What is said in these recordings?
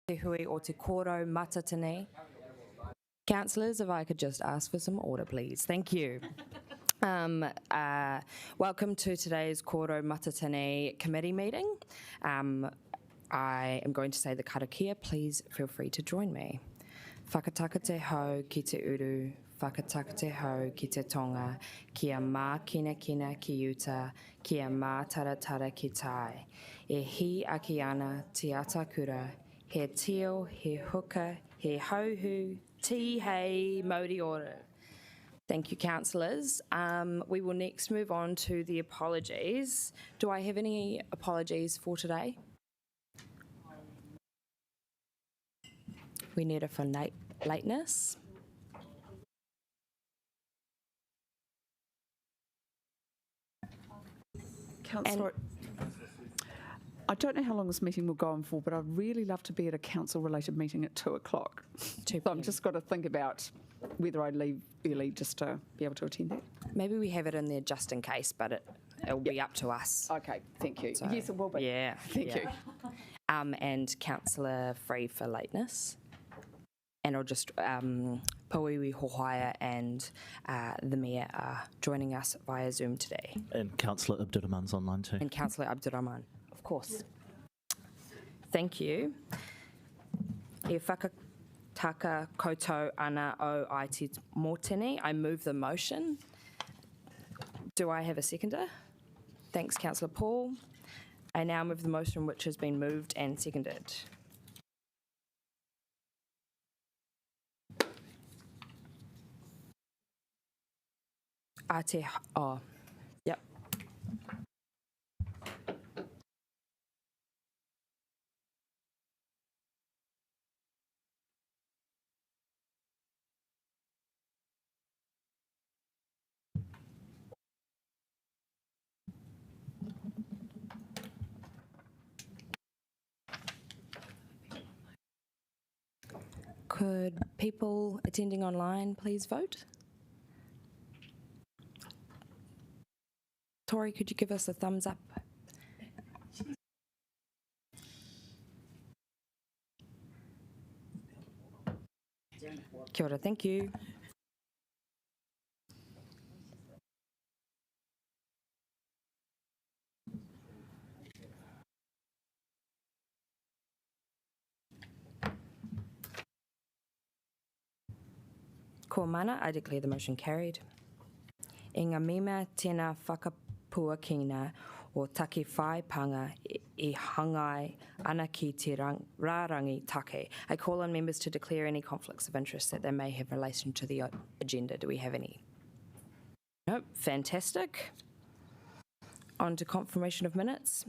Te hui o te Kōrau Mātinitini. Councillors, if I could just ask for some order, please. Thank you. Welcome to today's Kōrau Mātinitini committee meeting. I am going to say the karakia. Please feel free to join me. Whakataka te hau ki te uru, whakataka te hau ki te tonga, kia mā kina kina ki uta, kia mā taratara ki tai. E hi aki ana te ata kura, he tio, he huka, he hauhu, ti hei, mauri ora. Thank you, councillors. We will next move on to the apologies. Do I have any apologies for today? We need it for lateness. Councillor, I don't know how long this meeting will go on for, but I'd really love to be at a council-related meeting at 2 o'clock. So I've just got to think about whether I leave early just to be able to attend that. Maybe we have it in there just in case, but it'll be up to us. Okay, thank you. So, yes, it will be. Yeah. Thank you. And councillor free for lateness. And I'll just, Pauiwi Hohaia and the Mayor are joining us via Zoom today. And Councillor Abdurrahman's online too. And Councillor Abdurrahman, of course. Thank you. E whakataka koutou ana o Aiti Mōtini. I move the motion. Do I have a seconder? Thanks, Councillor Paul. I now move the motion which has been moved and seconded. Yep. Could people attending online please vote? Tori, could you give us a thumbs up? Kia ora, thank you. Ko mana, I declare the motion carried. I ngā mema tēnā whakapuakina o take whai panga I hangai ana ki te rārangi take. I call on members to declare any conflicts of interest that they may have in relation to the agenda. Do we have any? Nope, fantastic. On to confirmation of minutes.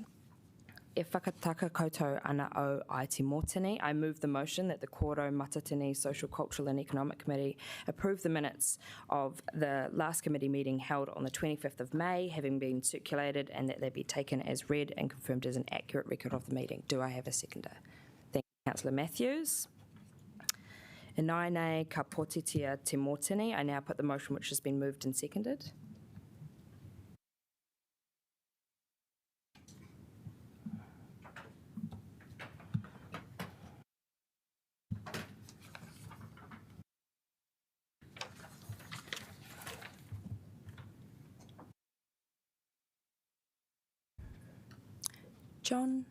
E whakataka koutou ana o Aiti Mōtini. I move the motion that the Kōrau Mātinitini Social, Cultural and Economic Committee approve the minutes of the last committee meeting held on the 25th of May, having been circulated, and that they be taken as read and confirmed as an accurate record of the meeting. Do I have a seconder? Thank you, Councillor Matthews. E nai nei ka potitia te Mōtini. I now put the motion which has been moved and seconded. John?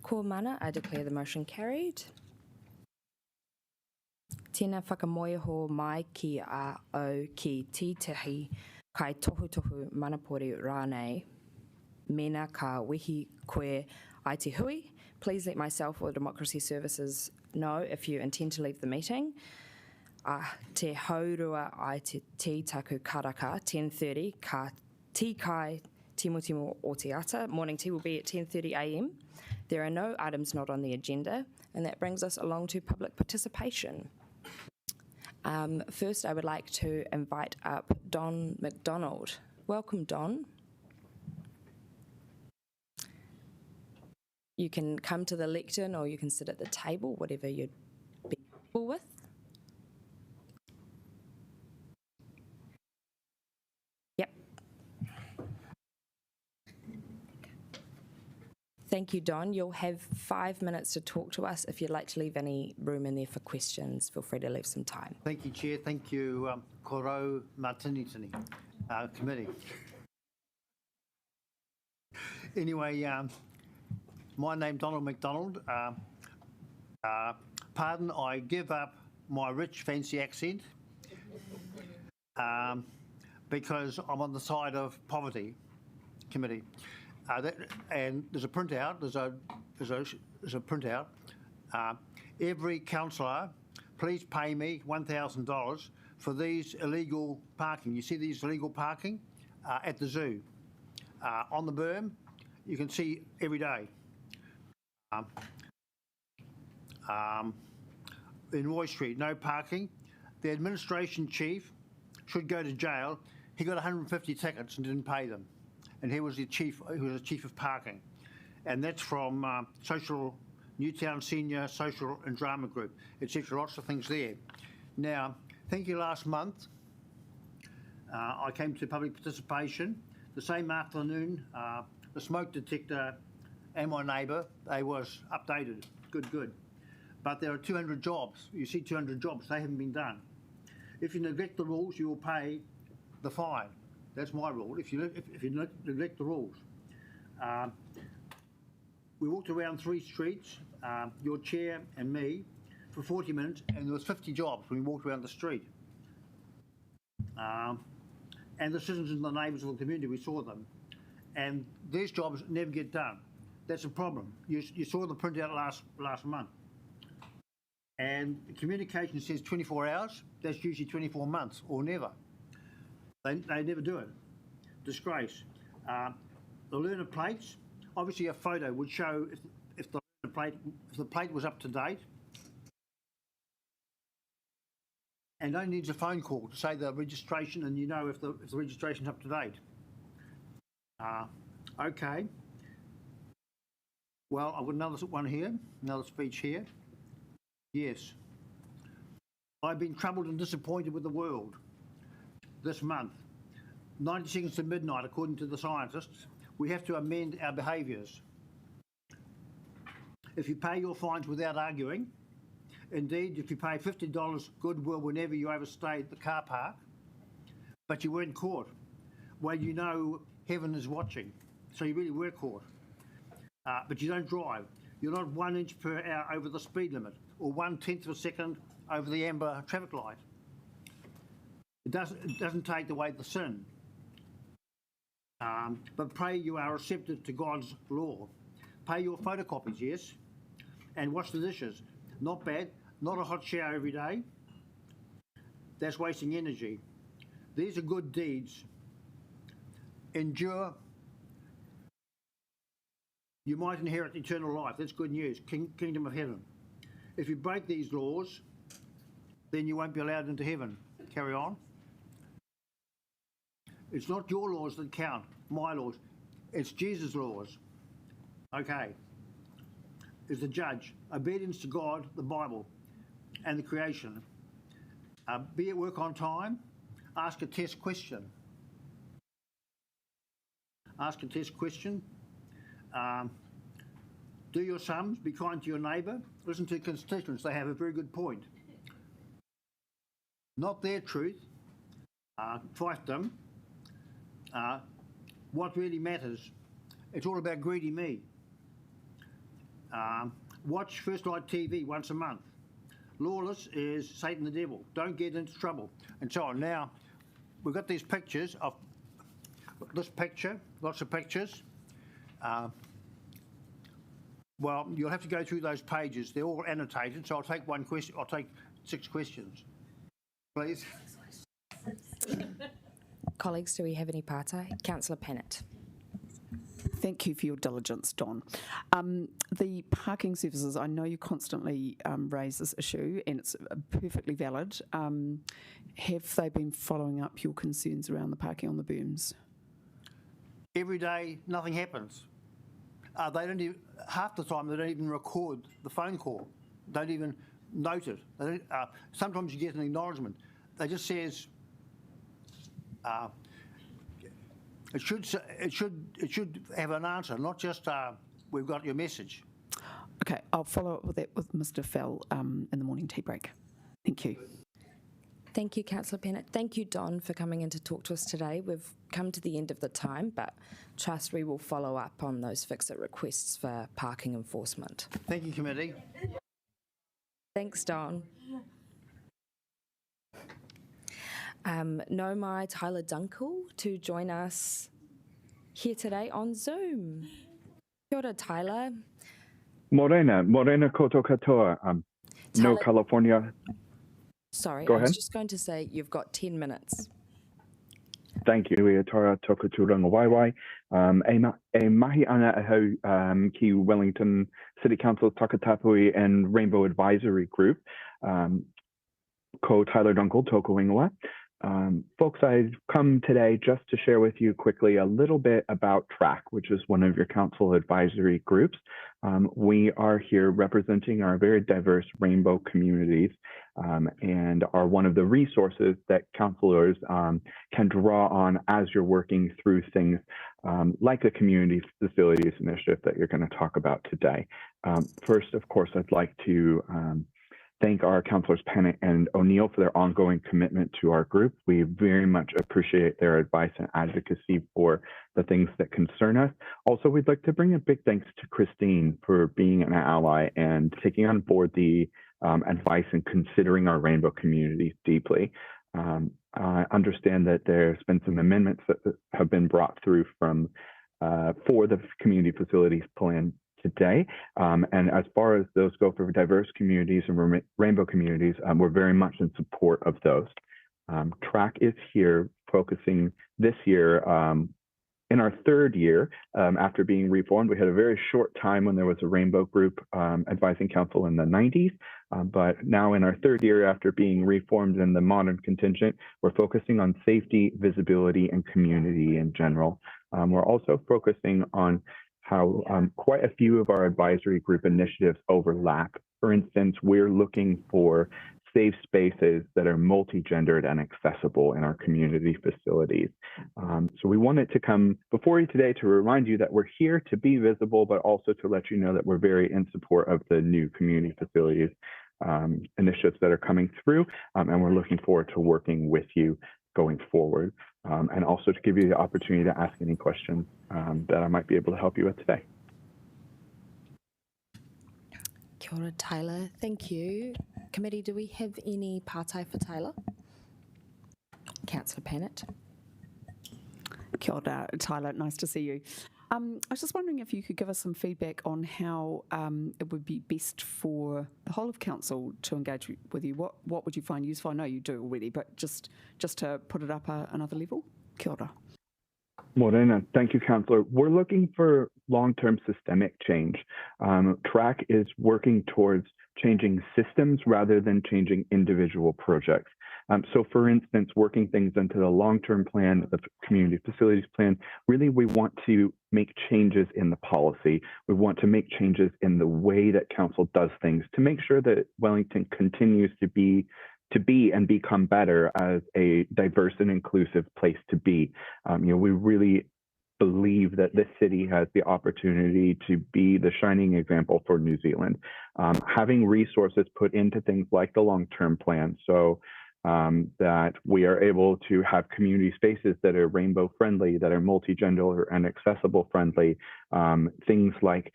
Ko mana, I declare the motion carried. Tēnā whakamoeho mai ki a o ki tītahi kai tohu tohu manapori rānei. Mena ka wihi koe ai te hui. Please let myself or Democracy Services know if you intend to leave the meeting. Te haurua ai te taku karaka, 10:30, ka tikai timo timo o te ata. Morning tea will be at 10:30 a.m. There are no items not on the agenda, and that brings us along to public participation. First, I would like to invite up Don McDonald. Welcome, Don. You can come to the lectern or you can sit at the table, whatever you'd be comfortable with. Yep. Thank you, Don. You'll have 5 minutes to talk to us. If you'd like to leave any room in there for questions, feel free to leave some time. Thank you, Chair. Thank you, Kōrau Mātinitini Committee. Anyway, my name's Donald McDonald. Pardon, I give up my rich, fancy accent because I'm on the side of poverty committee. And there's a printout. There's a printout. Every councillor, please pay me $1,000 for these illegal parking. You see these illegal parking at the zoo, on the berm. You can see every day. In Roy Street, no parking. The administration chief should go to jail. He got 150 tickets and didn't pay them, and he was the chief. He was the chief of parking, and that's from Newtown Senior Social and Drama Group, etc. Lots of things there. Now, thank you. Last month, I came to public participation. The same afternoon, the smoke detector and my neighbour, they was updated. Good. But there are 200 jobs. You see 200 jobs, they haven't been done. If you neglect the rules, you will pay the fine. That's my rule, if you neglect the rules. We walked around 3 streets, your chair and me, for 40 minutes, and there was 50 jobs when we walked around the street. And the citizens and the neighbours of the community, we saw them. And these jobs never get done. That's a problem. You saw the printout last month. And the communication says 24 hours. That's usually 24 months or never. They never do it. Disgrace. The learner plates, obviously a photo would show if the plate was up to date. And only needs a phone call to say the registration, and you know if the registration's up to date. Okay. Well, I've got another one here, another speech here. Yes. I've been troubled and disappointed with the world this month. 90 seconds to midnight, according to the scientists, we have to amend our behaviours. If you pay your fines without arguing, indeed, if you pay $50 goodwill whenever you overstay the car park, but you weren't caught, well, you know heaven is watching, so you really were caught. But you don't drive. You're not 1 inch per hour over the speed limit, or 1/10 of a second over the amber traffic light. It doesn't take away the sin. But pray you are receptive to God's law. Pay your photocopies, yes, and wash the dishes. Not bad. Not a hot shower every day. That's wasting energy. These are good deeds. Endure. You might inherit eternal life. That's good news. Kingdom of heaven. If you break these laws, then you won't be allowed into heaven. Carry on. It's not your laws that count, my laws. It's Jesus' laws. Okay. Is the judge. Obedience to God, the Bible, and the creation. Be at work on time. Ask a test question. Ask a test question. Do your sums. Be kind to your neighbour. Listen to constituents. They have a very good point. Not their truth. Fight them. What really matters. It's all about greedy me. Watch First Light TV once a month. Lawless is Satan the devil. Don't get into trouble, and so on. Now, we've got these pictures of this picture, lots of pictures. Well, you'll have to go through those pages. They're all annotated, so I'll take one question. I'll take 6 questions, please. Colleagues, do we have any partai? Councillor Pennant. Thank you for your diligence, Don. The parking services, I know you constantly raise this issue, and it's perfectly valid. Have they been following up your concerns around the parking on the berms? Every day, nothing happens. they don't even, half the time they don't even record the phone call, don't even note it. They don't, sometimes you get an acknowledgement. They just says, it should have an answer, not just we've got your message. Okay, I'll follow up with that with Mr. Fell in the morning tea break. Thank you. Thank you, Councillor Bennett. Thank you, Don, for coming in to talk to us today. We've come to the end of the time, but trust we will follow up on those fix-it requests for parking enforcement. Thank you, committee. Thanks, Don. Nau mai Tyler Dunkel to join us here today on Zoom. Kia ora, Tyler. Morena koto katoa. No, Tyler- California. Sorry, Go I was ahead. just going to say you've got 10 minutes. Thank you. E tara toku tūranga waiwai. E mahi ana ahau ki Wellington City Council Takatapui and Rainbow Advisory Group. Ko Tyler Dunkel, toku ingoa. Folks, I've come today just to share with you quickly a little bit about TRAC, which is one of your council advisory groups. We are here representing our very diverse rainbow communities and are one of the resources that councillors can draw on as you're working through things like the Community Facilities Initiative that you're going to talk about today. First, of course, I'd like to thank our councillors Pennant and O'Neill for their ongoing commitment to our group. We very much appreciate their advice and advocacy for the things that concern us. Also, we'd like to bring a big thanks to Christine for being an ally and taking on board the advice and considering our rainbow communities deeply. I understand that there's been some amendments that have been brought through from for the community facilities plan today. And as far as those go for diverse communities and rainbow communities, we're very much in support of those. TRAC is here focusing this year in our third year after being reformed. We had a very short time when there was a rainbow group advising council in the 90s, but now in our third year after being reformed in the modern contingent, we're focusing on safety, visibility, and community in general. We're also focusing on how quite a few of our advisory group initiatives overlap. For instance, we're looking for safe spaces that are multi-gendered and accessible in our community facilities. So we wanted to come before you today to remind you that we're here to be visible, but also to let you know that we're very in support of the new community facilities initiatives that are coming through, and we're looking forward to working with you going forward, and also to give you the opportunity to ask any questions that I might be able to help you with today. Kia ora, Tyler. Thank you. Committee, do we have any pātai for Tyler? Councillor Pennant. Kia ora, Tyler. Nice to see you. I was just wondering if you could give us some feedback on how it would be best for the whole of council to engage with you. What would you find useful? I know you do already, but just to put it up another level. Kia ora. Morena, thank you, Councillor. We're looking for long-term systemic change. TRAC is working towards changing systems rather than changing individual projects. So for instance, working things into the long-term plan, the community facilities plan, really we want to make changes in the policy. We want to make changes in the way that council does things to make sure that Wellington continues to be and become better as a diverse and inclusive place to be. We really believe that this city has the opportunity to be the shining example for New Zealand. Having resources put into things like the long-term plan, so that we are able to have community spaces that are rainbow friendly, that are multi-gender and accessible friendly. Things like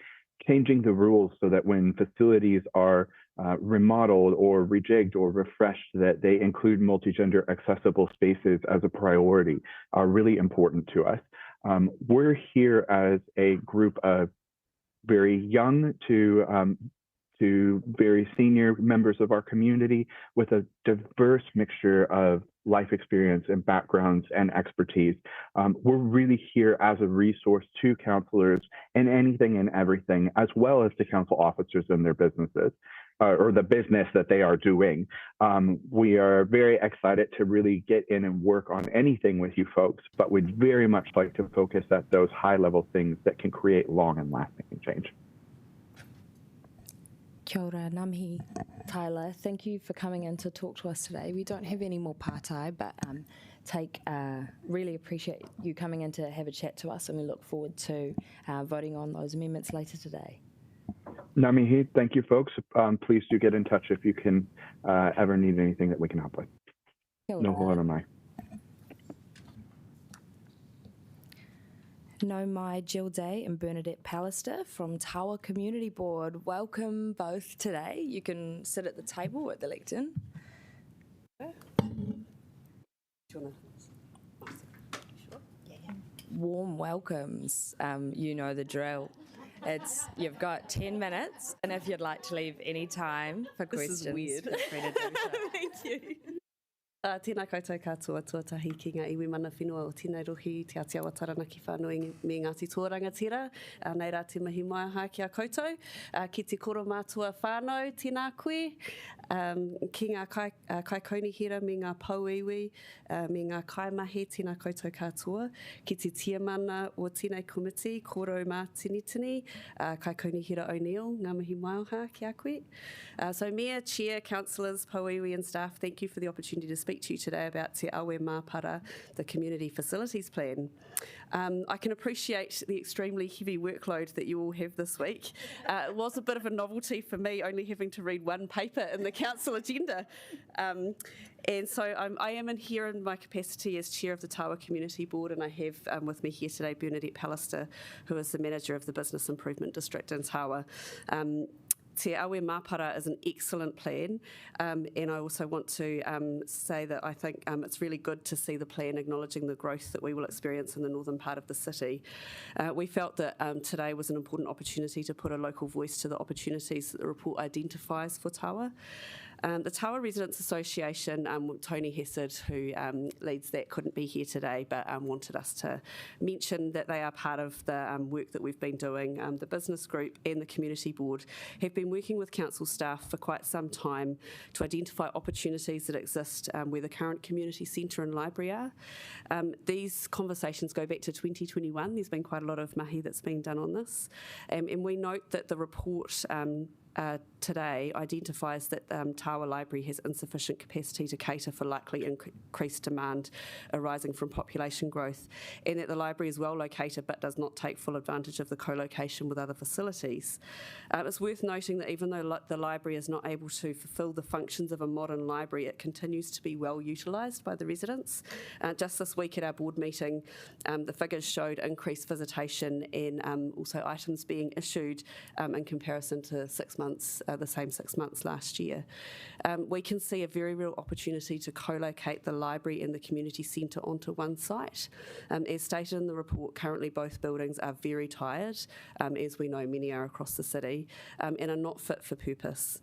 changing the rules so that when facilities are remodeled or rejigged or refreshed, that they include multi-gender accessible spaces as a priority are really important to us. We're here as a group of very young to to very senior members of our community with a diverse mixture of life experience and backgrounds and expertise. We're really here as a resource to councillors in anything and everything, as well as to council officers in their businesses. Or the business that they are doing. We are very excited to really get in and work on anything with you folks, but we'd very much like to focus at those high-level things that can create long and lasting change. Kia ora, ngā mihi. Tyler, thank you for coming in to talk to us today. We don't have any more pātai, but really appreciate you coming in to have a chat to us, and we look forward to voting on those amendments later today. Ngā mihi, thank you folks. Please do get in touch if you can ever need anything that we can help with. No hōra mai. No mai, Jill Day and Bernadette Pallister from Tawa Community Board. Welcome both today. You can sit at the table at the lectern. Warm welcomes. You know the drill. You've got 10 minutes, and if you'd like to leave any time for questions. This is weird. Feel free to do so. Thank you. Tēnā koutou katoa tuatahi ki ngā iwi mana whenua o tēnei rohi te Atiawa Taranaki whānui me Ngāti Tōrangatira. Nei rā te mahi mai aha ki a koutou. Ki te koro mātua whānau, tēnā koe. Ki ngā kai kaunihira me ngā pauiwi, me ngā kaimahe, tēnā koutou katoa. Ki te tiamana o tēnei komiti, Kōrau Mātinitini, kai kaunihira O'Neill, ngā mahi mai aha ki a koe. So Mayor, Chair, Councillors, pauiwi and staff, thank you for the opportunity to speak to you today about Te Awe Māpara, the Community Facilities Plan. I can appreciate the extremely heavy workload that you all have this week. It was a bit of a novelty for me, only having to read one paper in the council agenda. And so I am in here in my capacity as Chair of the Tawa Community Board, and I have with me here today Bernadette Pallister, who is the Manager of the Business Improvement District in Tawa. Te Awe Māpara is an excellent plan, and I also want to say that I think it's really good to see the plan acknowledging the growth that we will experience in the northern part of the city. We felt that today was an important opportunity to put a local voice to the opportunities that the report identifies for Tawa. The Tawa Residents Association, Tony Hessard, who leads that, couldn't be here today, but wanted us to mention that they are part of the work that we've been doing. The business group and the community board have been working with council staff for quite some time to identify opportunities that exist where the current community centre and library are. These conversations go back to 2021. There's been quite a lot of mahi that's been done on this. And we note that the report today identifies that Tawa Library has insufficient capacity to cater for likely increased demand arising from population growth, and that the library is well located but does not take full advantage of the co-location with other facilities. It's worth noting that even though the library is not able to fulfil the functions of a modern library, it continues to be well utilised by the residents. Just this week at our board meeting, the figures showed increased visitation and also items being issued in comparison to 6 months, the same 6 months last year. We can see a very real opportunity to co-locate the library and the community centre onto one site. As stated in the report, currently both buildings are very tired, as we know many are across the city, and are not fit for purpose.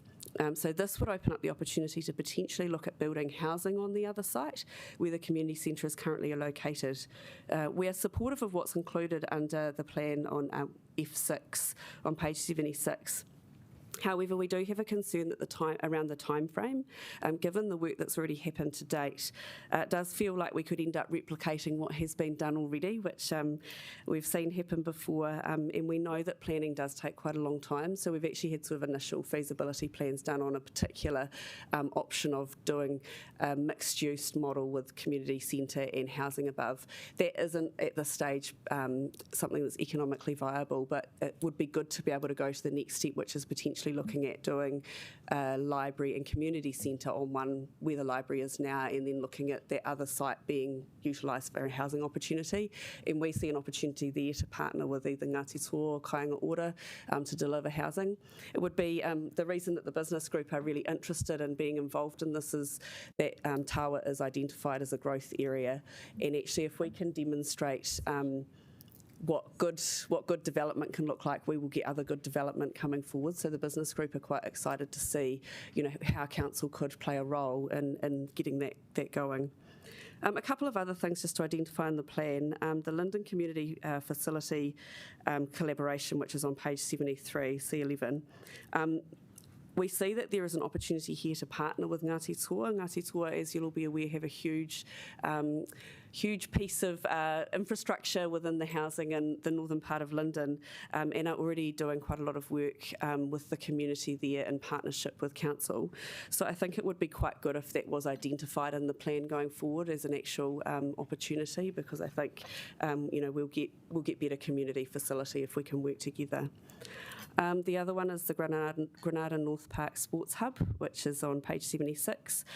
So this would open up the opportunity to potentially look at building housing on the other site where the community centre is currently located. We are supportive of what's included under the plan on F6 on page 76. However, we do have a concern that around the time frame, given the work that's already happened to date. It does feel like we could end up replicating what has been done already, which we've seen happen before, and we know that planning does take quite a long time. So we've actually had sort of initial feasibility plans done on a particular option of doing a mixed-use model with community centre and housing above. That isn't at this stage something that's economically viable, but it would be good to be able to go to the next step, which is potentially looking at doing a library and community centre on one where the library is now, and then looking at that other site being utilised for a housing opportunity. And we see an opportunity there to partner with either Ngāti Tō or Kāinga Ora to deliver housing. It would be the reason that the business group are really interested in being involved in this is that Tawa is identified as a growth area, and actually if we can demonstrate what good development can look like. We will get other good development coming forward. So the business group are quite excited to see, how council could play a role in getting that going. A couple of other things just to identify in the plan. The Linden Community Facility collaboration, which is on page 73, C11. We see that there is an opportunity here to partner with Ngāti Toa. Ngāti Toa, as you'll be aware, have a huge piece of infrastructure within the housing in the northern part of Linden, and are already doing quite a lot of work with the community there in partnership with council. So I think it would be quite good if that was identified in the plan going forward as an actual opportunity, because I think we'll get better community facility if we can work together. The other one is the Granada North Park Sports Hub, which is on page 76.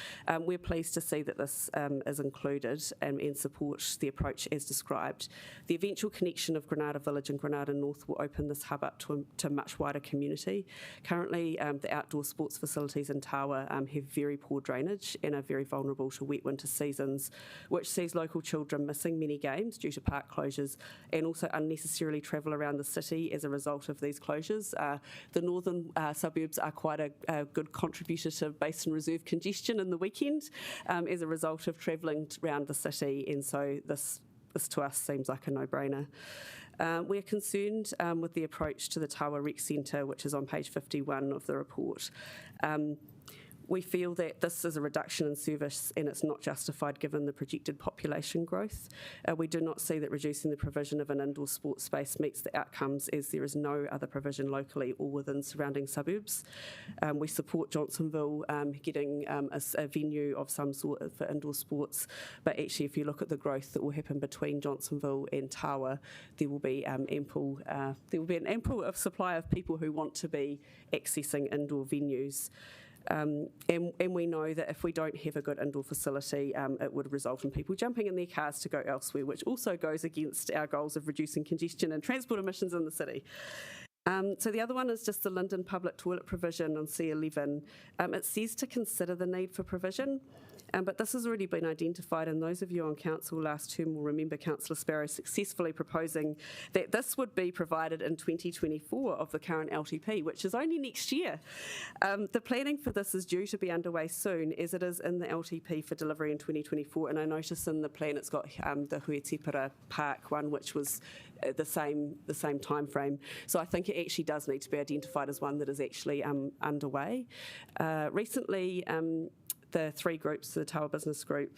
We're pleased to see that this is included and supports the approach as described. The eventual connection of Granada Village and Granada North will open this hub up to a much wider community. Currently, the outdoor sports facilities in Tawa have very poor drainage and are very vulnerable to wet winter seasons, which sees local children missing many games due to park closures and also unnecessarily travel around the city as a result of these closures. The northern suburbs are quite a good contributor to basin reserve congestion in the weekend as a result of travelling around the city, and so this to us seems like a no-brainer. We're concerned with the approach to the Tawa Rec Centre, which is on page 51 of the report. We feel that this is a reduction in service and it's not justified given the projected population growth. We do not see that reducing the provision of an indoor sports space meets the outcomes, as there is no other provision locally or within surrounding suburbs. We support Johnsonville getting a venue of some sort for indoor sports, but actually if you look at the growth that will happen between Johnsonville and Tawa, there will be an ample supply of people who want to be accessing indoor venues. And we know that if we don't have a good indoor facility, it would result in people jumping in their cars to go elsewhere, which also goes against our goals of reducing congestion and transport emissions in the city. So the other one is just the Linden public toilet provision on C11. It says to consider the need for provision, but this has already been identified, and those of you on council last term will remember Councillor Sparrow successfully proposing that this would be provided in 2024 of the current LTP, which is only next year. The planning for this is due to be underway soon, as it is in the LTP for delivery in 2024, and I notice in the plan it's got the Huetipara Park one, which was the same time frame. So I think it actually does need to be identified as one that is actually underway. Recently, the three groups, the Tawa Business Group,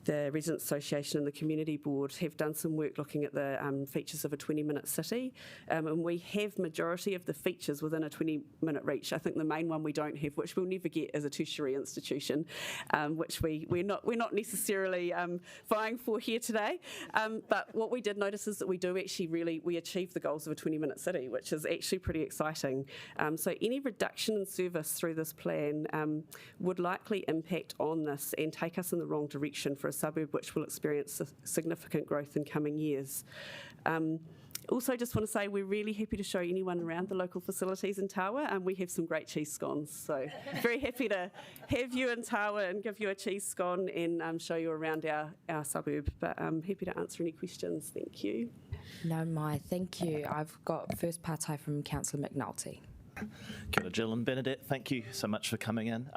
the Residents Association and the Community Board have done some work looking at the features of a 20-minute city, and we have majority of the features within a 20-minute reach. I think the main one we don't have, which we'll never get, is a tertiary institution, which we're not necessarily vying for here today. But what we did notice is that we do actually we achieve the goals of a 20-minute city, which is actually pretty exciting. So any reduction in service through this plan would likely impact on this and take us in the wrong direction for a suburb which will experience significant growth in coming years. Also, just want to say we're really happy to show anyone around the local facilities in Tawa, and we have some great cheese scones. So very happy to have you in Tawa and give you a cheese scone and show you around our suburb. But I'm happy to answer any questions. Thank you. No, Mai, thank you. I've got first partai from Councillor McNulty. Kia ora, Jill and Bernadette. Thank you so much for coming in.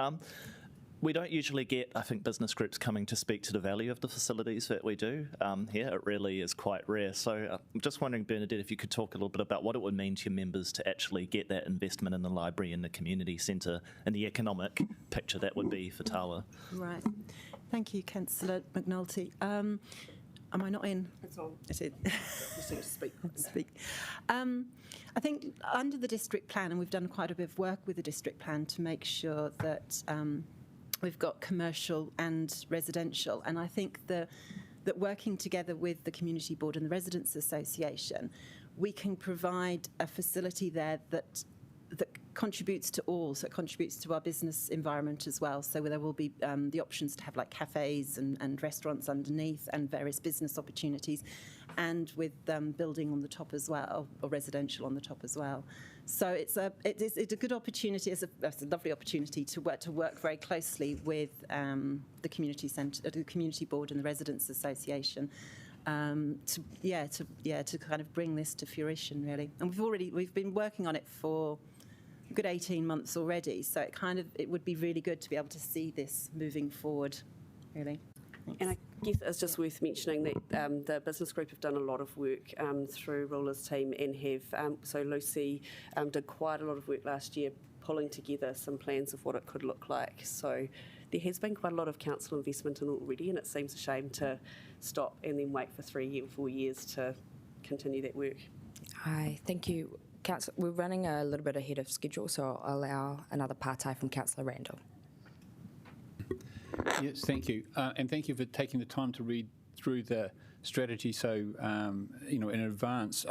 We don't usually get, I think, business groups coming to speak to the value of the facilities that we do here. It really is quite rare. So I'm just wondering, Bernadette, if you could talk a little bit about what it would mean to your members to actually get that investment in the library and the community centre and the economic picture that would be for Tawa. Right. Thank you, Councillor McNulty. Am I not in? That's all. Is it? Just need to speak. Speak. I think under the district plan, and we've done quite a bit of work with the district plan to make sure that we've got commercial and residential, and I think that working together with the Community Board and the Residents Association, we can provide a facility there that contributes to all, so it contributes to our business environment as well. So there will be the options to have like cafes and restaurants underneath and various business opportunities, and with building on the top as well, or residential on the top as well. So it's a good opportunity. It's a lovely opportunity to work very closely with the community centre, the community board, and the residents' association. To kind of bring this to fruition, really. And we've been working on it for a good 18 months already, so it would be really good to be able to see this moving forward, really. Thanks. And I guess it's just worth mentioning that the business group have done a lot of work through Rula's team, and so Lucy did quite a lot of work last year pulling together some plans of what it could look like. So there has been quite a lot of council investment in it already, and it seems a shame to stop and then wait for 3 or 4 years to continue that work. Hi, thank you. Councillor, we're running a little bit ahead of schedule, so I'll allow another partai from Councillor Randall. Yes, thank you. And thank you for taking the time to read through the strategy so, in advance.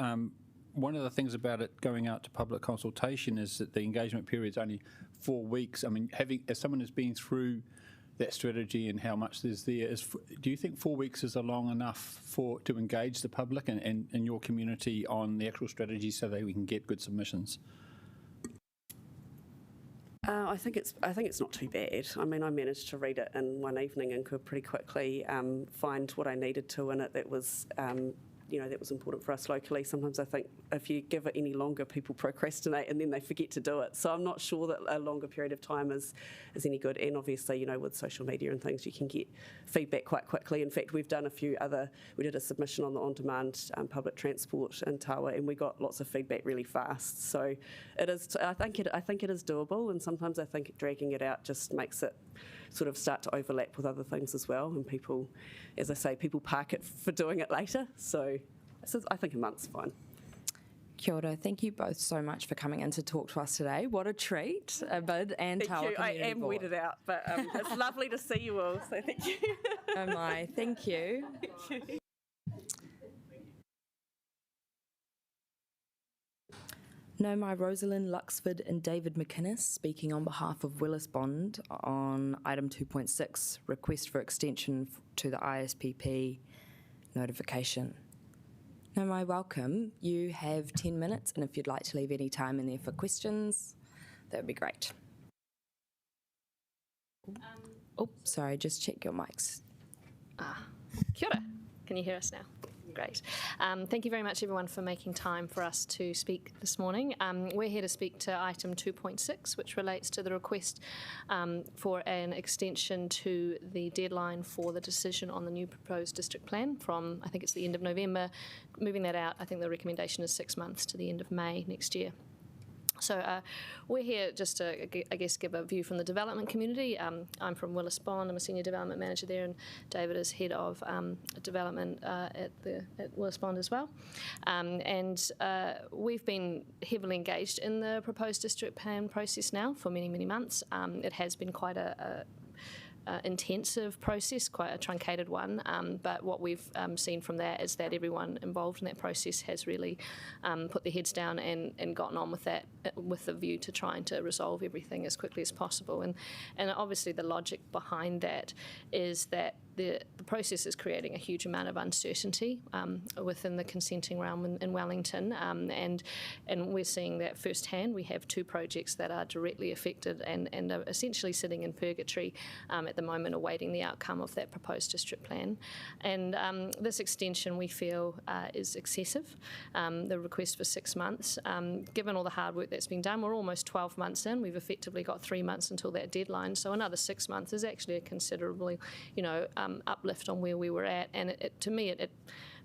One of the things about it going out to public consultation is that the engagement period is only 4 weeks. I mean, as someone who's been through that strategy and how much there's there, do you think 4 weeks is long enough to engage the public and your community on the actual strategy so that we can get good submissions? I think it's not too bad. I mean, I managed to read it in one evening and could pretty quickly find what I needed to in it that was that was important for us locally. Sometimes I think if you give it any longer, people procrastinate and then they forget to do it. So I'm not sure that a longer period of time is any good. And obviously, with social media and things, you can get feedback quite quickly. In fact, we've done we did a submission on the on-demand public transport in Tawa, and we got lots of feedback really fast. So it is. I think it is doable, and sometimes I think dragging it out just makes it sort of start to overlap with other things as well, and people, as I say, people park it for doing it later. So I think a month's fine. Kia ora. Thank you both so much for coming in to talk to us today. What a treat, Bud and Tawa Thank you. I Community am Board. weeded out, but it's lovely to see you all, so thank you. Oh my, thank you. Thank you. No, my Rosalind Luxford and David McInnes speaking on behalf of Willis Bond on item 2.6, request for extension to the ISPP notification. No, my welcome. You have 10 minutes, and if you'd like to leave any time in there for questions, that would be great. Sorry, just check your mics. Kia ora. Can you hear us now? Great. Thank you very much, everyone, for making time for us to speak this morning. We're here to speak to item 2.6, which relates to the request for an extension to the deadline for the decision on the new proposed district plan from, I think it's the end of November. Moving that out, I think the recommendation is 6 months to the end of May next year. So we're here just to, I guess, give a view from the development community. I'm from Willis Bond. I'm a senior development manager there, and David is head of development at Willis Bond as well. And we've been heavily engaged in the proposed district plan process now for many, many months. It has been quite a intensive process, quite a truncated one, but what we've seen from that is that everyone involved in that process has really put their heads down and gotten on with that with the view to trying to resolve everything as quickly as possible. And obviously the logic behind that is that the process is creating a huge amount of uncertainty within the consenting realm in Wellington, and we're seeing that firsthand. We have 2 projects that are directly affected and are essentially sitting in purgatory at the moment, awaiting the outcome of that proposed district plan. And this extension, we feel, is excessive. The request for 6 months, given all the hard work that's been done, we're almost 12 months in. We've effectively got 3 months until that deadline, so another 6 months is actually a considerably, uplift on where we were at, and to me it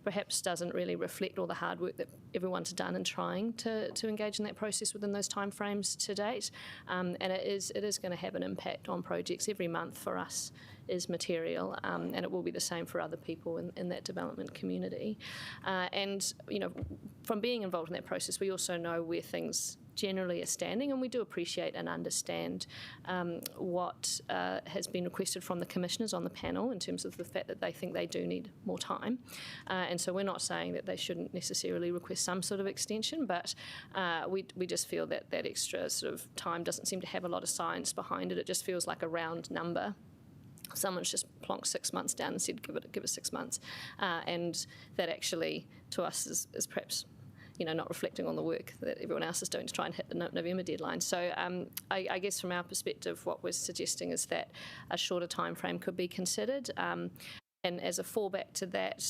perhaps doesn't really reflect all the hard work that everyone's done in trying to engage in that process within those timeframes to date, and it is going to have an impact on projects. Every month for us is material, and it will be the same for other people in that development community. And from being involved in that process, we also know where things generally are standing, and we do appreciate and understand what has been requested from the commissioners on the panel in terms of the fact that they think they do need more time. And so we're not saying that they shouldn't necessarily request some sort of extension, but we just feel that that extra sort of time doesn't seem to have a lot of science behind it. It just feels like a round number. Someone's just plonked 6 months down and said, give it 6 months. And that actually, to us, is perhaps not reflecting on the work that everyone else is doing to try and hit the November deadline. So I guess from our perspective, what we're suggesting is that a shorter time frame could be considered. And as a fallback to that,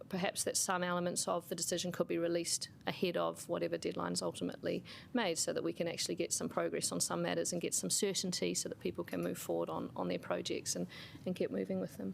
perhaps that some elements of the decision could be released ahead of whatever deadline is ultimately made, so that we can actually get some progress on some matters and get some certainty so that people can move forward on their projects and get moving with them.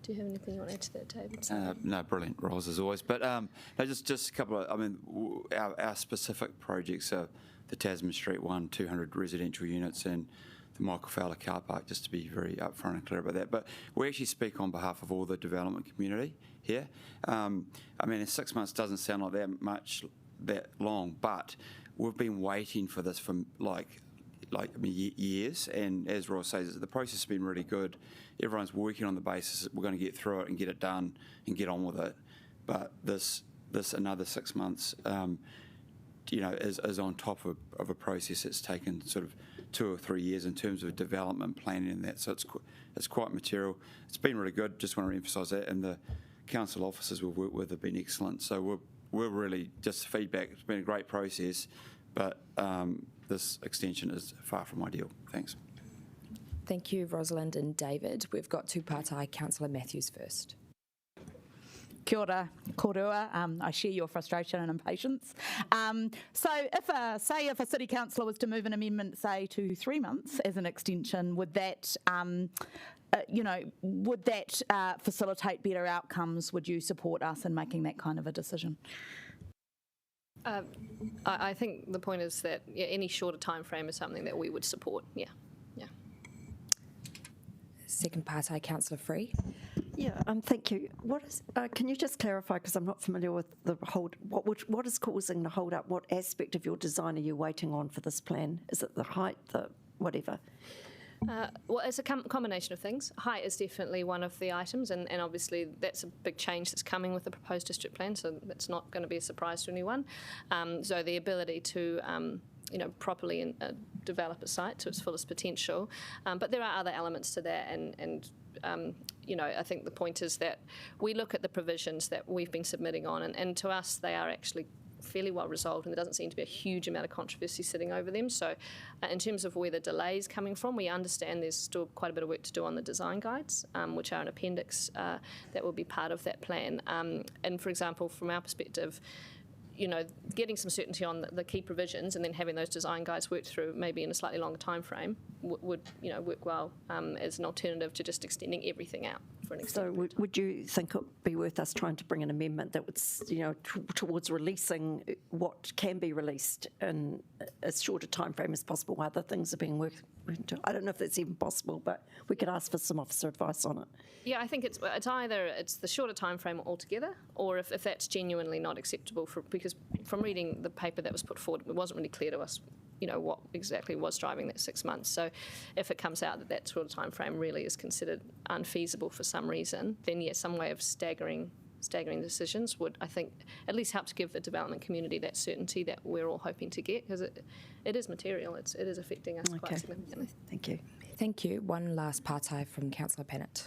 Do you have anything you want to add to that, David? No, brilliant, Ros, as always. But no, just a couple of, our specific projects are the Tasman Street one, 200 residential units, and the Michael Fowler car park, just to be very upfront and clear about that. But we actually speak on behalf of all the development community here. 6 months doesn't sound like that long, but we've been waiting for this for years. And as Ross says, the process has been really good. Everyone's working on the basis that we're going to get through it and get it done and get on with it. But this another 6 months, is on top of a process that's taken sort of 2 or 3 years in terms of development planning and that. So it's quite material. It's been really good. Just want to emphasise that. And the council officers we've worked with have been excellent. So we're really just feedback. It's been a great process, but this extension is far from ideal. Thanks. Thank you, Rosalind and David. We've got Tūpātai Councillor Matthews first. Kia ora, kōrua. I share your frustration and impatience. So if a city councillor was to move an amendment, say, to 3 months as an extension, would that facilitate better outcomes? Would you support us in making that kind of a decision? I think the point is that any shorter time frame is something that we would support. Yeah. Second Pātai Councillor Free. Yeah, thank you. Can you just clarify, because I'm not familiar with the what is causing the hold up? What aspect of your design are you waiting on for this plan? Is it the height, the whatever? Well, it's a combination of things. Height is definitely one of the items, and obviously that's a big change that's coming with the proposed district plan, so that's not going to be a surprise to anyone. So the ability to properly develop a site to its fullest potential. But there are other elements to that, and I think the point is that we look at the provisions that we've been submitting on, and to us they are actually fairly well resolved, and there doesn't seem to be a huge amount of controversy sitting over them. So in terms of where the delay is coming from, we understand there's still quite a bit of work to do on the design guides, which are an appendix that will be part of that plan. And for example, from our perspective, getting some certainty on the key provisions and then having those design guides worked through maybe in a slightly longer time frame would work well as an alternative to just extending everything out for an extended So would you think it would be worth us trying to bring an amendment that would, towards releasing what can be released in as short a time frame as possible while other things are being worked into? I don't know if that's even possible, but we could ask for some officer advice on it. Yeah, I think it's either the shorter time frame altogether, or if that's genuinely not acceptable, because from reading the paper that was put forward, it wasn't really clear to us, what exactly was driving that 6 months. So if it comes out that sort of time frame really is considered unfeasible for some reason, then some way of staggering decisions would, I think, at least help to give the development community that certainty that we're all hoping to get, because it is material. It is affecting us quite significantly. Thank you. Thank you. One last Pātai from Councillor Pennant.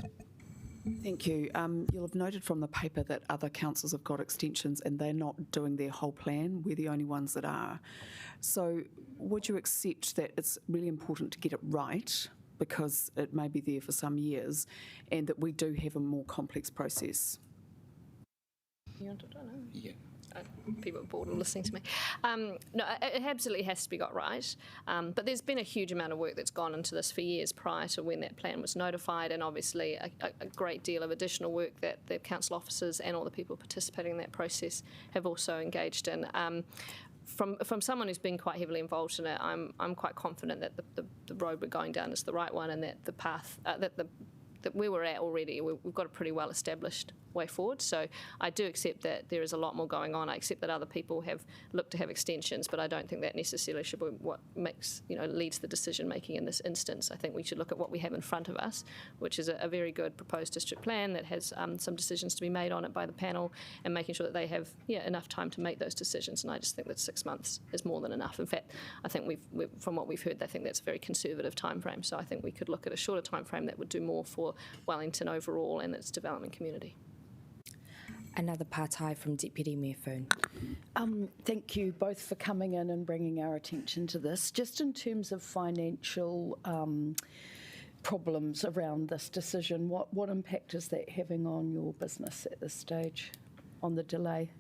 Thank you. You'll have noted from the paper that other councils have got extensions and they're not doing their whole plan. We're the only ones that are. So would you accept that it's really important to get it right, because it may be there for some years, and that we do have a more complex process? You want to do it? Yeah. People are bored of listening to me. No, it absolutely has to be got right. But there's been a huge amount of work that's gone into this for years prior to when that plan was notified, and obviously a great deal of additional work that the council officers and all the people participating in that process have also engaged in. From someone who's been quite heavily involved in it, I'm quite confident that the road we're going down is the right one, and that the path, that the where we're at already, we've got a pretty well established way forward. So I do accept that there is a lot more going on. I accept that other people have looked to have extensions, but I don't think that necessarily should be what makes, leads the decision making in this instance. I think we should look at what we have in front of us, which is a very good proposed district plan that has some decisions to be made on it by the panel, and making sure that they have enough time to make those decisions. And I just think that 6 months is more than enough. In fact, I think from what we've heard, they think that's a very conservative time frame. So I think we could look at a shorter time frame that would do more for Wellington overall and its development community. Another partai from Deputy Mayor Foon. Thank you both for coming in and bringing our attention to this. Just in terms of financial problems around this decision, what impact is that having on your business at this stage, on the delay?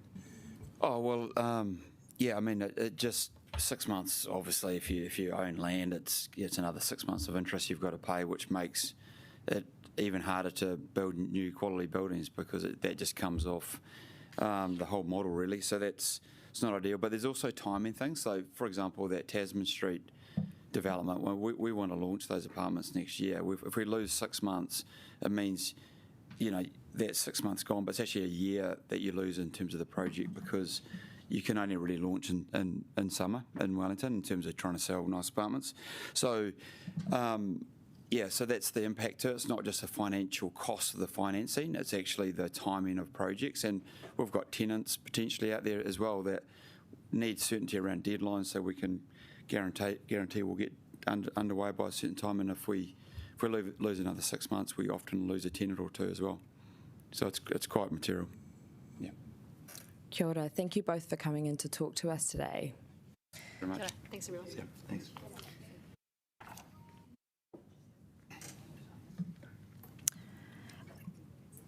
Oh, well, I mean, it just 6 months, obviously, if you own land, it's another 6 months of interest you've got to pay, which makes it even harder to build new quality buildings, because that just comes off the whole model, really. So it's not ideal. But there's also timing things. So, for example, that Tasman Street development, when we want to launch those apartments next year, if we lose 6 months, it means, that's 6 months gone, but it's actually a year that you lose in terms of the project, because you can only really launch in summer in Wellington in terms of trying to sell nice apartments. So, so that's the impact to it. It's not just the financial cost of the financing, it's actually the timing of projects. And we've got tenants potentially out there as well that need certainty around deadlines, so we can guarantee we'll get underway by a certain time. And if we lose another 6 months, we often lose a tenant or two as well. So it's quite material. Yeah. Kia ora. Thank you both for coming in to talk to us today. Very much. Kia ora. Thanks, everyone. Yeah, thanks.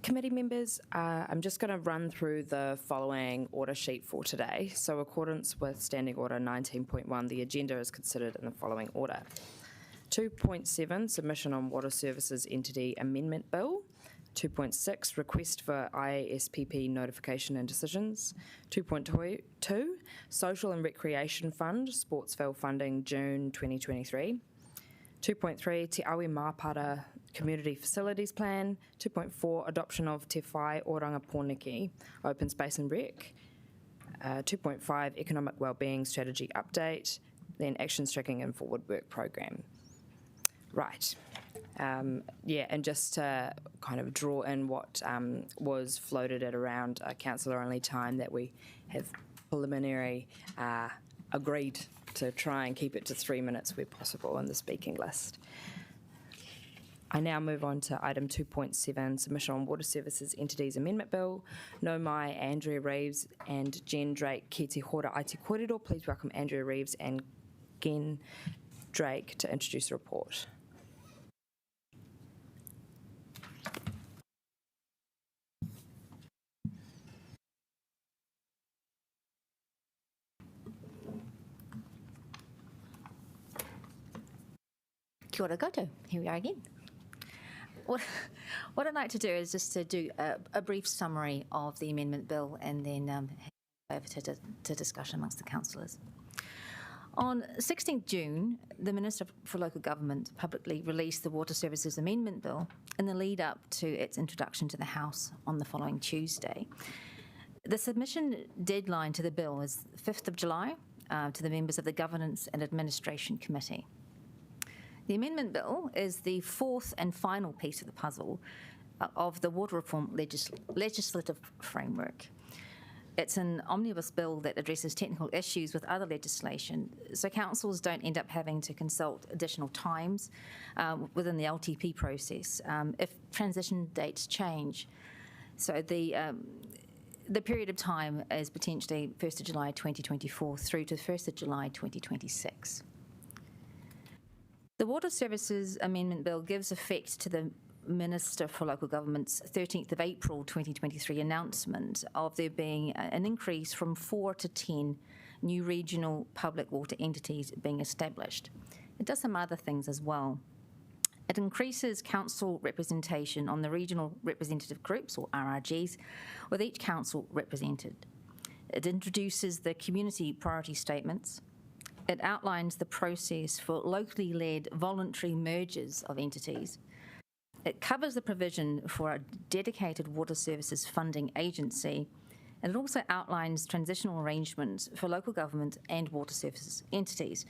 Committee members, I'm just going to run through the following order sheet for today. So, accordance with Standing Order 19.1, the agenda is considered in the following order. 2.7, Submission on Water Services Entity Amendment Bill. 2.6, Request for IASPP Notification and Decisions. 2.2, Social and Recreation Fund, Sportsville Funding, June 2023. 2.3, Te Awi Māpara Community Facilities Plan. 2.4, Adoption of Te Whai Oranga Pōneke, Open Space and Rec. 2.5, Economic Wellbeing Strategy Update. Then Actions Tracking and Forward Work Programme. Right. And just to kind of draw in what was floated at around councillor-only time, that we have preliminary agreed to try and keep it to 3 minutes where possible in the speaking list. I now move on to item 2.7, Submission on Water Services Entities Amendment Bill. No mai, Andrea Reeves and Jen Drake ki te hora ai te kōrero. Please welcome Andrea Reeves and Jen Drake to introduce the report. Kia ora koutou. Here we are again. What I'd like to do is just to do a brief summary of the amendment bill, and then hand over to discussion amongst the councillors. On 16th June, the Minister for Local Government publicly released the Water Services Amendment Bill in the lead up to its introduction to the House on the following Tuesday. The submission deadline to the bill is 5th of July to the members of the Governance and Administration Committee. The amendment bill is the fourth and final piece of the puzzle of the water reform legislative framework. It's an omnibus bill that addresses technical issues with other legislation, so councils don't end up having to consult additional times within the LTP process if transition dates change. So the period of time is potentially 1st of July 2024 through to 1st of July 2026. The Water Services Amendment Bill gives effect to the Minister for Local Government's 13th of April 2023 announcement of there being an increase from 4 to 10 new regional public water entities being established. It does some other things as well. It increases council representation on the regional representative groups, or RRGs, with each council represented. It introduces the community priority statements. It outlines the process for locally led voluntary mergers of entities. It covers the provision for a dedicated water services funding agency, and it also outlines transitional arrangements for local government and water services entities.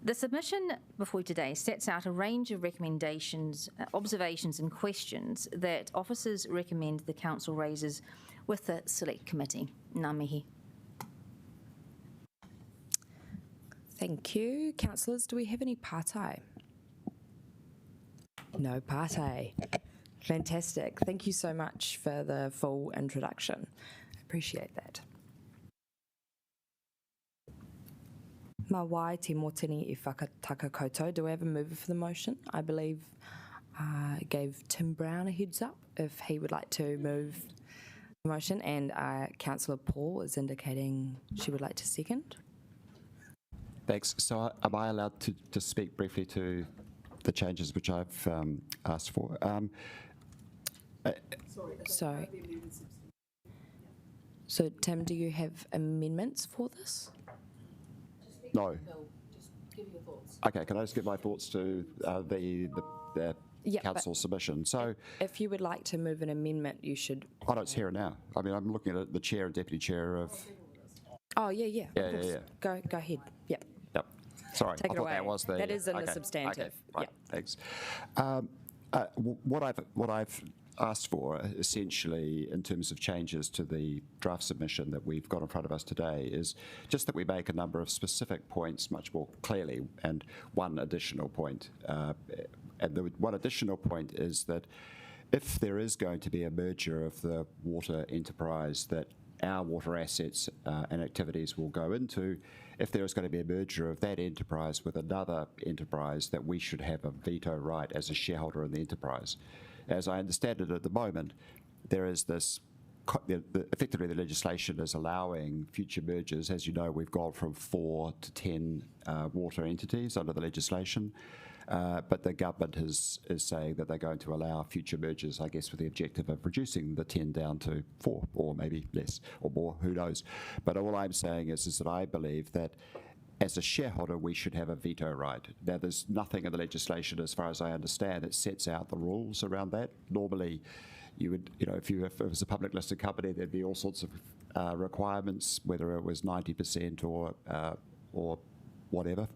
The submission before you today sets out a range of recommendations, observations and questions that officers recommend the Council raises with the Select Committee. Ngā mihi. Thank you. Councillors, do we have any pātai? No pātai. Fantastic. Thank you so much for the full introduction. I appreciate that. Mā wai te motini I whakataka koutou. Do we have a mover for the motion? I believe I gave Tim Brown a heads up if he would like to move the motion, and Councillor Paul is indicating she would like to second. Thanks. So am I allowed to speak briefly to the changes which I've asked for? Sorry. So, Tim, do you have amendments for this? No. Just give your thoughts. Okay, can I just give my thoughts to the council submission? So, if you would like to move an amendment, you should. Oh, no, it's here and now. I mean, I'm looking at the chair and deputy chair of. Oh, yeah. Yeah. Go ahead. Yep. Sorry, Take I it thought away. that was the. That is in the substantive. Okay, right, thanks. What I've asked for, essentially, in terms of changes to the draft submission that we've got in front of us today, is just that we make a number of specific points much more clearly, and one additional point. And the one additional point is that if there is going to be a merger of the water enterprise that our water assets and activities will go into, if there is going to be a merger of that enterprise with another enterprise, that we should have a veto right as a shareholder in the enterprise. As I understand it at the moment, there is this, effectively the legislation is allowing future mergers. As you know, we've gone from 4 to 10 water entities under the legislation, but the government is saying that they're going to allow future mergers, I guess, with the objective of reducing the 10 down to 4, or maybe less, or more, who knows. But all I'm saying is that I believe that as a shareholder, we should have a veto right. Now, there's nothing in the legislation, as far as I understand, that sets out the rules around that. Normally, you would, if it was a public listed company, there'd be all sorts of requirements, whether it was 90% or whatever.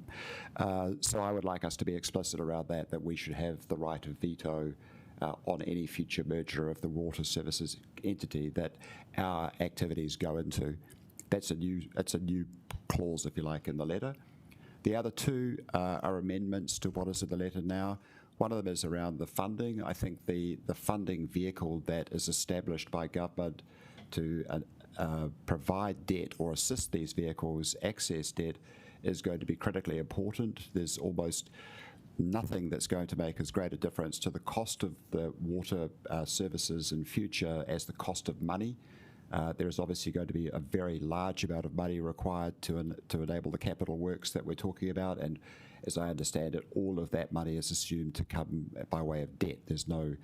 So I would like us to be explicit around that we should have the right of veto on any future merger of the water services entity that our activities go into. That's a new clause, if you like, in the letter. The other two are amendments to what is in the letter now. One of them is around the funding. I think the funding vehicle that is established by government to provide debt or assist these vehicles access debt is going to be critically important. There's almost nothing that's going to make as great a difference to the cost of the water services in future as the cost of money. There is obviously going to be a very large amount of money required to enable the capital works that we're talking about, and as I understand it, all of that money is assumed to come by way of debt. There's no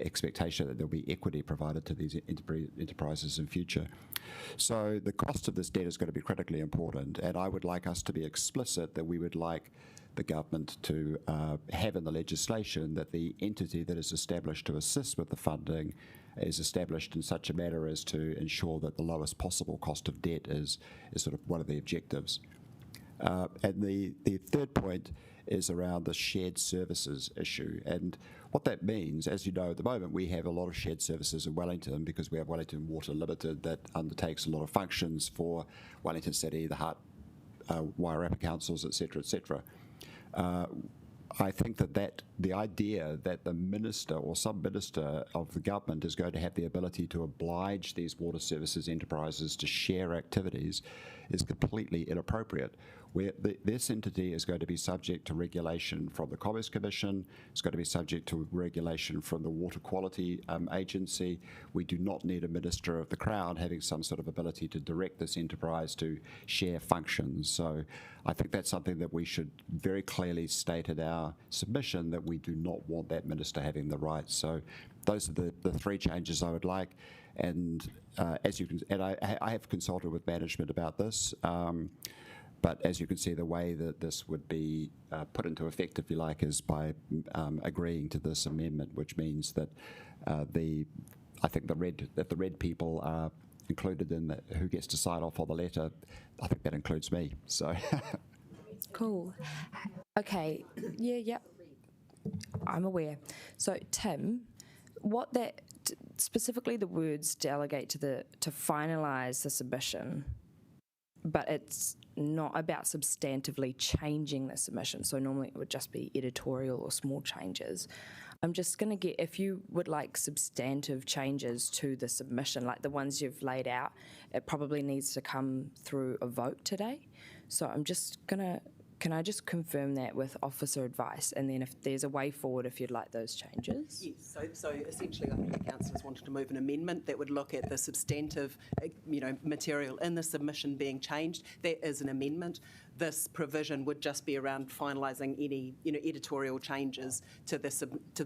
expectation that there'll be equity provided to these enterprises in future. So the cost of this debt is going to be critically important, and I would like us to be explicit that we would like the government to have in the legislation that the entity that is established to assist with the funding is established in such a manner as to ensure that the lowest possible cost of debt is sort of one of the objectives. And the third point is around the shared services issue. And what that means, as you know, at the moment we have a lot of shared services in Wellington because we have Wellington Water Limited that undertakes a lot of functions for Wellington City, the Hart, Wairarapa councils, etc., etc. I think that the idea that the minister or some minister of the government is going to have the ability to oblige these water services enterprises to share activities is completely inappropriate. This entity is going to be subject to regulation from the Commerce Commission. It's going to be subject to regulation from the Water Quality Agency. We do not need a Minister of the Crown having some sort of ability to direct this enterprise to share functions. So I think that's something that we should very clearly state in our submission, that we do not want that minister having the rights. So those are the three changes I would like. And as you can, and I have consulted with management about this. But as you can see, the way that this would be put into effect, if you like, is by agreeing to this amendment, which means that I think if the red people are included in who gets to sign off on the letter, I think that includes me. So. Cool. Okay. Yeah. I'm aware. So Tim, what that specifically the words delegate to finalise the submission, but it's not about substantively changing the submission. So normally it would just be editorial or small changes. I'm just going to get, if you would like substantive changes to the submission, like the ones you've laid out, it probably needs to come through a vote today. So I'm just going to, can I just confirm that with officer advice? And then if there's a way forward, if you'd like those changes. Yes, so essentially I think the councillors wanted to move an amendment that would look at the substantive, material in the submission being changed. That is an amendment. This provision would just be around finalising any, editorial changes to the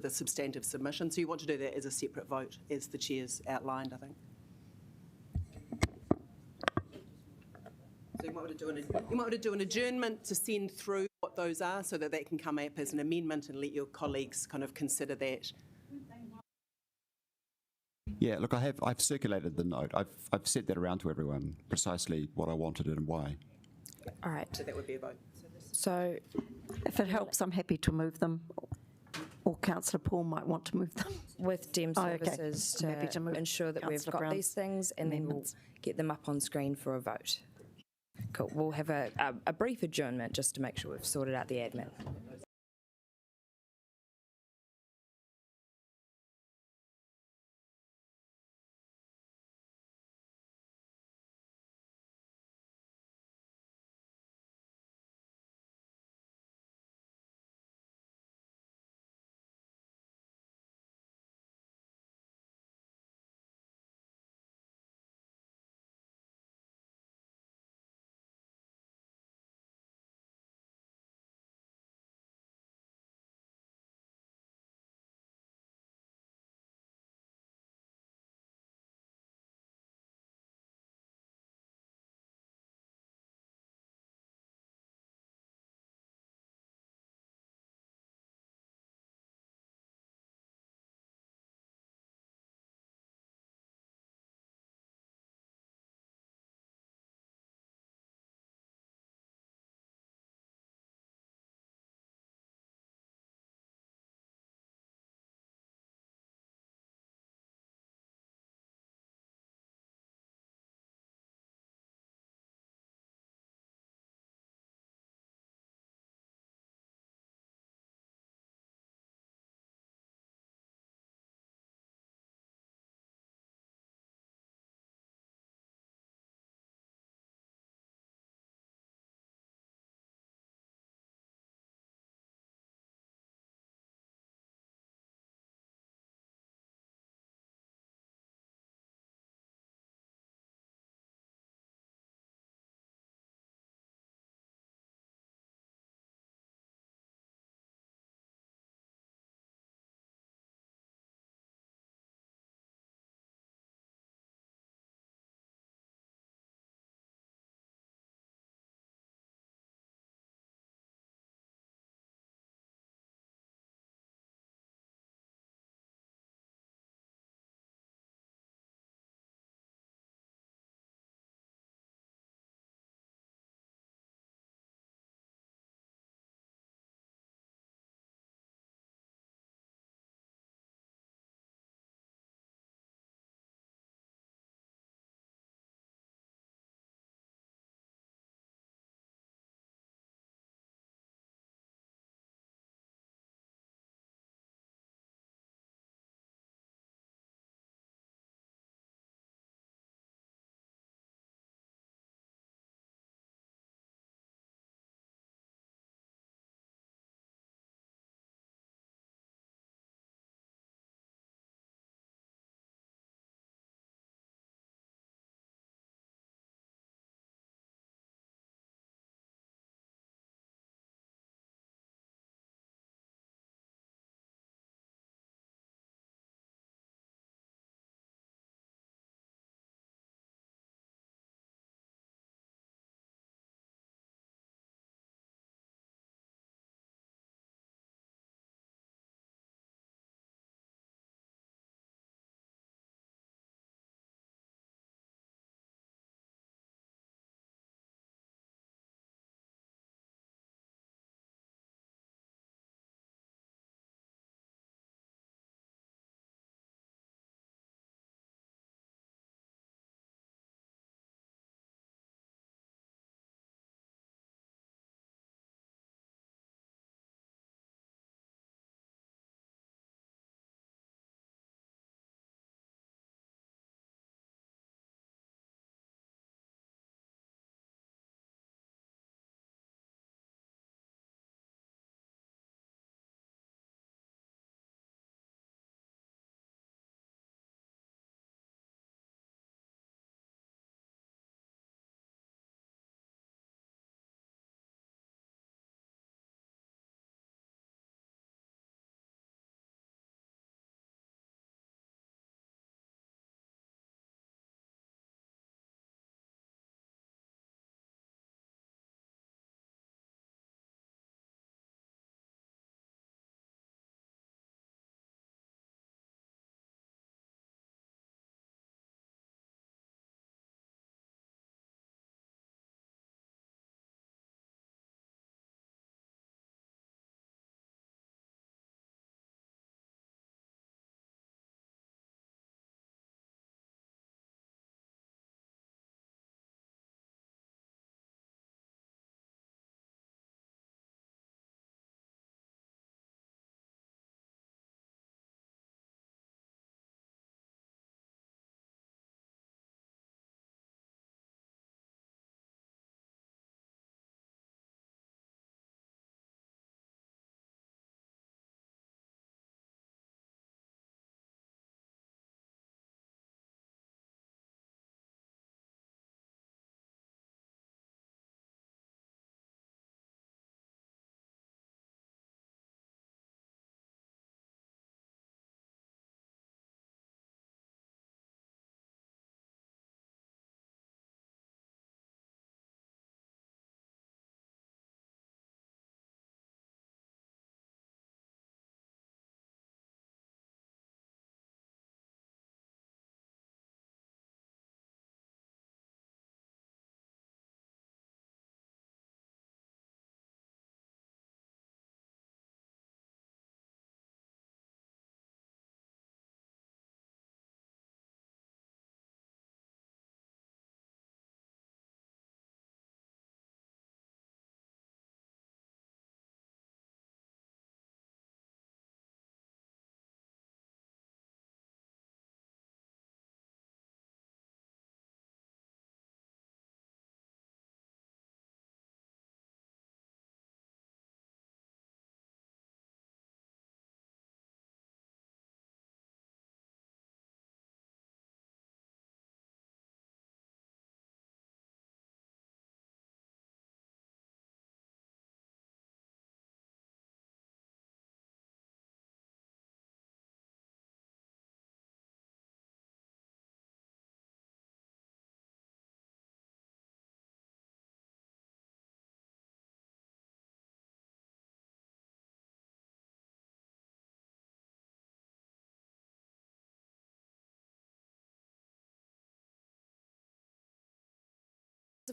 substantive submission. So you want to do that as a separate vote, as the chair's outlined, I think. So you might want to do an adjournment to send through what those are, so that can come up as an amendment, and let your colleagues kind of consider that. Yeah, look, I've circulated the note. I've sent that around to everyone, precisely what I wanted and why. All right. So that would be a vote. So if it helps, I'm happy to move them. Or Councillor Paul might want to move them. With DEM services to ensure that we've got these things, and then we'll get them up on screen for a vote. Cool. We'll have a brief adjournment just to make sure we've sorted out the admin.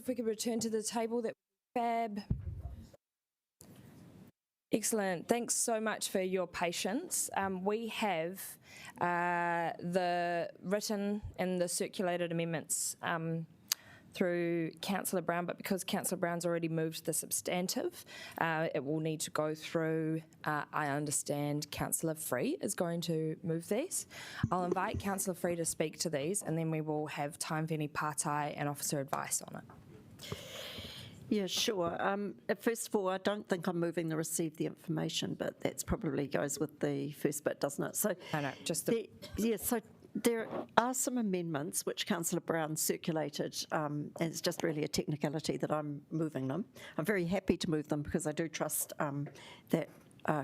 we could return to the table, that would be fab. Excellent. Thanks so much for your patience. We have the written and the circulated amendments through Councillor Brown, but because Councillor Brown's already moved the substantive, it will need to go through, I understand Councillor Free is going to move these. I'll invite Councillor Free to speak to these, and then we will have time for any partai and officer advice on it. Yeah, sure. First of all, I don't think I'm moving the receive the information, but that's probably goes with the first bit, doesn't it? So no, just the... So there are some amendments which Councillor Brown circulated, and it's just really a technicality that I'm moving them. I'm very happy to move them because I do trust that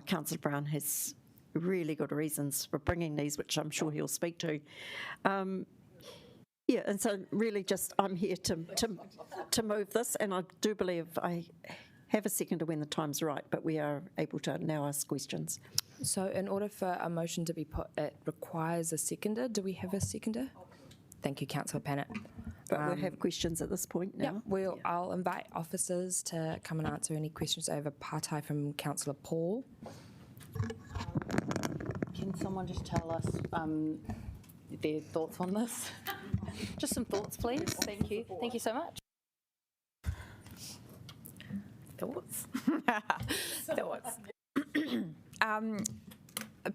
Councillor Brown has really good reasons for bringing these, which I'm sure he'll speak to. Yeah, and so really just I'm here to move this, and I do believe I have a seconder when the time's right, but we are able to now ask questions. So in order for a motion to be put, it requires a seconder. Do we have a seconder? Thank you, Councillor Pennant. But we'll have questions at this point now. Yeah, I'll invite officers to come and answer any questions over partai from Councillor Paul. Can someone just tell us their thoughts on this? Just some thoughts, please. Thank you. Thank you so much. Thoughts? Thoughts.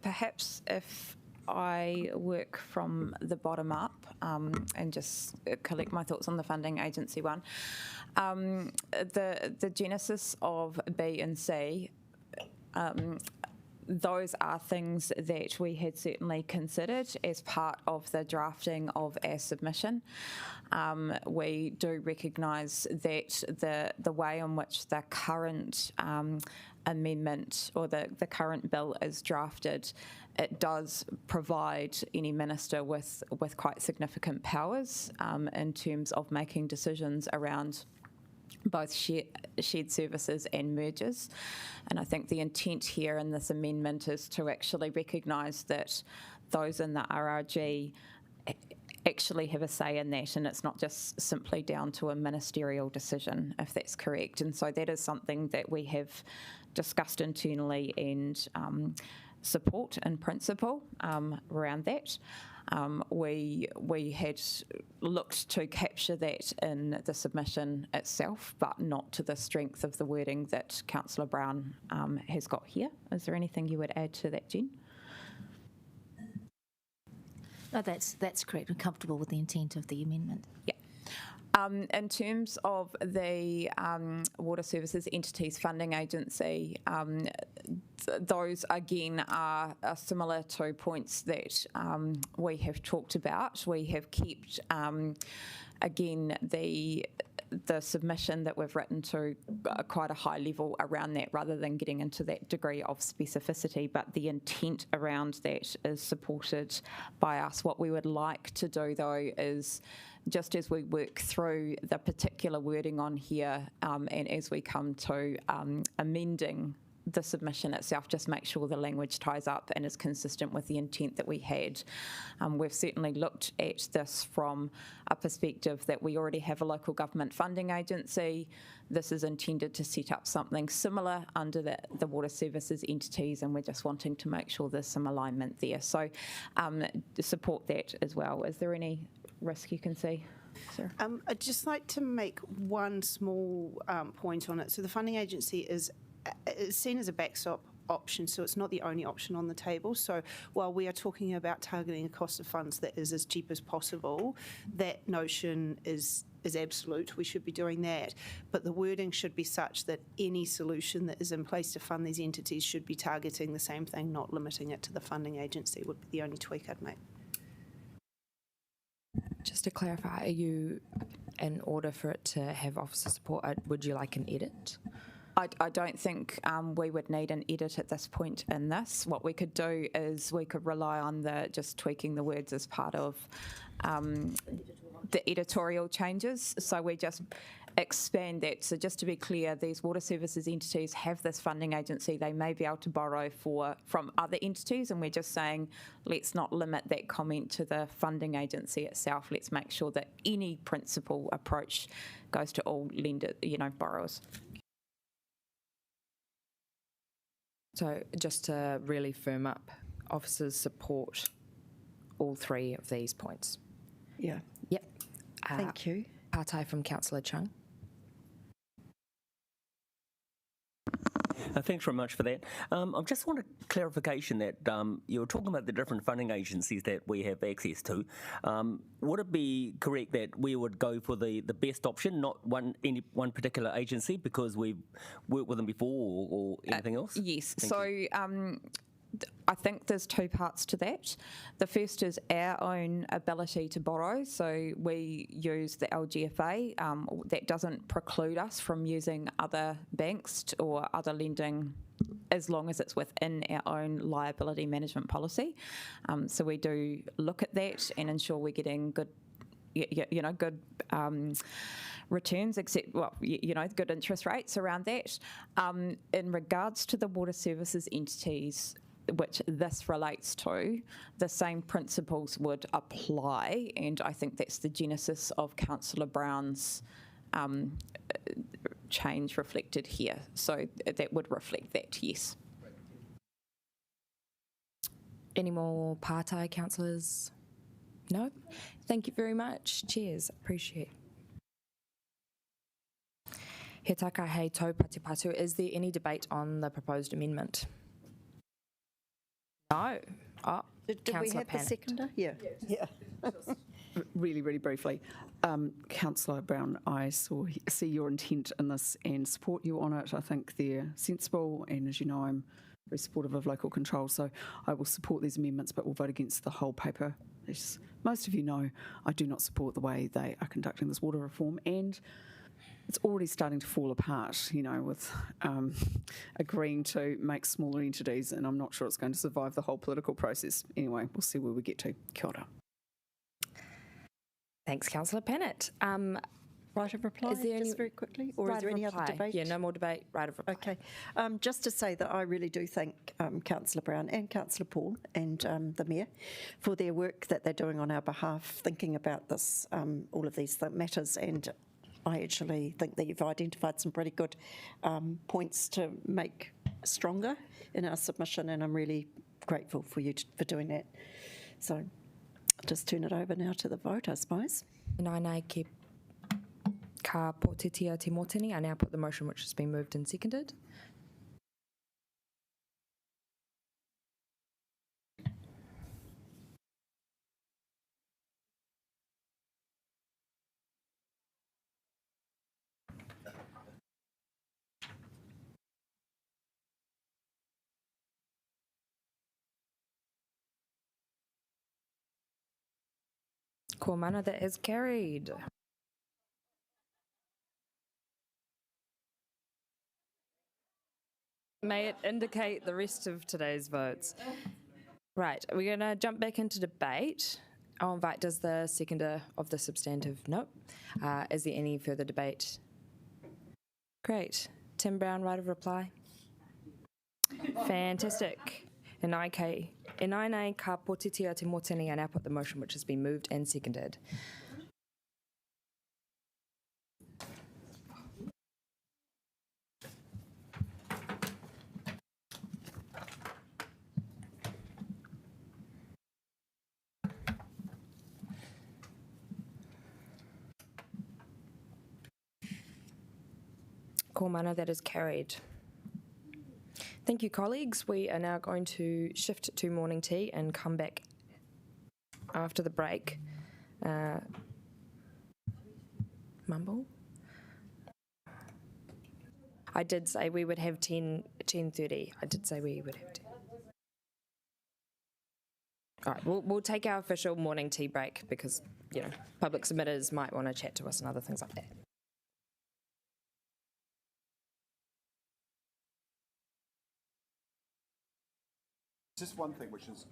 Perhaps if I work from the bottom up and just collect my thoughts on the funding agency one. The genesis of B and C, those are things that we had certainly considered as part of the drafting of our submission. We do recognise that the way in which the current amendment or the current bill is drafted, it does provide any minister with quite significant powers in terms of making decisions around both shared services and mergers. And I think the intent here in this amendment is to actually recognise that those in the RRG actually have a say in that, and it's not just simply down to a ministerial decision, if that's correct. And so that is something that we have discussed internally and support in principle around that. We had looked to capture that in the submission itself, but not to the strength of the wording that Councillor Brown has got here. Is there anything you would add to that, Jen? No, that's correct. We're comfortable with the intent of the amendment. Yeah. In terms of the Water Services Entities Funding Agency, those again are similar to points that we have talked about. We have kept, again, the submission that we've written to quite a high level around that rather than getting into that degree of specificity, but the intent around that is supported by us. What we would like to do though is just as we work through the particular wording on here and as we come to amending the submission itself, just make sure the language ties up and is consistent with the intent that we had. We've certainly looked at this from a perspective that we already have a local government funding agency. This is intended to set up something similar under the water services entities, and we're just wanting to make sure there's some alignment there. So support that as well. Is there any risk you can see? Sarah? I'd just like to make one small point on it. So the funding agency is seen as a backstop option, so it's not the only option on the table. So while we are talking about targeting a cost of funds that is as cheap as possible, that notion is absolute. We should be doing that. But the wording should be such that any solution that is in place to fund these entities should be targeting the same thing, not limiting it to the funding agency would be the only tweak I'd make. Just to clarify, are you, in order for it to have officer support, would you like an edit? I don't think we would need an edit at this point in this. What we could do is we could rely on just tweaking the words as part of the editorial changes. So we just expand that. So just to be clear, these water services entities have this funding agency. They may be able to borrow from other entities, and we're just saying let's not limit that comment to the funding agency itself. Let's make sure that any principal approach goes to all borrowers. So just to really firm up, officers support all three of these points. Yeah. Yep. Thank you. Partai from Councillor Chung. Thanks very much for that. I just want a clarification that you were talking about the different funding agencies that we have access to. Would it be correct that we would go for the best option, not any one particular agency because we've worked with them before or anything else? Yes. I think there's two parts to that. The first is our own ability to borrow. So we use the LGFA. That doesn't preclude us from using other banks or other lending as long as it's within our own liability management policy. So we do look at that and ensure we're getting good returns, good interest rates around that. In regards to the water services entities, which this relates to, the same principles would apply, and I think that's the genesis of Councillor Brown's change reflected here. So that would reflect that, yes. Any more Partai councillors? No? Thank you very much. Cheers. Appreciate it. He taka hei tau patipatu. Is there any debate on the proposed amendment? No. Oh, Did we have the seconder? Yeah. Really, really briefly. Councillor Brown, I see your intent in this and support you on it. I think they're sensible, and as you know, I'm very supportive of local control, so I will support these amendments, but will vote against the whole paper. As most of you know, I do not support the way they are conducting this water reform, and it's already starting to fall apart, with agreeing to make smaller entities, and I'm not sure it's going to survive the whole political process. Anyway, we'll see where we get to. Kia ora. Thanks, Councillor Pennant. Right of reply, is there just very quickly, or right is there any other debate? Yeah, no more debate, right of reply. Okay. Just to say that I really do thank Councillor Brown and Councillor Paul and the Mayor for their work that they're doing on our behalf, thinking about this, all of these matters, and I actually think that you've identified some pretty good points to make stronger in our submission, and I'm really grateful for you for doing that. So I'll just turn it over now to the vote, I suppose. Nānei ki ka pōtitia te mōtini. I now put the motion which has been moved and seconded. Ko mana, that is carried. May it indicate the rest of today's votes. Right, we're going to jump back into debate. I'll invite, does the seconder of the substantive? Nope. Is there any further debate? Great. Tim Brown, right of reply. Fantastic. Enaine ka pōtitia te mōtini. I now put the motion which has been moved and seconded. Ko mana, that is carried. Thank you, colleagues. We are now going to shift to morning tea and come back after the break. Mumble? I did say we would have 10:30. I did say we would have 10. All right, we'll take our official morning tea break because, public submitters might want to chat to us and other things like that. Just one thing which is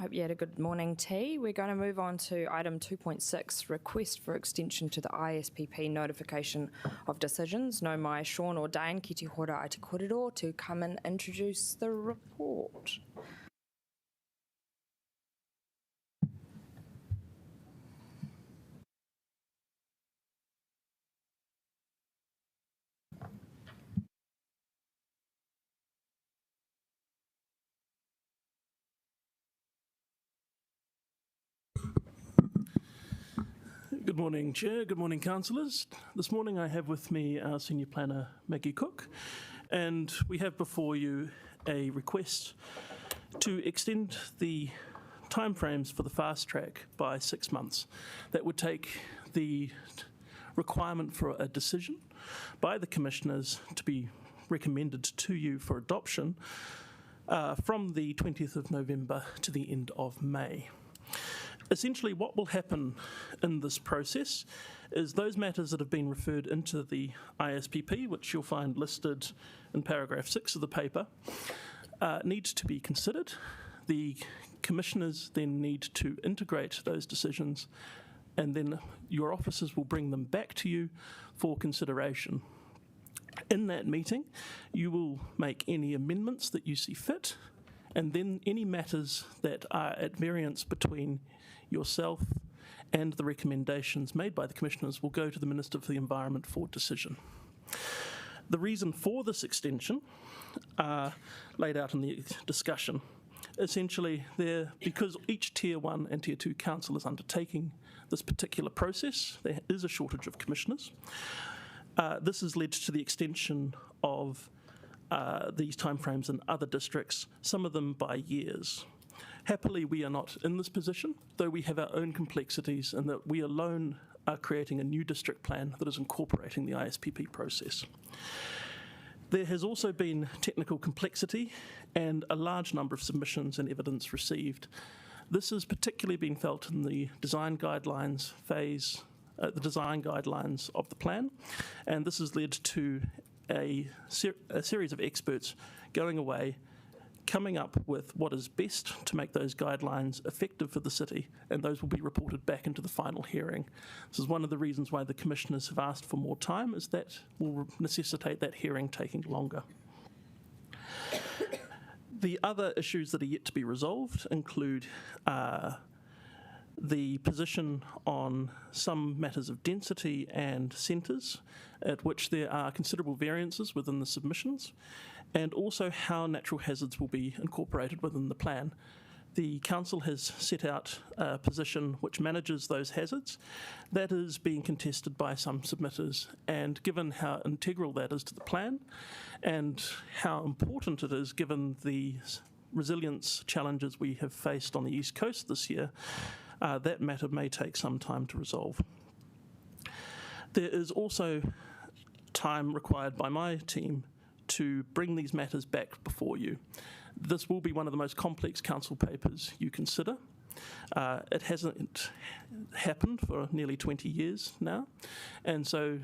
Hope you had a good morning tea. We're going to move on to item 2.6, request for extension to the ISPP notification of decisions. No mai Sean or Dane ki te hora ai te korero to come and introduce the report. Good morning, Chair. Good morning, councillors. This morning I have with me our Senior Planner, Maggie Cook, and we have before you a request to extend the timeframes for the fast track by 6 months. That would take the requirement for a decision by the Commissioners to be recommended to you for adoption from the 20th of November to the end of May. Essentially, what will happen in this process is those matters that have been referred into the ISPP, which you'll find listed in paragraph 6 of the paper, need to be considered. The Commissioners then need to integrate those decisions, and then your officers will bring them back to you for consideration. In that meeting, you will make any amendments that you see fit, and then any matters that are at variance between yourself and the recommendations made by the Commissioners will go to the Minister for the Environment for decision. The reason for this extension are laid out in the discussion. Essentially, because each Tier 1 and Tier 2 council is undertaking this particular process, there is a shortage of Commissioners. This has led to the extension of these timeframes in other districts, some of them by years. Happily, we are not in this position, though we have our own complexities and that we alone are creating a new district plan that is incorporating the ISPP process. There has also been technical complexity and a large number of submissions and evidence received. This has particularly been felt in the design guidelines phase, the design guidelines of the plan, and this has led to a series of experts going away, coming up with what is best to make those guidelines effective for the city, and those will be reported back into the final hearing. This is one of the reasons why the Commissioners have asked for more time, is that will necessitate that hearing taking longer. The other issues that are yet to be resolved include the position on some matters of density and centres, at which there are considerable variances within the submissions, and also how natural hazards will be incorporated within the plan. The Council has set out a position which manages those hazards. That is being contested by some submitters, and given how integral that is to the plan and how important it is given the resilience challenges we have faced on the East Coast this year, that matter may take some time to resolve. There is also time required by my team to bring these matters back before you. This will be one of the most complex council papers you consider. It hasn't happened for nearly 20 years now, and so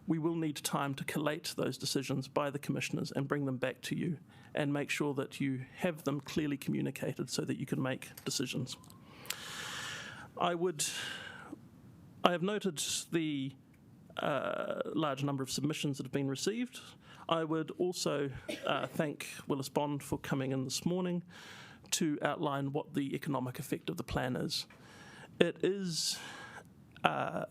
we will need time to collate those decisions by the Commissioners and bring them back to you and make sure that you have them clearly communicated so that you can make decisions. I have noted the large number of submissions that have been received. I would also thank Willis Bond for coming in this morning to outline what the economic effect of the plan is. It is one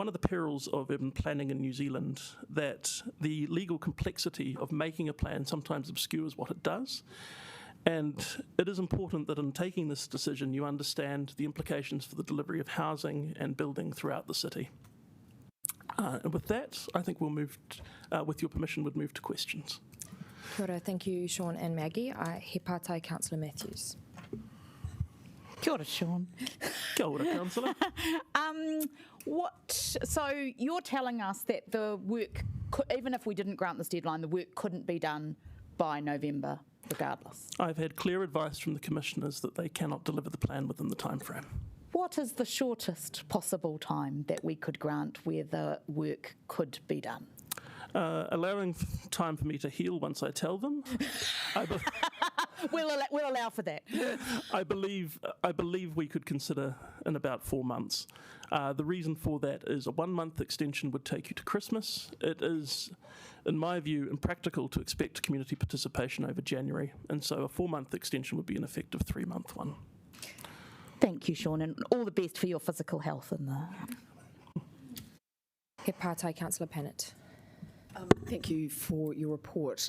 of the perils of urban planning in New Zealand that the legal complexity of making a plan sometimes obscures what it does. And it is important that in taking this decision, you understand the implications for the delivery of housing and building throughout the city. And with that, I think we'll move, with your permission, would move to questions. Kia ora, thank you, Sean and Maggie. He pātai Councillor Matthews. Kia ora, Sean. Kia ora, Councillor. So you're telling us that the work, even if we didn't grant this deadline, the work couldn't be done by November regardless? I've had clear advice from the Commissioners that they cannot deliver the plan within the time frame. What is the shortest possible time that we could grant where the work could be done? Allowing time for me to heal once I tell them. we'll allow for that. I believe we could consider in about 4 months. The reason for that is a 1 month extension would take you to Christmas. It is, in my view, impractical to expect community participation over January, and so a 4 month extension would be an effective 3 month one. Thank you, Sean, and all the best for your physical health in the. He pātai, Councillor Pennant. Thank you for your report.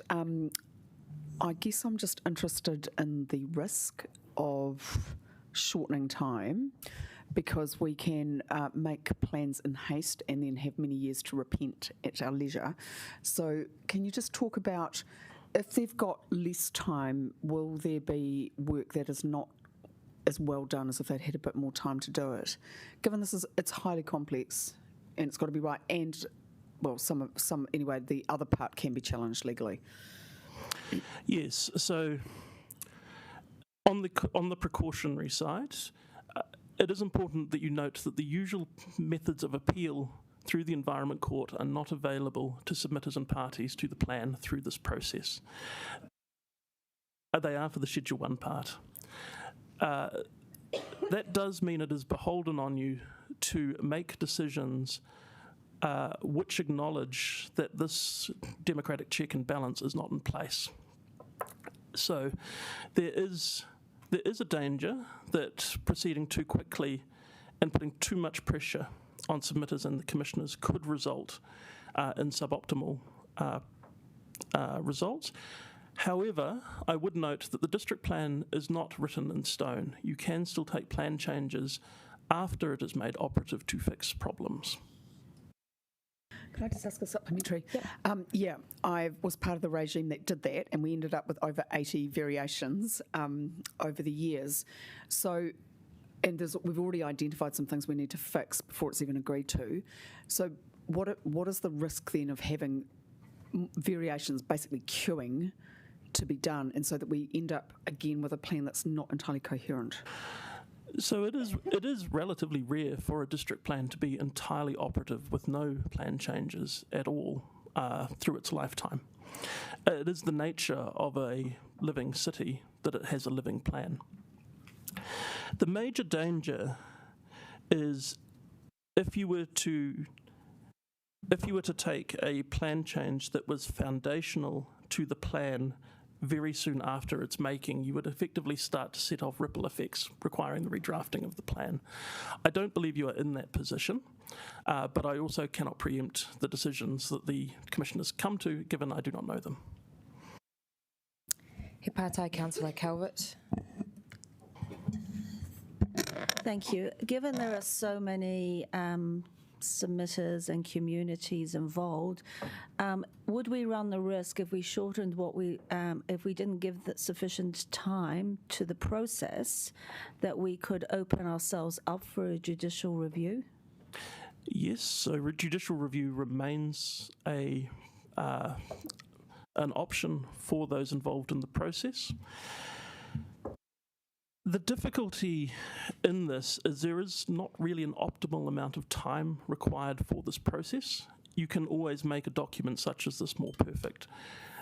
I guess I'm just interested in the risk of shortening time, because we can make plans in haste and then have many years to repent at our leisure. So can you just talk about, if they've got less time, will there be work that is not as well done as if they'd had a bit more time to do it? Given it's highly complex and it's got to be right, and well, anyway, the other part can be challenged legally. Yes, so on the precautionary side, it is important that you note that the usual methods of appeal through the Environment Court are not available to submitters and parties to the plan through this process. They are for the Schedule 1 part. That does mean it is beholden on you to make decisions which acknowledge that this democratic check and balance is not in place. So there is a danger that proceeding too quickly and putting too much pressure on submitters and the commissioners could result in suboptimal results. However, I would note that the district plan is not written in stone. You can still take plan changes after it is made operative to fix problems. Can I just ask a supplementary? Yeah. I was part of the regime that did that, and we ended up with over 80 variations over the years. So, and we've already identified some things we need to fix before it's even agreed to. So what is the risk then of having variations basically queuing to be done, and so that we end up again with a plan that's not entirely coherent? So it is relatively rare for a district plan to be entirely operative with no plan changes at all through its lifetime. It is the nature of a living city that it has a living plan. The major danger is if you were to take a plan change that was foundational to the plan very soon after its making, you would effectively start to set off ripple effects requiring the redrafting of the plan. I don't believe you are in that position, but I also cannot preempt the decisions that the commissioners come to, given I do not know them. He pātai, Councillor Calvert. Thank you. Given there are so many submitters and communities involved, would we run the risk, if we shortened if we didn't give sufficient time to the process, that we could open ourselves up for a judicial review? Yes, so judicial review remains an option for those involved in the process. The difficulty in this is there is not really an optimal amount of time required for this process. You can always make a document such as this more perfect.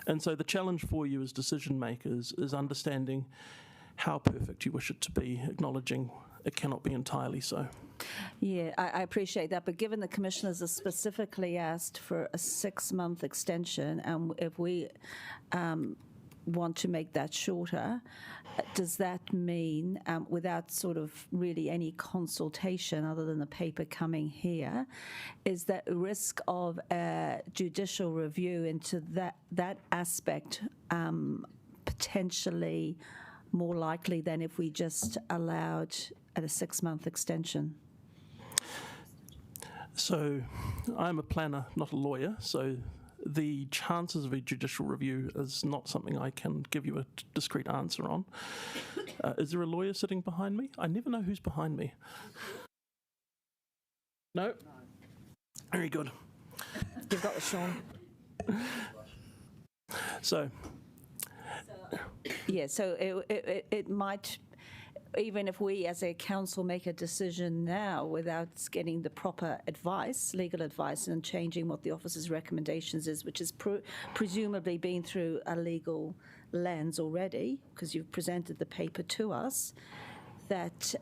And so the challenge for you as decision makers is understanding how perfect you wish it to be, acknowledging it cannot be entirely so. Yeah, I appreciate that, but given the commissioners have specifically asked for a 6-month extension, and if we want to make that shorter, does that mean, without sort of really any consultation other than the paper coming here, is that a risk of a judicial review into that aspect potentially more likely than if we just allowed at a 6-month extension? So I'm a planner, not a lawyer, so the chances of a judicial review is not something I can give you a discrete answer on. Is there a lawyer sitting behind me? I never know who's behind me. No? Very good. You've got the Sean. So. Yeah, so it might, even if we as a council make a decision now without getting the proper advice, legal advice, and changing what the officer's recommendations is, which is presumably been through a legal lens already, because you've presented the paper to us, that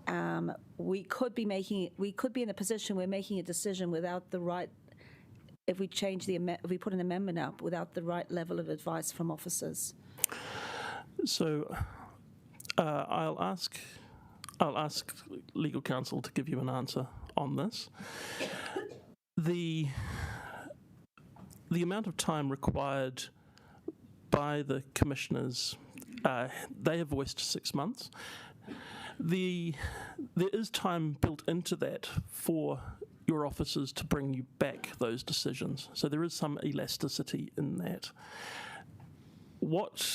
we could be in a position we're making a decision without the right, if we put an amendment up without the right level of advice from officers. So I'll ask legal counsel to give you an answer on this. The amount of time required by the commissioners, they have voiced 6 months. There is time built into that for your officers to bring you back those decisions. So there is some elasticity in that. What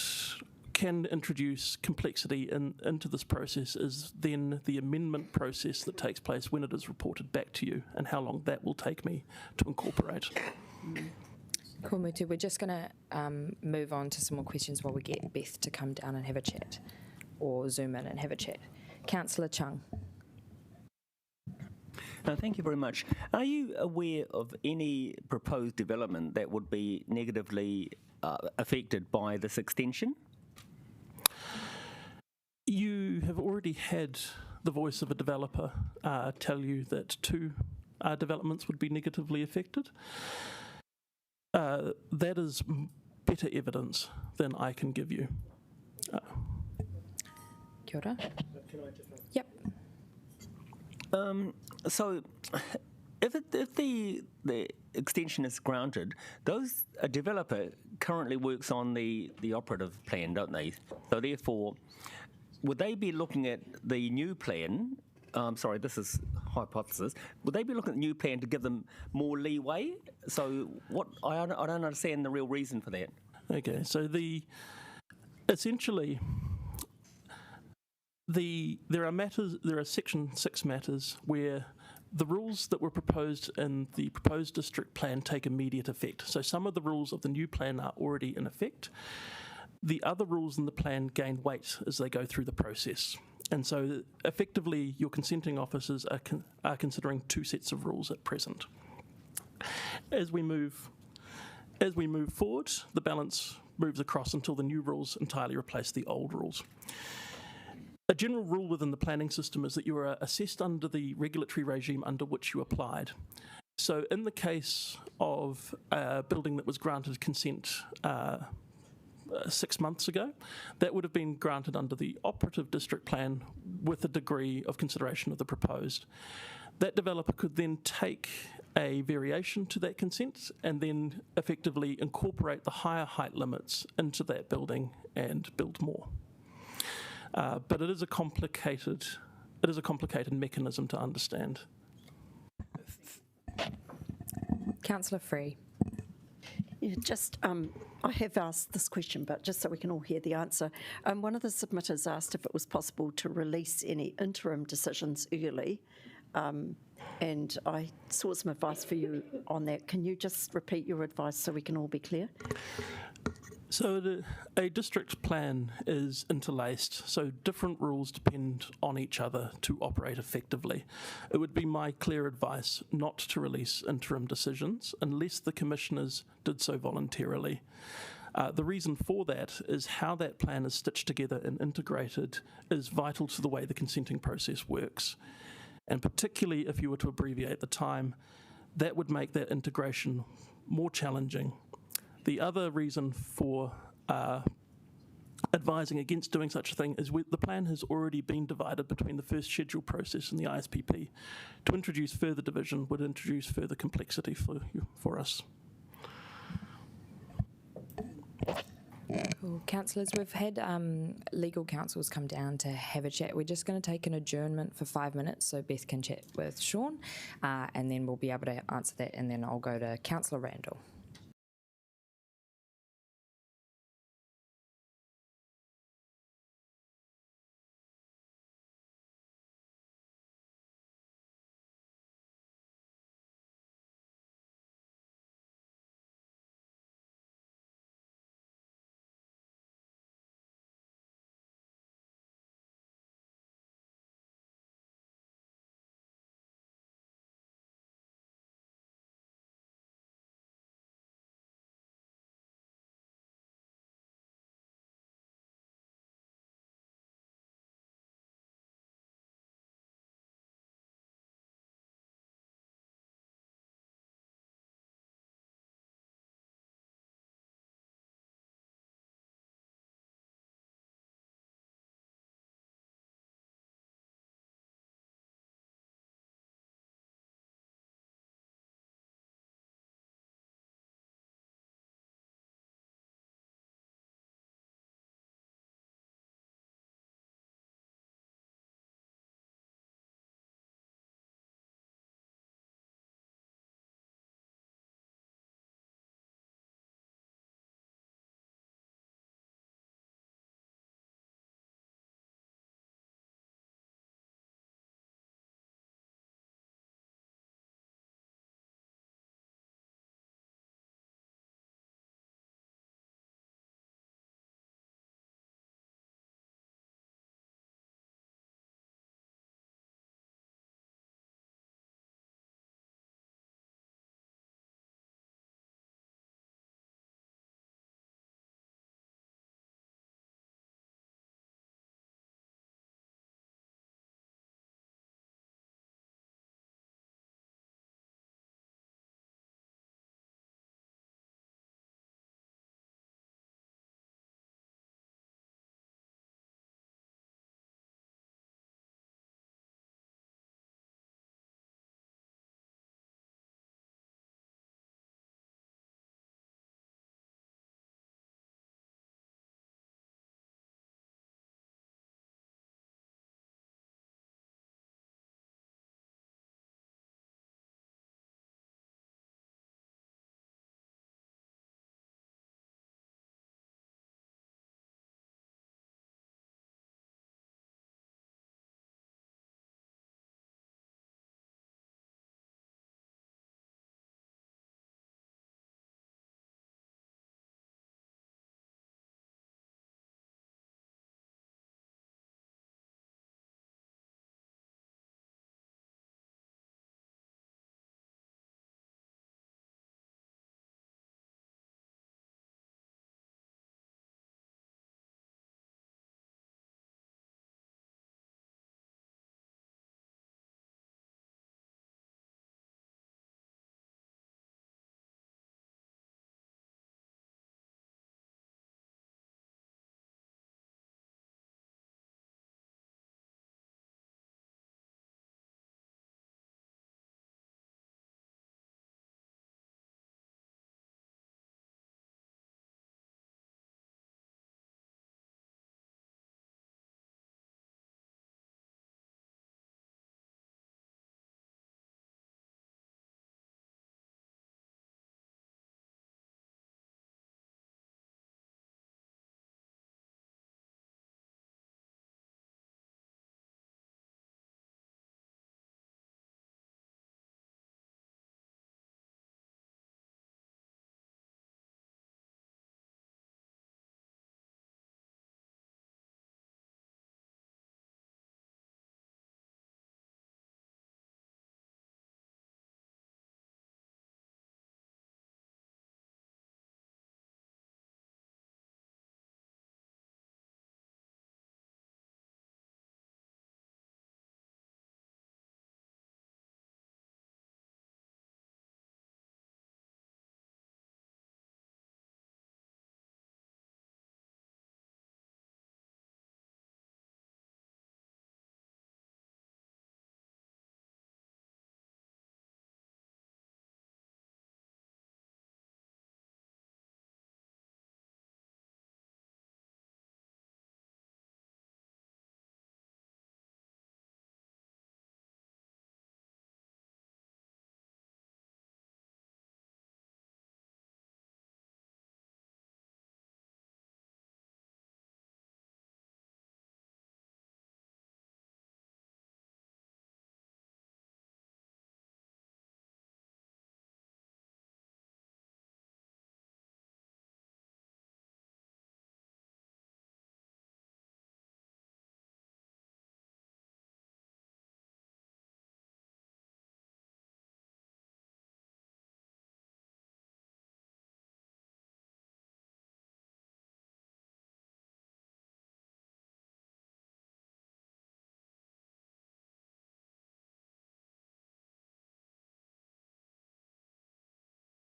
can introduce complexity into this process is then the amendment process that takes place when it is reported back to you, and how long that will take me to incorporate. Cool, Mutu. We're just going to move on to some more questions while we get Beth to come down and have a chat, or zoom in and have a chat. Councillor Chung. Thank you very much. Are you aware of any proposed development that would be negatively affected by this extension? You have already had the voice of a developer tell you that 2 developments would be negatively affected. That is better evidence than I can give you. Kia ora. Yep. So, if the extension is granted, a developer currently works on the operative plan, don't they? So therefore, would they be looking at the new plan? Sorry, this is hypothesis. Would they be looking at the new plan to give them more leeway? So what? I don't understand the real reason for that. Okay, so essentially. There are Section 6 matters where the rules that were proposed in the proposed district plan take immediate effect. So some of the rules of the new plan are already in effect. The other rules in the plan gain weight as they go through the process. And so effectively your consenting officers are considering 2 sets of rules at present. As we move forward, the balance moves across until the new rules entirely replace the old rules. A general rule within the planning system is that you are assessed under the regulatory regime under which you applied. So in the case of a building that was granted consent 6 months ago, that would have been granted under the operative district plan with a degree of consideration of the proposed. That developer could then take a variation to that consent and then effectively incorporate the higher height limits into that building and build more. But it is a complicated mechanism to understand. Councillor Free. Yeah, I have asked this question, but just so we can all hear the answer. One of the submitters asked if it was possible to release any interim decisions early, and I sought some advice for you on that. Can you just repeat your advice so we can all be clear? So a district plan is interlaced, so different rules depend on each other to operate effectively. It would be my clear advice not to release interim decisions unless the commissioners did so voluntarily. The reason for that is how that plan is stitched together and integrated is vital to the way the consenting process works. And particularly if you were to abbreviate the time, that would make that integration more challenging. The other reason for advising against doing such a thing is the plan has already been divided between the first schedule process and the ISPP. To introduce further division would introduce further complexity for us. Cool. Councillors, we've had legal counsels come down to have a chat. We're just going to take an adjournment for 5 minutes so Beth can chat with Sean, and then we'll be able to answer that, and then I'll go to Councillor Randall.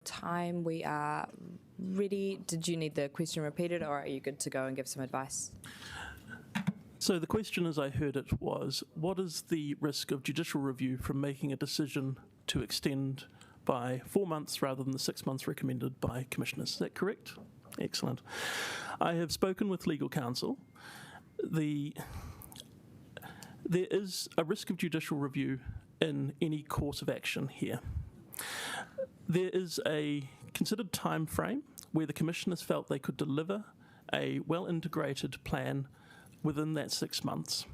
time we are ready. Did you need the question repeated, or are you good to go and give some advice? So the question, as I heard it, was what is the risk of judicial review from making a decision to extend by 4 months rather than the 6 months recommended by commissioners? Is that correct? Excellent. I have spoken with legal counsel. There is a risk of judicial review in any course of action here. There is a considered time frame where the commissioners felt they could deliver a well-integrated plan within that 6 months.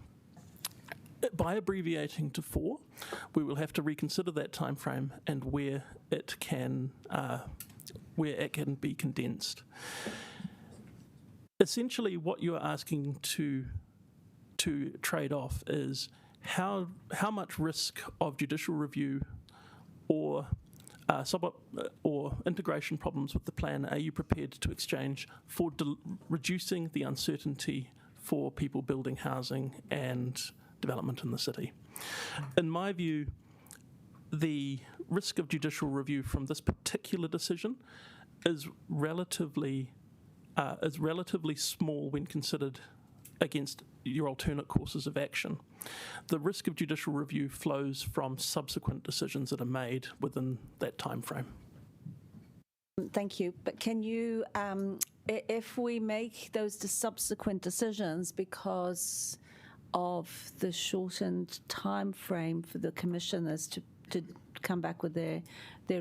By abbreviating to 4, we will have to reconsider that time frame and where it can be condensed. Essentially, what you are asking to trade off is how much risk of judicial review or integration problems with the plan are you prepared to exchange for reducing the uncertainty for people building housing and development in the city? In my view, the risk of judicial review from this particular decision is relatively small when considered against your alternate courses of action. The risk of judicial review flows from subsequent decisions that are made within that time frame. Thank you. But can you, if we make those subsequent decisions because of the shortened time frame for the commissioners to come back with their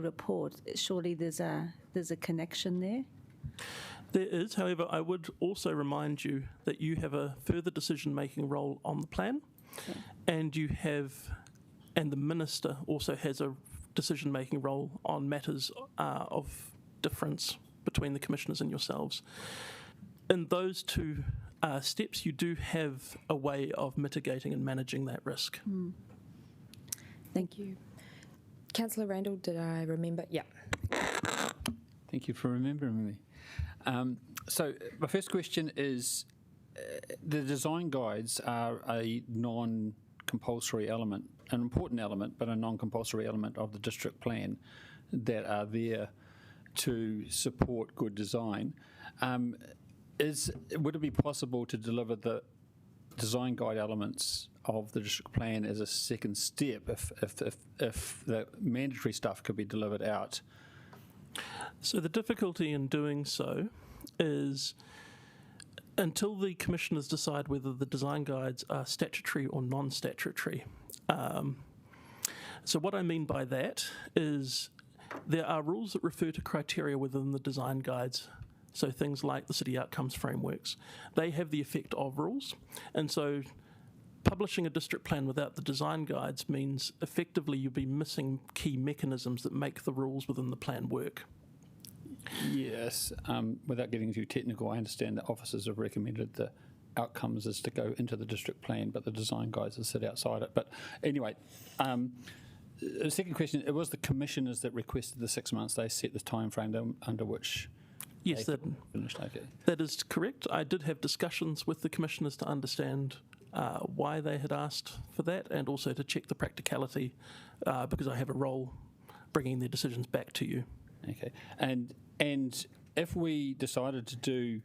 report, surely there's a connection there? There is, however, I would also remind you that you have a further decision-making role on the plan, and the minister also has a decision-making role on matters of difference between the commissioners and yourselves. In those two steps, you do have a way of mitigating and managing that risk. Thank you. Councillor Randall, did I remember? Yeah. Thank you for remembering me. So my first question is, the design guides are a non-compulsory element, an important element, but a non-compulsory element of the district plan that are there to support good design. Would it be possible to deliver the design guide elements of the district plan as a second step if the mandatory stuff could be delivered out? So the difficulty in doing so is until the commissioners decide whether the design guides are statutory or non-statutory. So what I mean by that is there are rules that refer to criteria within the design guides. So things like the city outcomes frameworks, they have the effect of rules. And so publishing a district plan without the design guides means effectively you'll be missing key mechanisms that make the rules within the plan work. Yes, without getting too technical, I understand that officers have recommended the outcomes is to go into the district plan, but the design guides are sit outside it. But anyway, the second question, it was the commissioners that requested the 6 months. They set the time frame under which yes, they finished. Okay. That is correct. I did have discussions with the commissioners to understand why they had asked for that, and also to check the practicality because I have a role bringing their decisions back to you. Okay, and if we decided to do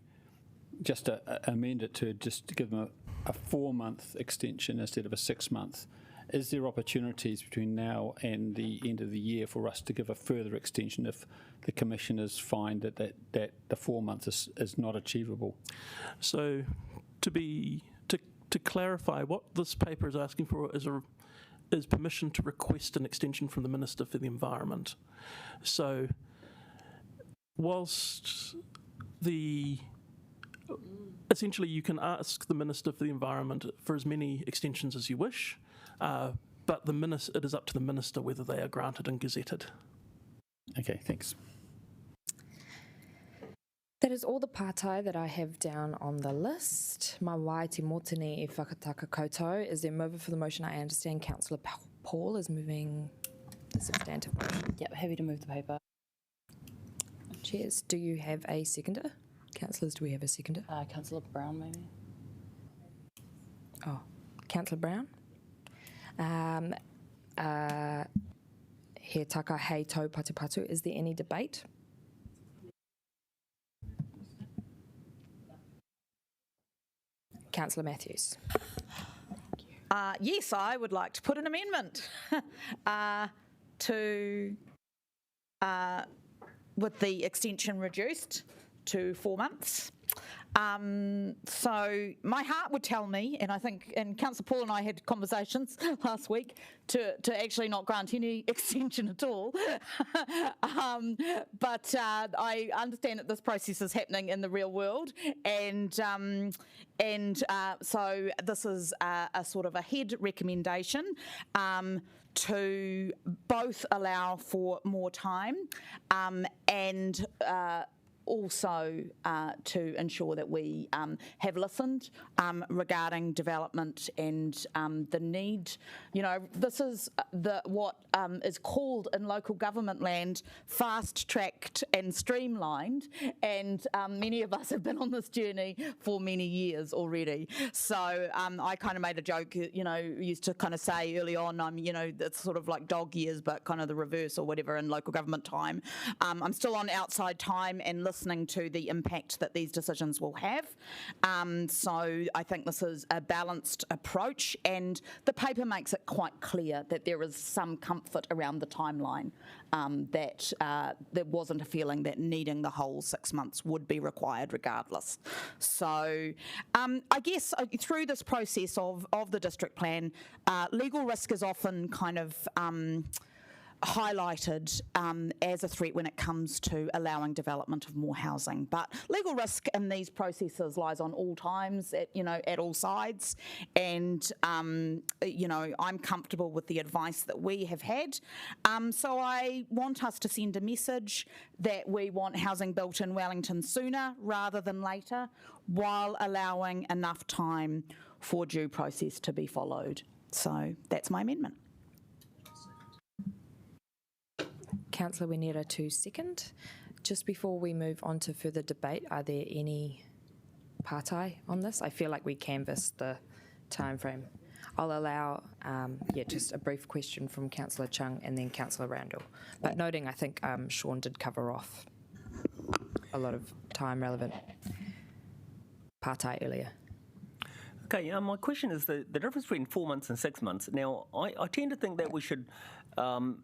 just amend it to just give them a 4-month extension instead of a 6-month, is there opportunities between now and the end of the year for us to give a further extension if the commissioners find that the 4 months is not achievable? So to clarify, what this paper is asking for is permission to request an extension from the Minister for the Environment. So whilst essentially you can ask the Minister for the Environment for as many extensions as you wish, but it is up to the Minister whether they are granted and gazetted. Okay, thanks. That is all the pātai that I have down on the list. Mā wai te motini e whakataka koutou. Is there a mover for the motion? I understand Councillor Paul is moving the substantive motion. Yep, happy to move the paper. Cheers. Do you have a seconder? Councillors, do we have a seconder? Councillor Brown, maybe. Oh, Councillor Brown? He taka hei tau patupatu. Is there any debate? Councillor Matthews. Yes, I would like to put an amendment to, with the extension reduced to 4 months. So my heart would tell me, and I think, and Councillor Paul and I had conversations last week to actually not grant any extension at all. But I understand that this process is happening in the real world, and so this is a sort of a head recommendation to both allow for more time and also to ensure that we have listened regarding development and the need. You know, this is what is called in local government land fast-tracked and streamlined, and many of us have been on this journey for many years already. So I kind of made a joke, you know, used to kind of say early on, you know, it's sort of like dog years, but kind of the reverse or whatever in local government time. I'm still on outside time and listening to the impact that these decisions will have. So I think this is a balanced approach, and the paper makes it quite clear that there is some comfort around the timeline, that there wasn't a feeling that needing the whole 6 months would be required regardless. So I guess through this process of the district plan, legal risk is often kind of highlighted as a threat when it comes to allowing development of more housing. But legal risk in these processes lies on all times, at all sides. And, I'm comfortable with the advice that we have had. So I want us to send a message that we want housing built in Wellington sooner rather than later, while allowing enough time for due process to be followed. So that's my amendment. Councillor Wenera to second. Just before we move on to further debate, are there any pātai on this? I feel like we canvassed the time frame. I'll allow just a brief question from Councillor Chung and then Councillor Randall. But noting, I think Sean did cover off a lot of time relevant pātai earlier. Okay, my question is the difference between 4 months and 6 months. Now, I tend to think that we should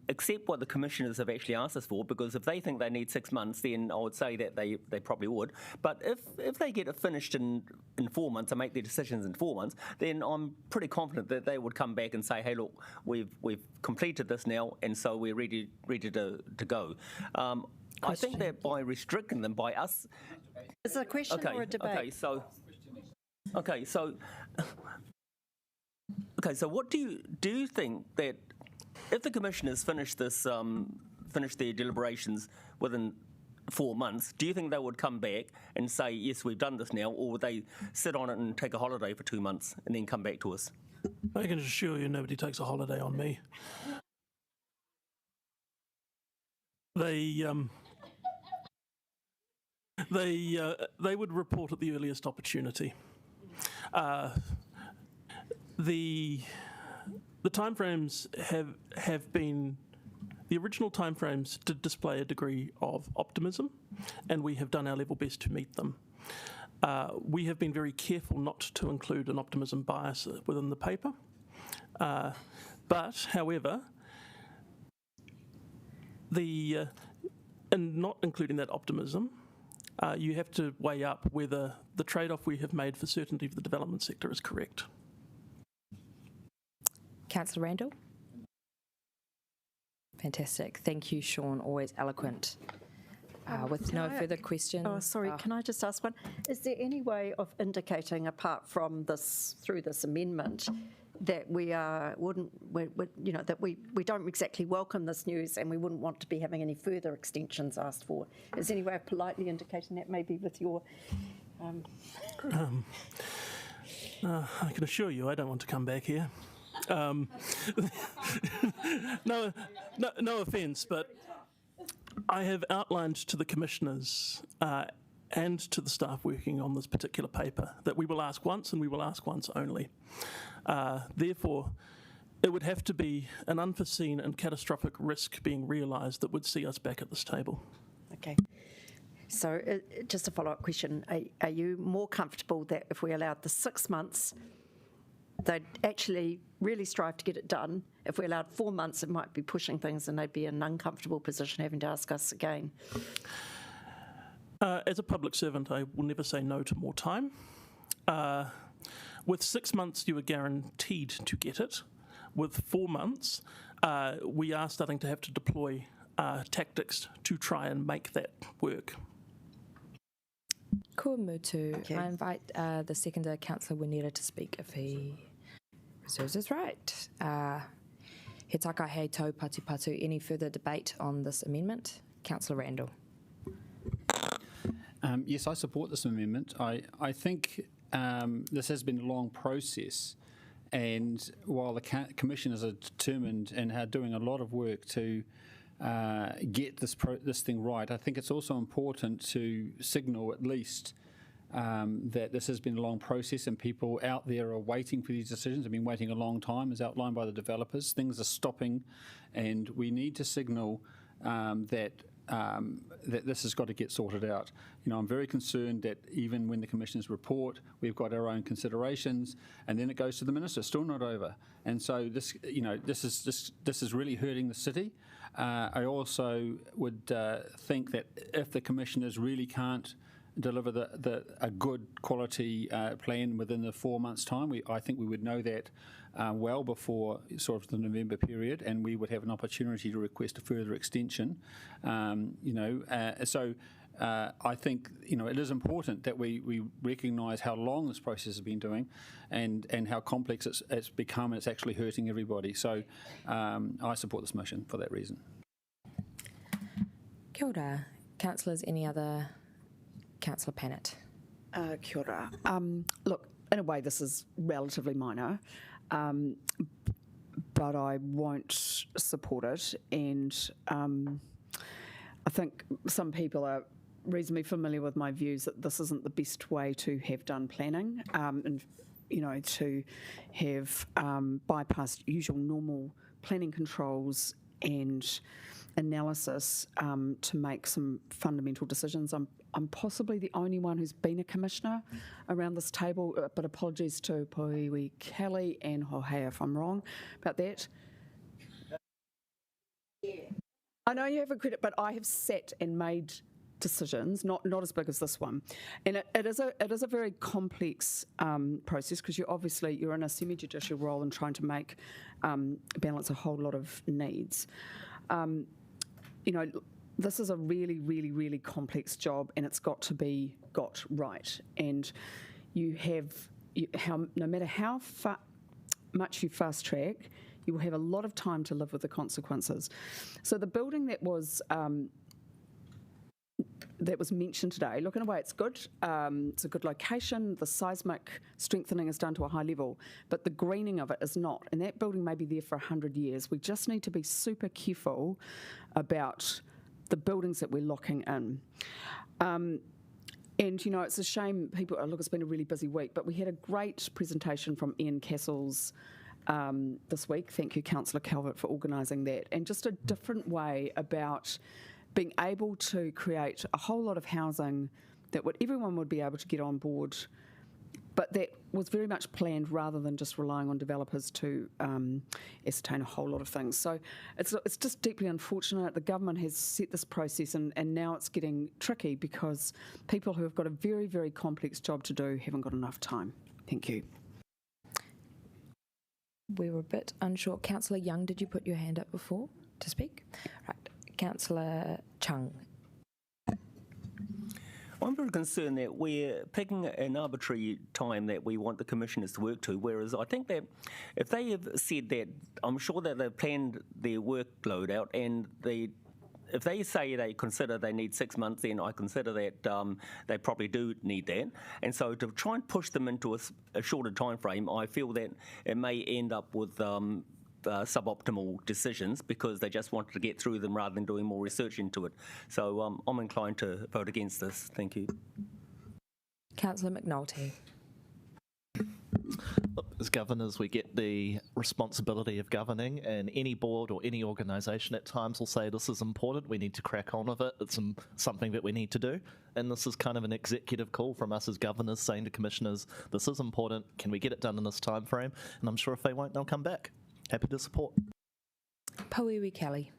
accept what the commissioners have actually asked us for, because if they think they need 6 months, then I would say that they probably would. But if they get it finished in 4 months and make their decisions in 4 months, then I'm pretty confident that they would come back and say, hey, look, we've completed this now, and so we're ready to go. I think that by restricting them, by us... Is it a question or a debate? Okay, so what do you think that if the commissioners finish their deliberations within 4 months, do you think they would come back and say, yes, we've done this now, or would they sit on it and take a holiday for 2 months and then come back to us? I can assure you nobody takes a holiday on me. They would report at the earliest opportunity. The timeframes have been, the original timeframes did display a degree of optimism, and we have done our level best to meet them. We have been very careful not to include an optimism bias within the paper, but however, in not including that optimism, you have to weigh up whether the trade-off we have made for certainty of the development sector is correct. Councillor Randall? Fantastic. Thank you, Sean. Always eloquent. With no further questions. Oh, sorry, can I just ask one? Is there any way of indicating, apart from this, through this amendment, that we that we don't exactly welcome this news and we wouldn't want to be having any further extensions asked for? Is there any way of politely indicating that, maybe with your... I can assure you I don't want to come back here. No offence, but I have outlined to the commissioners and to the staff working on this particular paper that we will ask once and we will ask once only. Therefore, it would have to be an unforeseen and catastrophic risk being realised that would see us back at this table. Okay. So just a follow-up question. Are you more comfortable that if we allowed the 6 months, they'd actually really strive to get it done? If we allowed 4 months, it might be pushing things and they'd be in an uncomfortable position having to ask us again. As a public servant, I will never say no to more time. With 6 months, you are guaranteed to get it. With 4 months, we are starting to have to deploy tactics to try and make that work. Ko mutu. I invite the seconder, Councillor Winera, to speak if he reserves his right. He taka hei tau patu. Any further debate on this amendment? Councillor Randall. Yes, I support this amendment. I think this has been a long process, and while the commissioners are determined and are doing a lot of work to get this thing right, I think it's also important to signal at least that this has been a long process and people out there are waiting for these decisions. Have been waiting a long time, as outlined by the developers. Things are stopping, and we need to signal that this has got to get sorted out. You know, I'm very concerned that even when the commissioners report, we've got our own considerations, and then it goes to the minister, still not over. And so this, you know, this is really hurting the city. I also would think that if the commissioners really can't deliver a good quality plan within the 4 months' time, I think we would know that well before sort of the November period, and we would have an opportunity to request a further extension. So I think, you know, it is important that we recognise how long this process has been doing, and how complex it's become. And it's actually hurting everybody. So I support this motion for that reason. Kia ora. Councillors, any other? Councillor Pannett. Kia ora. Look, in a way, this is relatively minor, but I won't support it. And I think some people are reasonably familiar with my views that this isn't the best way to have done planning, and you know, to have bypassed usual normal planning controls and analysis to make some fundamental decisions. I'm possibly the only one who's been a commissioner around this table, but apologies to Poiwi Kelly and Hohea if I'm wrong about that. I know you have a credit, but I have sat and made decisions, not as big as this one, and it is a very complex process, because you're in a semi-judicial role and trying to make balance a whole lot of needs. You know, this is a really, really, really complex job, and it's got to be got right. And no matter how much you fast track, you will have a lot of time to live with the consequences. So the building that was mentioned today, look, in a way it's good. It's a good location. The seismic strengthening is done to a high level, but the greening of it is not. And that building may be there for 100 years. We just need to be super careful about the buildings that we're locking in. And, you know, it's a shame look, it's been a really busy week, but we had a great presentation from Ian Castles this week. Thank you, Councillor Calvert, for organising that. And just a different way about being able to create a whole lot of housing that everyone would be able to get on board, but that was very much planned rather than just relying on developers to ascertain a whole lot of things. So it's just deeply unfortunate. The government has set this process, and now it's getting tricky because people who have got a very, very complex job to do haven't got enough time. Thank you. We were a bit unsure. Councillor Young, did you put your hand up before to speak? Right. Councillor Chung. I'm very concerned that we're picking an arbitrary time that we want the commissioners to work to, whereas I think that if they have said that, I'm sure that they've planned their workload out, and if they say they consider they need 6 months, then I consider that they probably do need that. And so to try and push them into a shorter time frame, I feel that it may end up with suboptimal decisions because they just wanted to get through them rather than doing more research into it. So I'm inclined to vote against this. Thank you. Councillor McNulty. As governors, we get the responsibility of governing, and any board or any organisation at times will say this is important, we need to crack on with it, it's something that we need to do. And this is kind of an executive call from us as governors saying to commissioners, this is important, can we get it done in this time frame? And I'm sure if they won't, they'll come back. Happy to support. Pauiwi Kelly.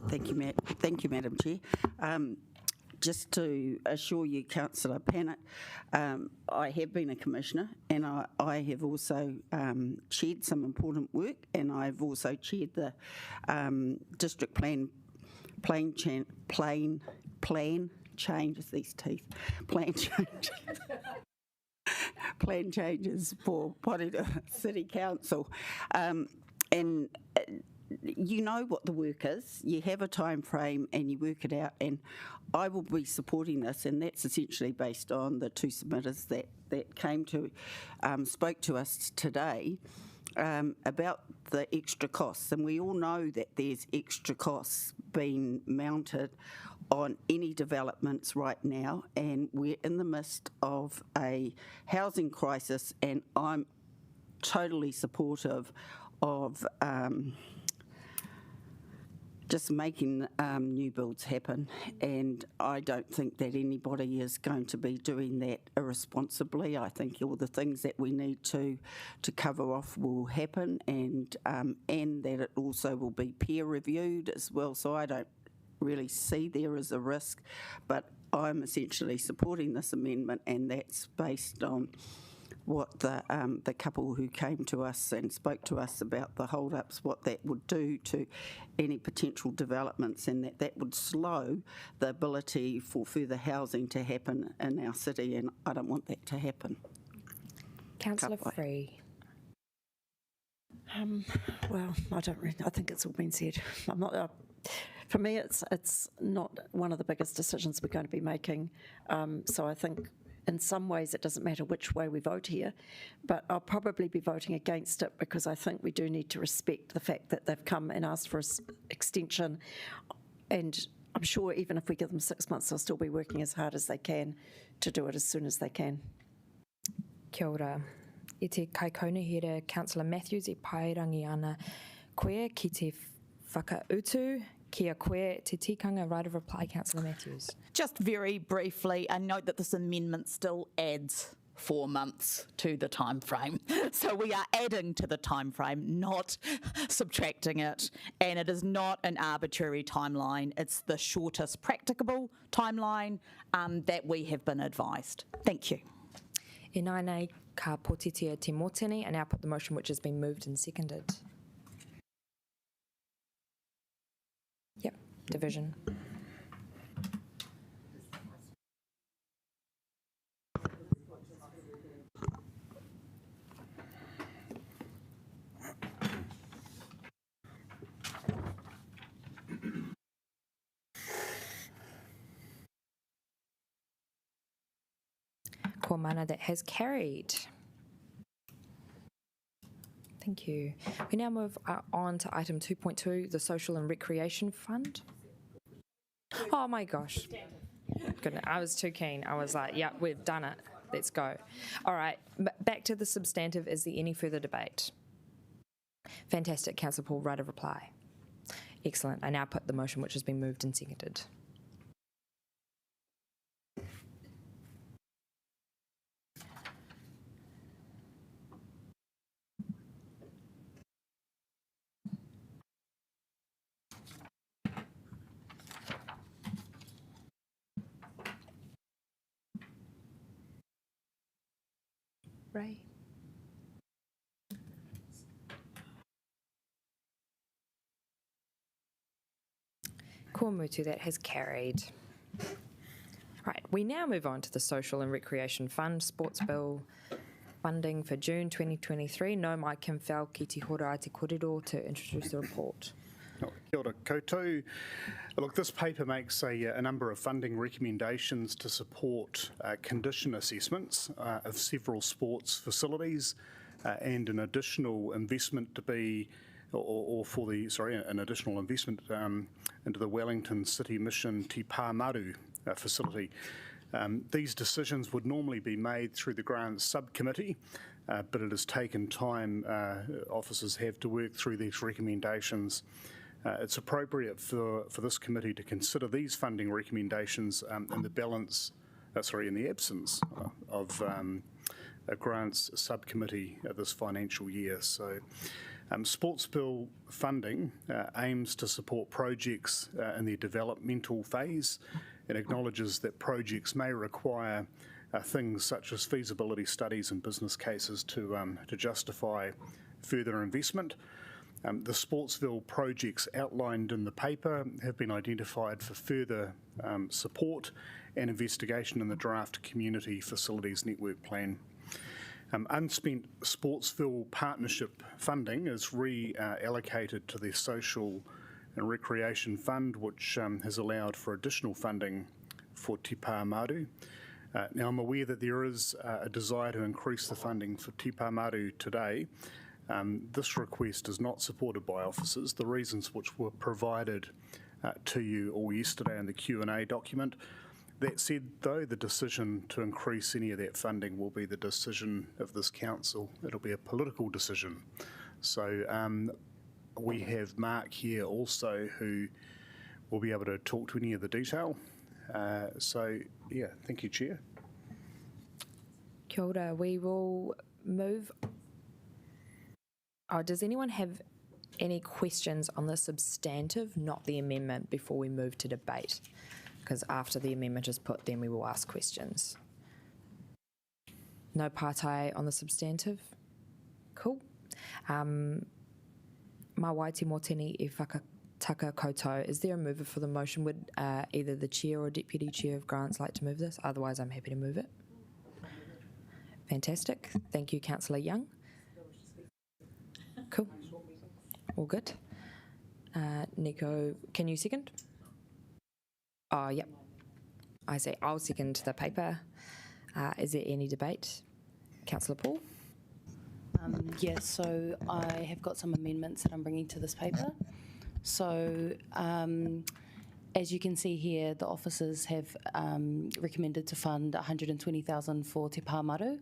Thank you, Madam Chair. Just to assure you, Councillor Pannett, I have been a commissioner, and I have also chaired some important work, and I've also chaired the district plan changes plan changes for Porirua City Council, and. You know what the work is, you have a time frame and you work it out, and I will be supporting this, and that's essentially based on the two submitters that came to, spoke to us today about the extra costs, and we all know that there's extra costs being mounted on any developments right now, and we're in the midst of a housing crisis, and I'm totally supportive of just making new builds happen, and I don't think that anybody is going to be doing that irresponsibly. I think all the things that we need to cover off will happen, and that it also will be peer reviewed as well. So I don't really see there as a risk, but I'm essentially supporting this amendment, and that's based on what the couple who came to us and spoke to us about the hold-ups, what that would do to any potential developments, and that would slow the ability for further housing to happen in our city, and I don't want that to happen. Councillor Free. Well, I think it's all been said. I'm not. For me, it's not one of the biggest decisions we're going to be making. So I think, in some ways, it doesn't matter which way we vote here, but I'll probably be voting against it because I think we do need to respect the fact that they've come and asked for an extension, and I'm sure even if we give them 6 months, they'll still be working as hard as they can to do it as soon as they can. Kia ora. I te kaikonehere Councillor Matthews I pairangi ana koe ki te whakautu. Kia koe te tikanga, right of reply, Councillor Matthews. Just very briefly, a note that this amendment still adds 4 months to the time frame. So we are adding to the time frame, not subtracting it, and it is not an arbitrary timeline. It's the shortest practicable timeline that we have been advised. Thank you. E nei ka potitia te motini, and now put the motion which has been moved and seconded. Yep, division. Ko mana, that has carried. Thank you. We now move on to item 2.2, the Social and Recreation Fund. Oh my gosh. Goodness, I was too keen. I was like, yeah, we've done it. Let's go. All right, back to the substantive. Is there any further debate? Fantastic. Councillor Paul, right of reply. Excellent. I now put the motion which has been moved and seconded. Ray. Kōmutu, that has carried. Right, we now move on to the Social and Recreation Fund, Sports Bill funding for June 2023. No Mai Kim Fel ki te hora a te korero to introduce the report. Kia ora koutou. Look, this paper makes a number of funding recommendations to support condition assessments of several sports facilities and an additional investment to be, an additional investment into the Wellington City Mission Te Pāmaru facility. These decisions would normally be made through the grants subcommittee, but it has taken time. Officers have to work through these recommendations. It's appropriate for this committee to consider these funding recommendations in the absence of a grants subcommittee this financial year. So Sports Bill funding aims to support projects in their developmental phase and acknowledges that projects may require things such as feasibility studies and business cases to justify further investment. The Sportsville projects outlined in the paper have been identified for further support and investigation in the draft Community Facilities Network Plan. Unspent Sportsville partnership funding is reallocated to the Social and Recreation Fund, which has allowed for additional funding for Te Pāmaru. Now, I'm aware that there is a desire to increase the funding for Te Pāmaru today. This request is not supported by officers. The reasons which were provided to you all yesterday in the Q&A document. That said, though, the decision to increase any of that funding will be the decision of this council. It'll be a political decision. So we have Mark here also who will be able to talk to any of the detail. Thank you, Chair. Kia ora. We will move. Does anyone have any questions on the substantive, not the amendment, before we move to debate? Because after the amendment is put, then we will ask questions. No partai on the substantive? Cool. Mā waiti mō tini e whakataka koutou. Is there a mover for the motion? Would either the Chair or Deputy Chair of Grants like to move this? Otherwise, I'm happy to move it. Fantastic. Thank you, Councillor Young. Cool. All good. Nico, can you second? Oh, yep. I say I'll second the paper. Is there any debate? Councillor Paul? Yes, so I have got some amendments that I'm bringing to this paper. So as you can see here, the officers have recommended to fund $120,000 for Te Pāmaru.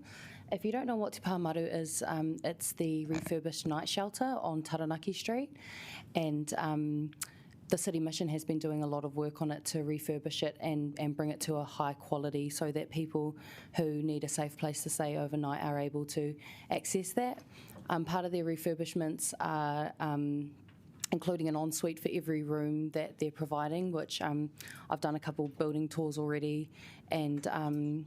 If you don't know what Te Pāmaru is, it's the refurbished night shelter on Taranaki Street, and the City Mission has been doing a lot of work on it to refurbish it and bring it to a high quality so that people who need a safe place to stay overnight are able to access that. Part of their refurbishments are including an ensuite for every room that they're providing, which I've done a couple building tours already, and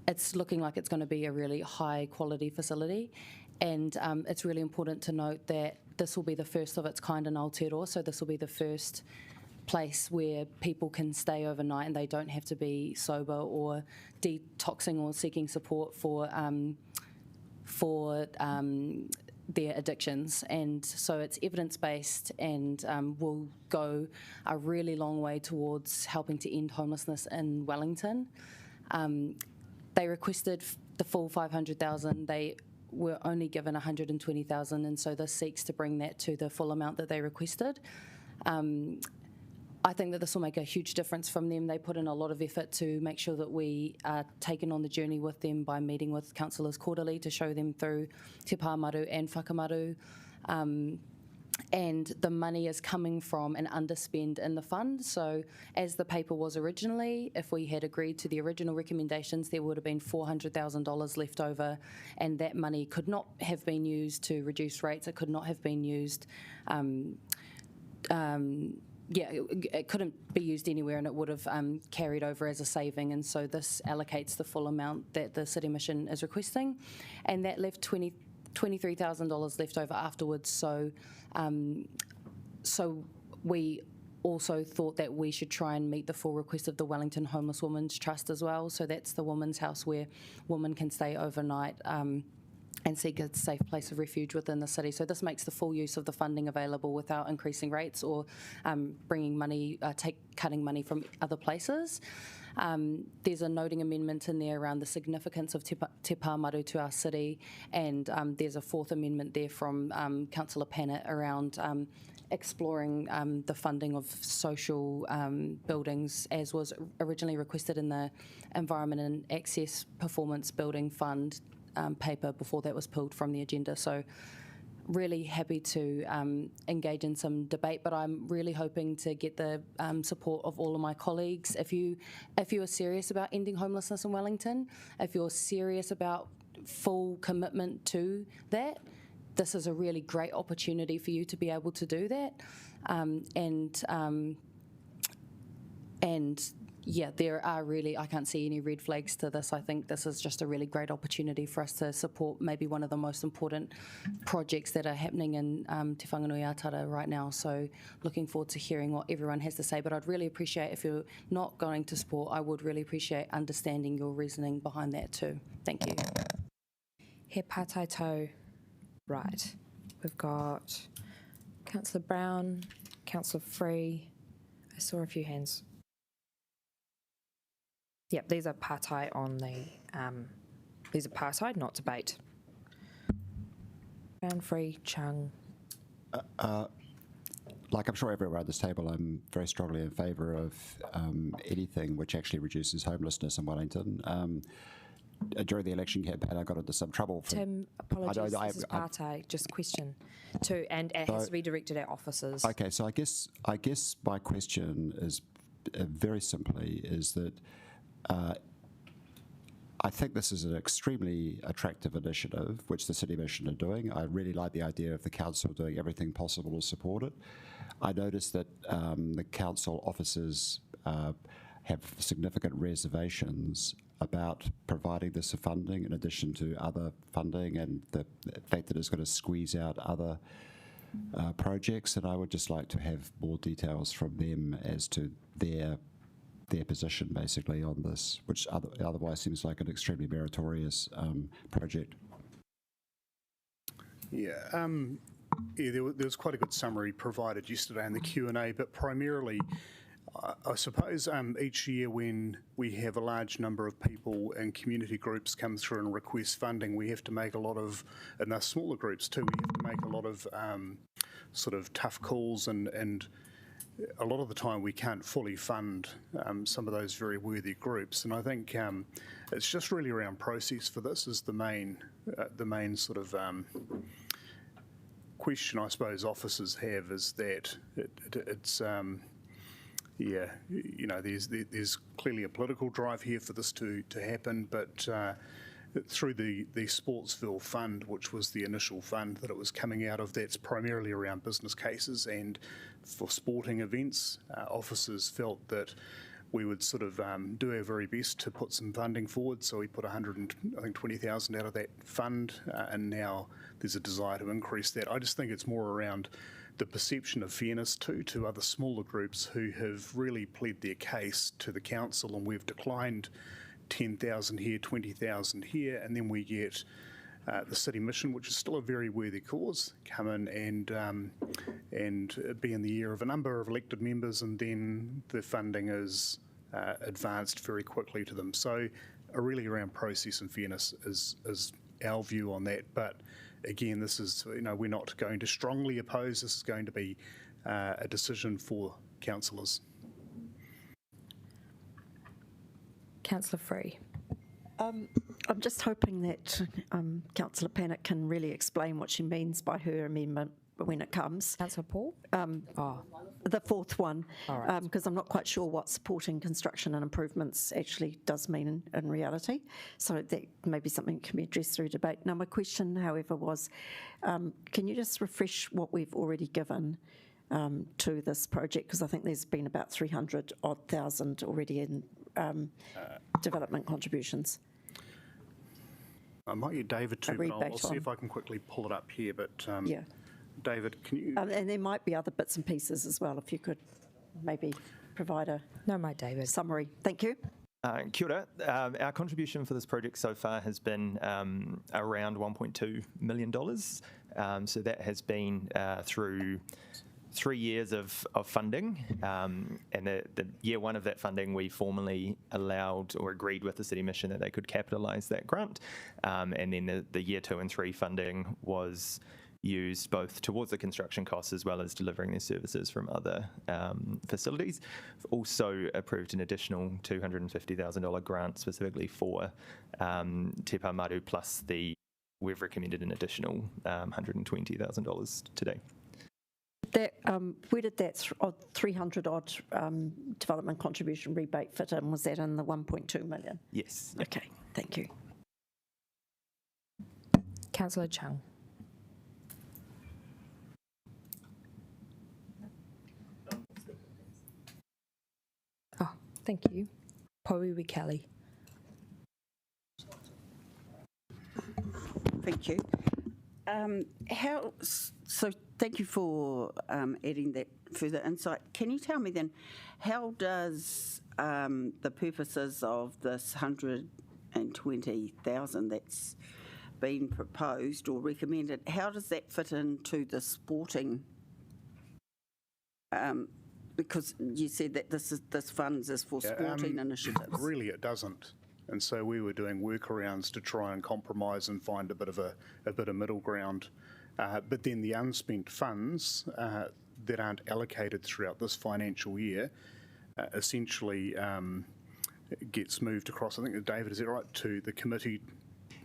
it's looking like it's going to be a really high quality facility. And it's really important to note that this will be the first of its kind in Aotearoa, so this will be the first place where people can stay overnight and they don't have to be sober or detoxing or seeking support for their addictions. And so it's evidence-based and will go a really long way towards helping to end homelessness in Wellington. They requested the full $500,000. They were only given $120,000, and so this seeks to bring that to the full amount that they requested. I think that this will make a huge difference from them. They put in a lot of effort to make sure that we are taken on the journey with them by meeting with councillors quarterly to show them through Te Pāmaru and Whakamaru. And the money is coming from an underspend in the fund. So as the paper was originally, if we had agreed to the original recommendations, there would have been $400,000 left over, and that money could not have been used to reduce rates. It could not have been used it couldn't be used anywhere, and it would have carried over as a saving. And so this allocates the full amount that the City Mission is requesting, and that left $23,000 left over afterwards. So we also thought that we should try and meet the full request of the Wellington Homeless Women's Trust as well. So that's the women's house where women can stay overnight and seek a safe place of refuge within the city. So this makes the full use of the funding available without increasing rates or bringing money, cutting money from other places. There's a noting amendment in there around the significance of Te Pāmaru to our city, and there's a fourth amendment there from Councillor Pannett around exploring the funding of social buildings, as was originally requested in the Environment and Access Performance Building Fund paper before that was pulled from the agenda. So really happy to engage in some debate, but I'm really hoping to get the support of all of my colleagues. If you are serious about ending homelessness in Wellington, if you're serious about full commitment to that, this is a really great opportunity for you to be able to do that. And yeah, there are really, I can't see any red flags to this. I think this is just a really great opportunity for us to support maybe one of the most important projects that are happening in Te Whanganui-a-Tara right now. So looking forward to hearing what everyone has to say. But I'd really appreciate, if you're not going to support, I would really appreciate understanding your reasoning behind that too. Thank you. He pātai tau. Right. We've got Councillor Brown, Councillor Free. I saw a few hands. Yep, these are pātai on the, these are pātai, not debate. Brown, Free, Chung. Like I'm sure everyone at this table, I'm very strongly in favour of anything which actually reduces homelessness in Wellington. During the election campaign, I got into some trouble. Tim, apologies, this is pātai, just question. And it has to be directed at officers. Okay, so I guess my question is very simply is that I think this is an extremely attractive initiative, which the City Mission are doing. I really like the idea of the council doing everything possible to support it. I noticed that the council officers have significant reservations about providing this funding in addition to other funding, and the fact that it's going to squeeze out other projects. And I would just like to have more details from them as to their position basically on this, which otherwise seems like an extremely meritorious project. Yeah, there was quite a good summary provided yesterday in the Q&A, but primarily, I suppose each year when we have a large number of people and community groups come through and request funding, we have to make a lot of, and they're smaller groups too, we have to make a lot of sort of tough calls, and a lot of the time we can't fully fund some of those very worthy groups. And I think it's just really around process for this is the main sort of question I suppose officers have, is that it's yeah, you know, there's clearly a political drive here for this to happen, but through the Sportsville Fund, which was the initial fund that it was coming out of, that's primarily around business cases and for sporting events. Officers felt that we would sort of do our very best to put some funding forward, so we put $120,000 out of that fund, and now there's a desire to increase that. I just think it's more around the perception of fairness to other smaller groups who have really pled their case to the council, and we've declined 10,000 here, 20,000 here, and then we get the City Mission, which is still a very worthy cause, come in and be in the ear of a number of elected members, and then the funding is advanced very quickly to them. So really around process and fairness is our view on that. But again, this is, you know, we're not going to strongly oppose. This is going to be a decision for councillors. Councillor Free. I'm just hoping that Councillor Pannett can really explain what she means by her amendment when it comes. Councillor Paul? The fourth one, right. Because I'm not quite sure what supporting construction and improvements actually does mean in reality. So that may be something that can be addressed through debate. Now, my question, however, was, can you just refresh what we've already given to this project? Because I think there's been about 300,000 already in development contributions. I might get David to, but I'll see if I can quickly pull it up here. But yeah, David, can you? And there might be other bits and pieces as well. If you could maybe provide a summary. Thank you. Kia ora. Our contribution for this project so far has been around $1.2 million. So that has been through 3 years of funding, and the year one of that funding, we formally allowed or agreed with the City Mission that they could capitalise that grant, and then the year 2 and 3 funding was used both towards the construction costs as well as delivering their services from other facilities. We've also approved an additional $250,000 grant specifically for Te Pāmaru, plus we've recommended an additional $120,000 today. That, where did that 300 odd development contribution rebate fit in? Was that in the 1.2 million? Yes. Okay, thank you. Councillor Chung. Oh, thank you. Poiwi Kelly. Thank you. So thank you for adding that further insight. Can you tell me then, how does the purposes of this 120,000 that's been proposed or recommended, how does that fit into the sporting? Because you said that this funds is for sporting initiatives. Really, it doesn't. And so we were doing workarounds to try and compromise and find a bit of middle ground. But then the unspent funds that aren't allocated throughout this financial year essentially gets moved across, I think, David, is that right, to the committee?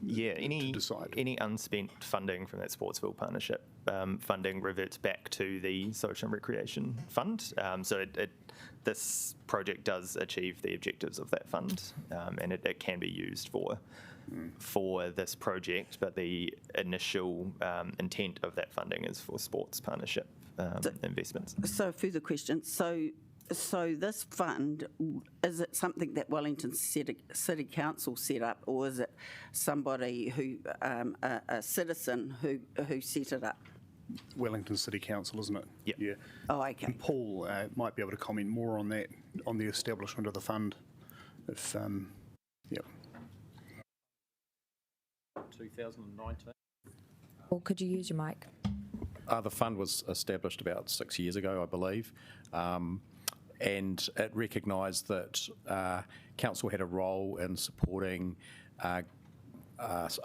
Yeah, to decide. Any unspent funding from that Sportsville partnership funding reverts back to the Social and Recreation Fund. So this project does achieve the objectives of that fund, and it can be used for this project, but the initial intent of that funding is for sports partnership investments. So further question. So this fund, is it something that Wellington City Council set up, or is it somebody who, a citizen who set it up? Wellington City Council, isn't it? Yep. Yeah. Oh, okay. And Paul might be able to comment more on that, on the establishment of the fund. If, yeah. 2019. Or could you use your mic? The fund was established about 6 years ago, I believe. And it recognised that council had a role in supporting, I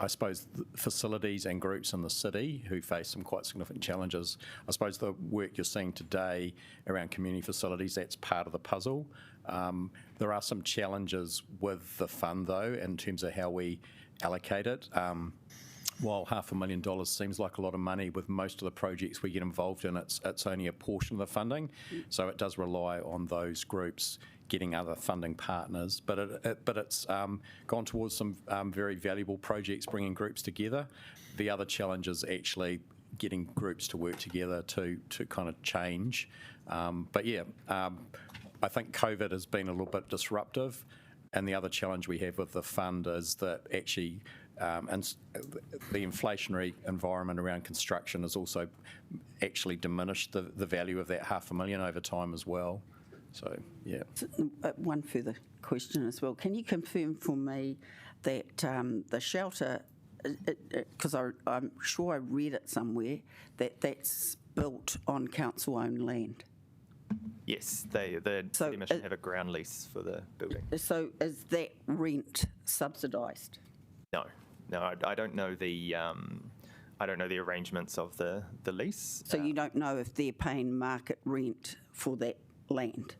suppose, facilities and groups in the city who face some quite significant challenges. I suppose the work you're seeing today around community facilities, that's part of the puzzle. There are some challenges with the fund, though, in terms of how we allocate it. While $500,000 seems like a lot of money, with most of the projects we get involved in, it's only a portion of the funding. So it does rely on those groups getting other funding partners. But it's gone towards some very valuable projects, bringing groups together. The other challenge is actually getting groups to work together to kind of change. But yeah, I think COVID has been a little bit disruptive. And the other challenge we have with the fund is that actually and the inflationary environment around construction has also actually diminished the value of that $500,000 over time as well. So, yeah. One further question as well. Can you confirm for me that the shelter, because I'm sure I read it somewhere, that's built on council-owned land? Yes, the City Mission have a ground lease for the building. So is that rent subsidised? No, I don't know the arrangements of the lease. So you don't know if they're paying market rent for that land?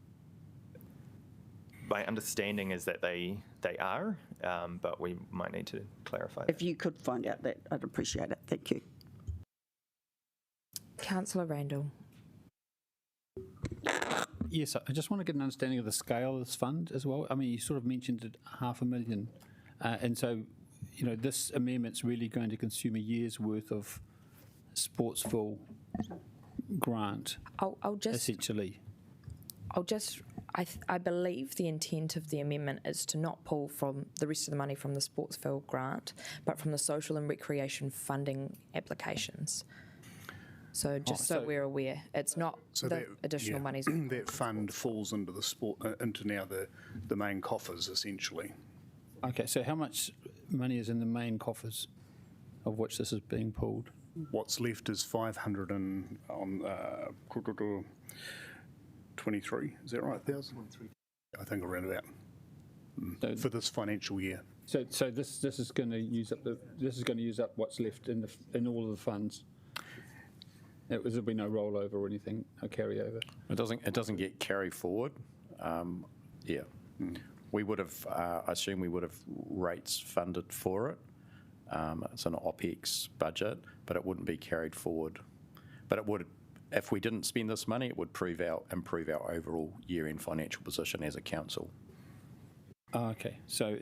My understanding is that they are, but we might need to clarify that. If you could find out that, I'd appreciate it. Thank you. Councillor Randall. Yes, I just want to get an understanding of the scale of this fund as well. I mean, you sort of mentioned it, $500,000, and so, you know, this amendment's really going to consume a year's worth of Sportsville grant. Essentially. I believe the intent of the amendment is to not pull from the rest of the money from the Sportsville grant, but from the social and recreation funding applications. So just so we're aware, it's not the additional monies. That fund falls into into now the main coffers, essentially. Okay, so how much money is in the main coffers of which this is being pulled? what's left is 500 and on 23. Is that right? 1,000. I think around about for this financial year. So this is going to use up what's left in all of the funds. There'll be no rollover or anything, no carryover. It doesn't get carry forward. Yeah, we would have. I assume we would have rates funded for it. It's an OPEX budget, but it wouldn't be carried forward. But it would, if we didn't spend this money, it would improve our overall year-end financial position as a council. Okay, so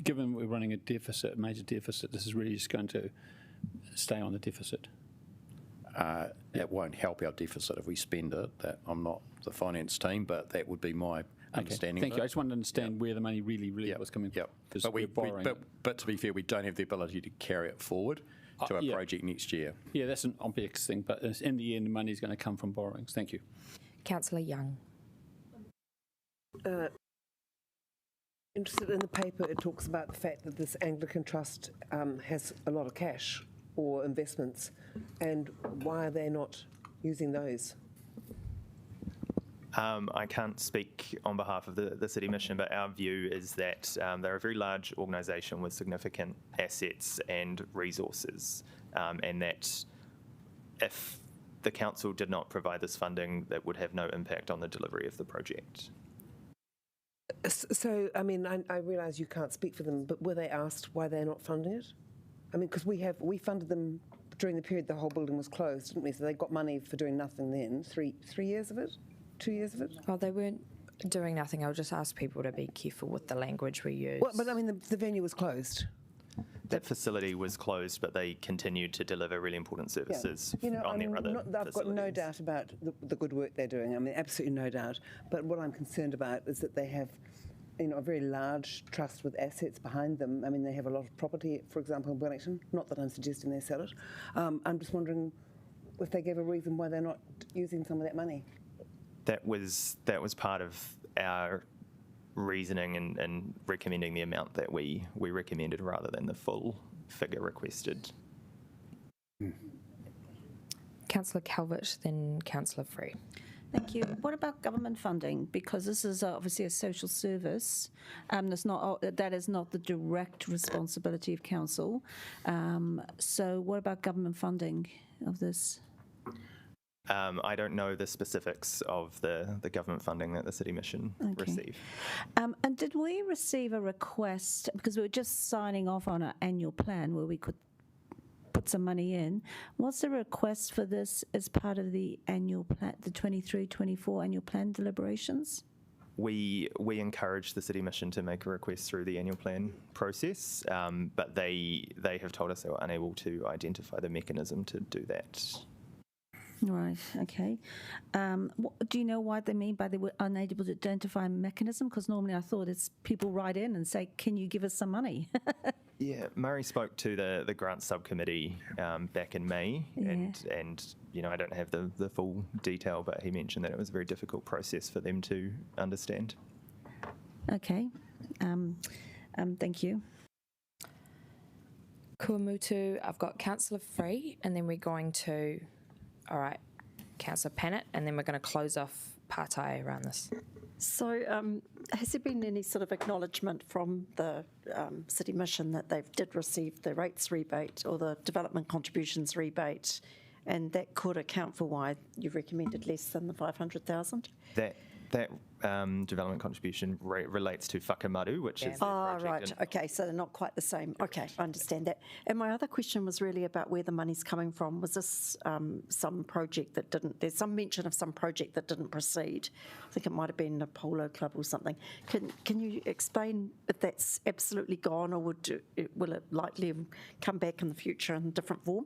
given we're running a major deficit, this is really just going to stay on the deficit. It won't help our deficit if we spend it. That I'm not the finance team, but that would be my understanding. Thank you. I just wanted to understand where the money really was coming from. But to be fair, we don't have the ability to carry it forward to our project next year. Yeah, that's an OPEX thing, but in the end, the money is going to come from borrowings. Thank you. Councillor Young. Interested in the paper, it talks about the fact that this Anglican Trust has a lot of cash or investments, and why are they not using those? I can't speak on behalf of the City Mission, but our view is that they're a very large organisation with significant assets and resources, and that if the council did not provide this funding, that would have no impact on the delivery of the project. So, I mean, I realise you can't speak for them, but were they asked why they're not funding it? I mean, because we funded them during the period the whole building was closed, didn't we? So they got money for doing nothing then. 3 years of it? 2 years of it? Well, they weren't doing nothing. I'll just ask people to be careful with the language we use. Well, but I mean, the venue was closed. That facility was closed, but they continued to deliver really important services on their other I've got no doubt about the good work they're doing. I mean, absolutely no doubt. But what I'm concerned about is that they have, a very large trust with assets behind them. I mean, they have a lot of property, for example, in Wellington. Not that I'm suggesting they sell it. I'm just wondering if they gave a reason why they're not using some of that money. That was part of our reasoning and recommending the amount that we recommended rather than the full figure requested. Councillor Calvert, then Councillor Free. Thank you. What about government funding? Because this is obviously a social service. That is not the direct responsibility of council. So what about government funding of this? I don't know the specifics of the government funding that the City Mission received. And did we receive a request, because we were just signing off on our annual plan where we could put some money in. Was there a request for this as part of the annual plan, the 23-24 annual plan deliberations? We encourage the City Mission to make a request through the annual plan process, but they have told us they were unable to identify the mechanism to do that. Right, okay. Do you know what they mean by they were unable to identify a mechanism? Because normally I thought it's people write in and say, can you give us some money? Yeah, Murray spoke to the grant subcommittee back in May, and I don't have the full detail, but he mentioned that it was a very difficult process for them to understand. Okay, thank you. Kuamutu, I've got Councillor Free, and then we're going to, all right, Councillor Pannett, and then we're going to close off partai around this. So has there been any sort of acknowledgement from the City Mission that they did receive the rates rebate or the development contributions rebate, and that could account for why you recommended less than the 500,000? That development contribution relates to whakamaru, which is right. Okay, so they're not quite the same. Okay, I understand that. And my other question was really about where the money's coming from. Was this some project that didn't? There's some mention of some project that didn't proceed. I think it might have been a polo club or something. Can you explain if that's absolutely gone, or will it likely come back in the future in a different form?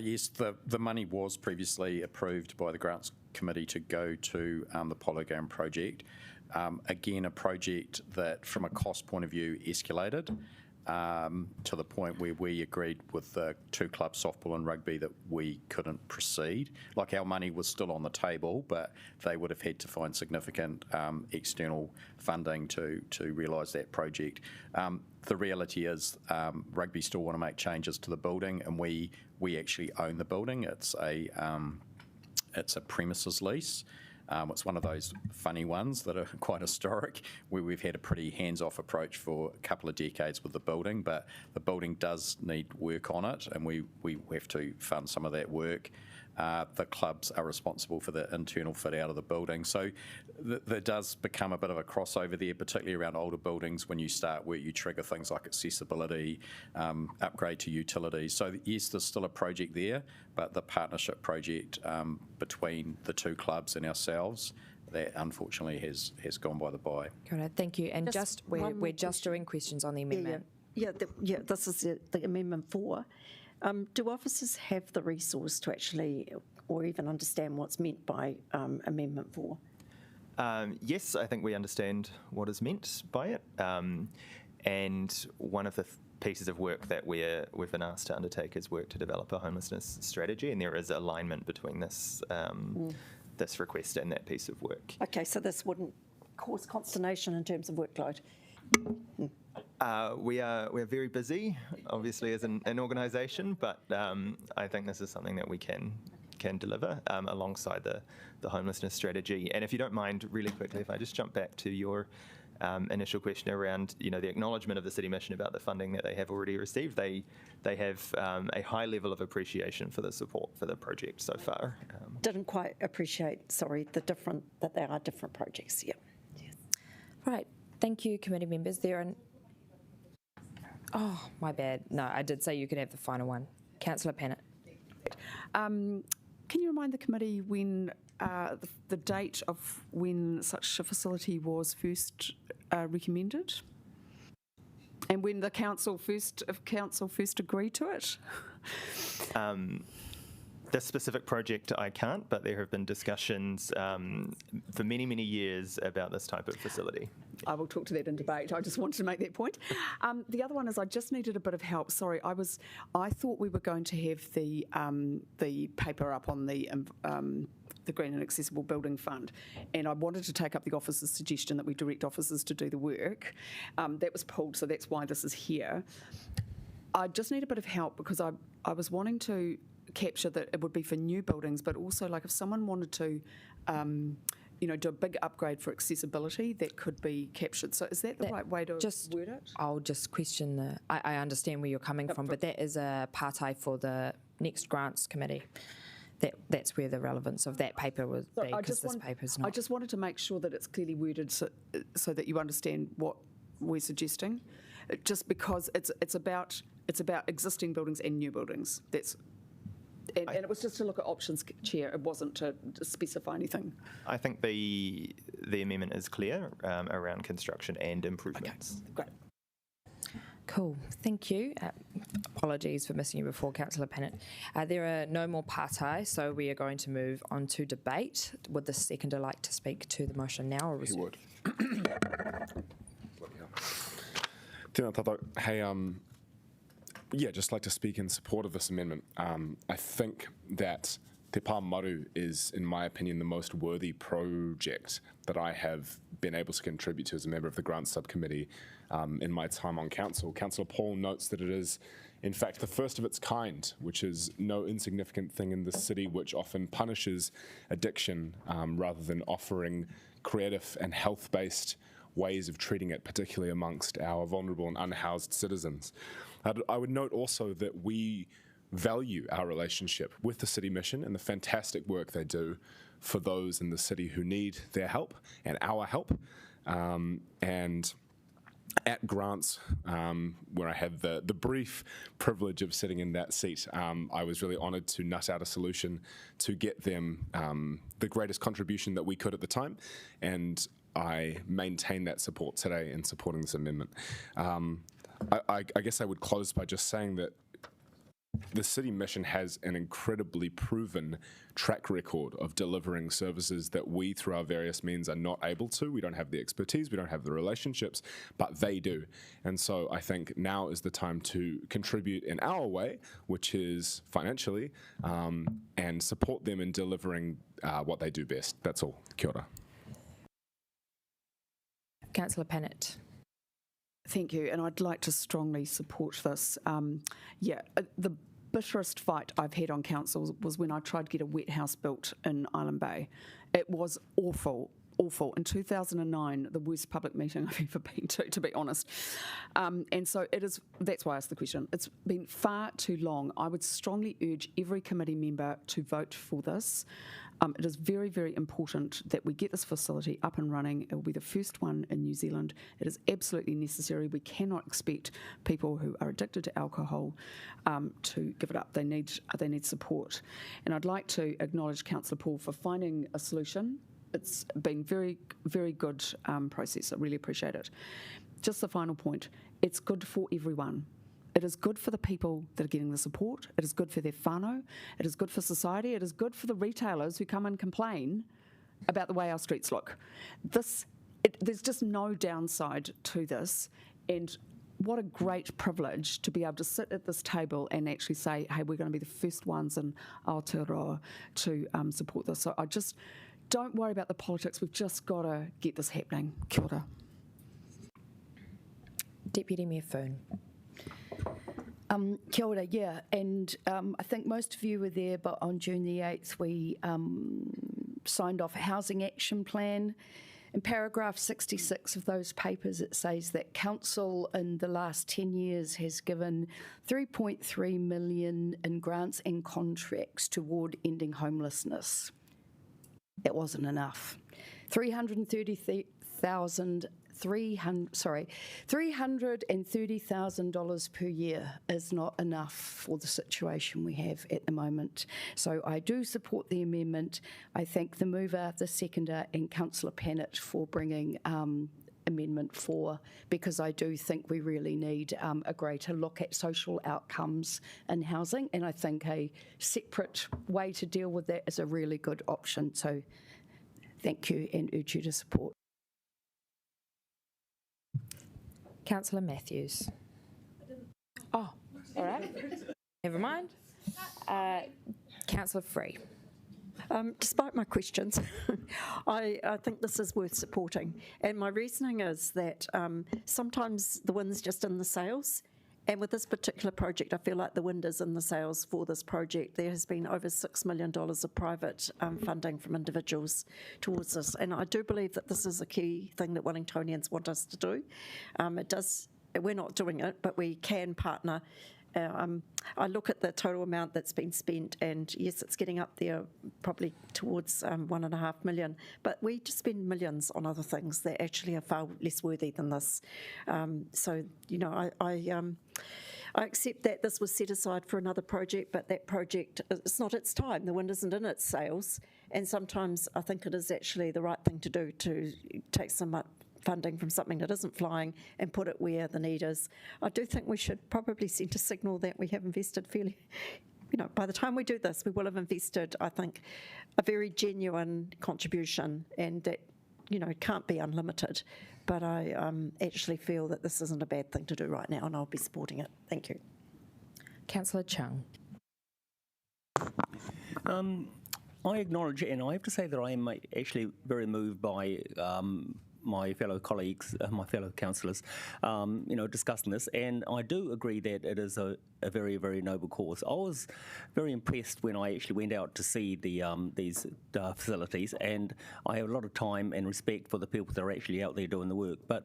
Yes, the money was previously approved by the Grants Committee to go to the Polo Game project. Again, a project that from a cost point of view escalated. to the point where we agreed with the two clubs, softball and rugby, that we couldn't proceed. Like, our money was still on the table, but they would have had to find significant external funding to realise that project. The reality is rugby still want to make changes to the building, and we actually own the building. It's a premises lease. It's one of those funny ones that are quite historic, where we've had a pretty hands-off approach for a couple of decades with the building, but the building does need work on it, and we have to fund some of that work. The clubs are responsible for the internal fit out of the building. So there does become a bit of a crossover there, particularly around older buildings. When you start work, you trigger things like accessibility, upgrade to utilities. So yes, there's still a project there, but the partnership project between the two clubs and ourselves, that unfortunately has gone by the by. Kōrau, thank you. And we're just doing questions on the amendment. This is the Amendment 4. Do officers have the resource to actually, or even understand what's meant by Amendment 4? Yes, I think we understand what is meant by it. And one of the pieces of work that we've been asked to undertake is work to develop a homelessness strategy, and there is alignment between this this request and that piece of work. Okay, so this wouldn't cause consternation in terms of workload? We're very busy, obviously, as an organisation, but I think this is something that we can deliver alongside the homelessness strategy. And if you don't mind, really quickly, if I just jump back to your initial question around, the acknowledgement of the city mission about the funding that they have already received, they have a high level of appreciation for the support for the project so far. Didn't quite appreciate, that there are different projects. Yeah. Right. Thank you, committee members. Oh, my bad. No, I did say you could have the final one. Councillor Pennant. Can you remind the committee when the date of when such a facility was first recommended, and when the council first agreed to it? This specific project I can't, but there have been discussions for many, many years about this type of facility. I will talk to that in debate. I just wanted to make that point. The other one is I just needed a bit of help. Sorry, I thought we were going to have the paper up on the Green and Accessible Building Fund, and I wanted to take up the officer's suggestion that we direct officers to do the work. That was pulled, so that's why this is here. I just need a bit of help because I was wanting to capture that it would be for new buildings, but also like if someone wanted to do a big upgrade for accessibility, that could be captured. So is that the right way to word it? I'll just question I understand where you're coming from, but that is a partai for the next grants committee. That's where the relevance of that paper would be, because this paper is not. I just wanted to make sure that it's clearly worded so that you understand what we're suggesting. Just because it's about existing buildings and new buildings. And it was just to look at options, Chair. It wasn't to specify anything. I think the amendment is clear around construction and improvements. Okay, great. Cool, thank you. Apologies for missing you before, Councillor Pennant. There are no more partai, so we are going to move on to debate. Would the seconder like to speak to the motion now? Or he would. Tēnā tātou. Hey, just like to speak in support of this amendment. I think that Te Pā Maru is, in my opinion, the most worthy project that I have been able to contribute to as a member of the Grants Subcommittee in my time on council. Councillor Paul notes that it is, in fact, the first of its kind, which is no insignificant thing in this city, which often punishes addiction rather than offering creative and health-based ways of treating it, particularly amongst our vulnerable and unhoused citizens. I would note also that we value our relationship with the City Mission and the fantastic work they do for those in the city who need their help and our help. And at Grants, where I had the brief privilege of sitting in that seat, I was really honoured to nut out a solution to get them the greatest contribution that we could at the time, and I maintain that support today in supporting this amendment. I guess I would close by just saying that the city mission has an incredibly proven track record of delivering services that we, through our various means, are not able to. We don't have the expertise, we don't have the relationships, but they do. And so I think now is the time to contribute in our way, which is financially, and support them in delivering what they do best. That's all. Kia ora. Councillor Pennant. Thank you, and I'd like to strongly support this. The bitterest fight I've had on council was when I tried to get a wet house built in Island Bay. It was awful. In 2009, the worst public meeting I've ever been to be honest. And so it is, that's why I asked the question. It's been far too long. I would strongly urge every committee member to vote for this. It is very, very important that we get this facility up and running. It will be the first one in New Zealand. It is absolutely necessary. We cannot expect people who are addicted to alcohol to give it up. They need support. And I'd like to acknowledge Councillor Paul for finding a solution. It's been very, very good process. I really appreciate it. Just the final point. It's good for everyone. It is good for the people that are getting the support. It is good for their whānau. It is good for society. It is good for the retailers who come and complain about the way our streets look. There's just no downside to this. And what a great privilege to be able to sit at this table and actually say, hey, we're going to be the first ones in Aotearoa to support this. So I just don't worry about the politics. We've just got to get this happening. Kia ora. Deputy Mayor Foon. Kia ora, yeah, and I think most of you were there, but on June the 8th we signed off a housing action plan. In paragraph 66 of those papers it says that council in the last 10 years has given 3.3 million in grants and contracts toward ending homelessness. That wasn't enough. $330,000 per year is not enough for the situation we have at the moment. So I do support the amendment. I thank the mover, the seconder, and Councillor Pennant for bringing Amendment 4, because I do think we really need a greater look at social outcomes in housing, and I think a separate way to deal with that is a really good option. So thank you and urge you to support. Councillor Matthews. Oh, all right. Never mind. Councillor Free. Despite my questions, I think this is worth supporting. And my reasoning is that sometimes the wind's just in the sails. And with this particular project, I feel like the wind is in the sails for this project. There has been over $6 million of private funding from individuals towards this. And I do believe that this is a key thing that Wellingtonians want us to do. We're not doing it, but we can partner. I look at the total amount that's been spent, and yes, it's getting up there probably towards $1.5 million, but we just spend millions on other things that actually are far less worthy than this. So, you know, I accept that this was set aside for another project, but that project, it's not its time. The wind isn't in its sails, and sometimes I think it is actually the right thing to do to take some funding from something that isn't flying and put it where the need is. I do think we should probably send a signal that we have invested fairly, you know, by the time we do this, we will have invested, I think, a very genuine contribution, and that, you know, can't be unlimited. But I actually feel that this isn't a bad thing to do right now, and I'll be supporting it. Thank you. Councillor Chung. I acknowledge, and I have to say that I am actually very moved by my fellow colleagues, my fellow councillors, you know, discussing this, and I do agree that it is a very, very noble cause. I was very impressed when I actually went out to see these facilities, and I have a lot of time and respect for the people that are actually out there doing the work. But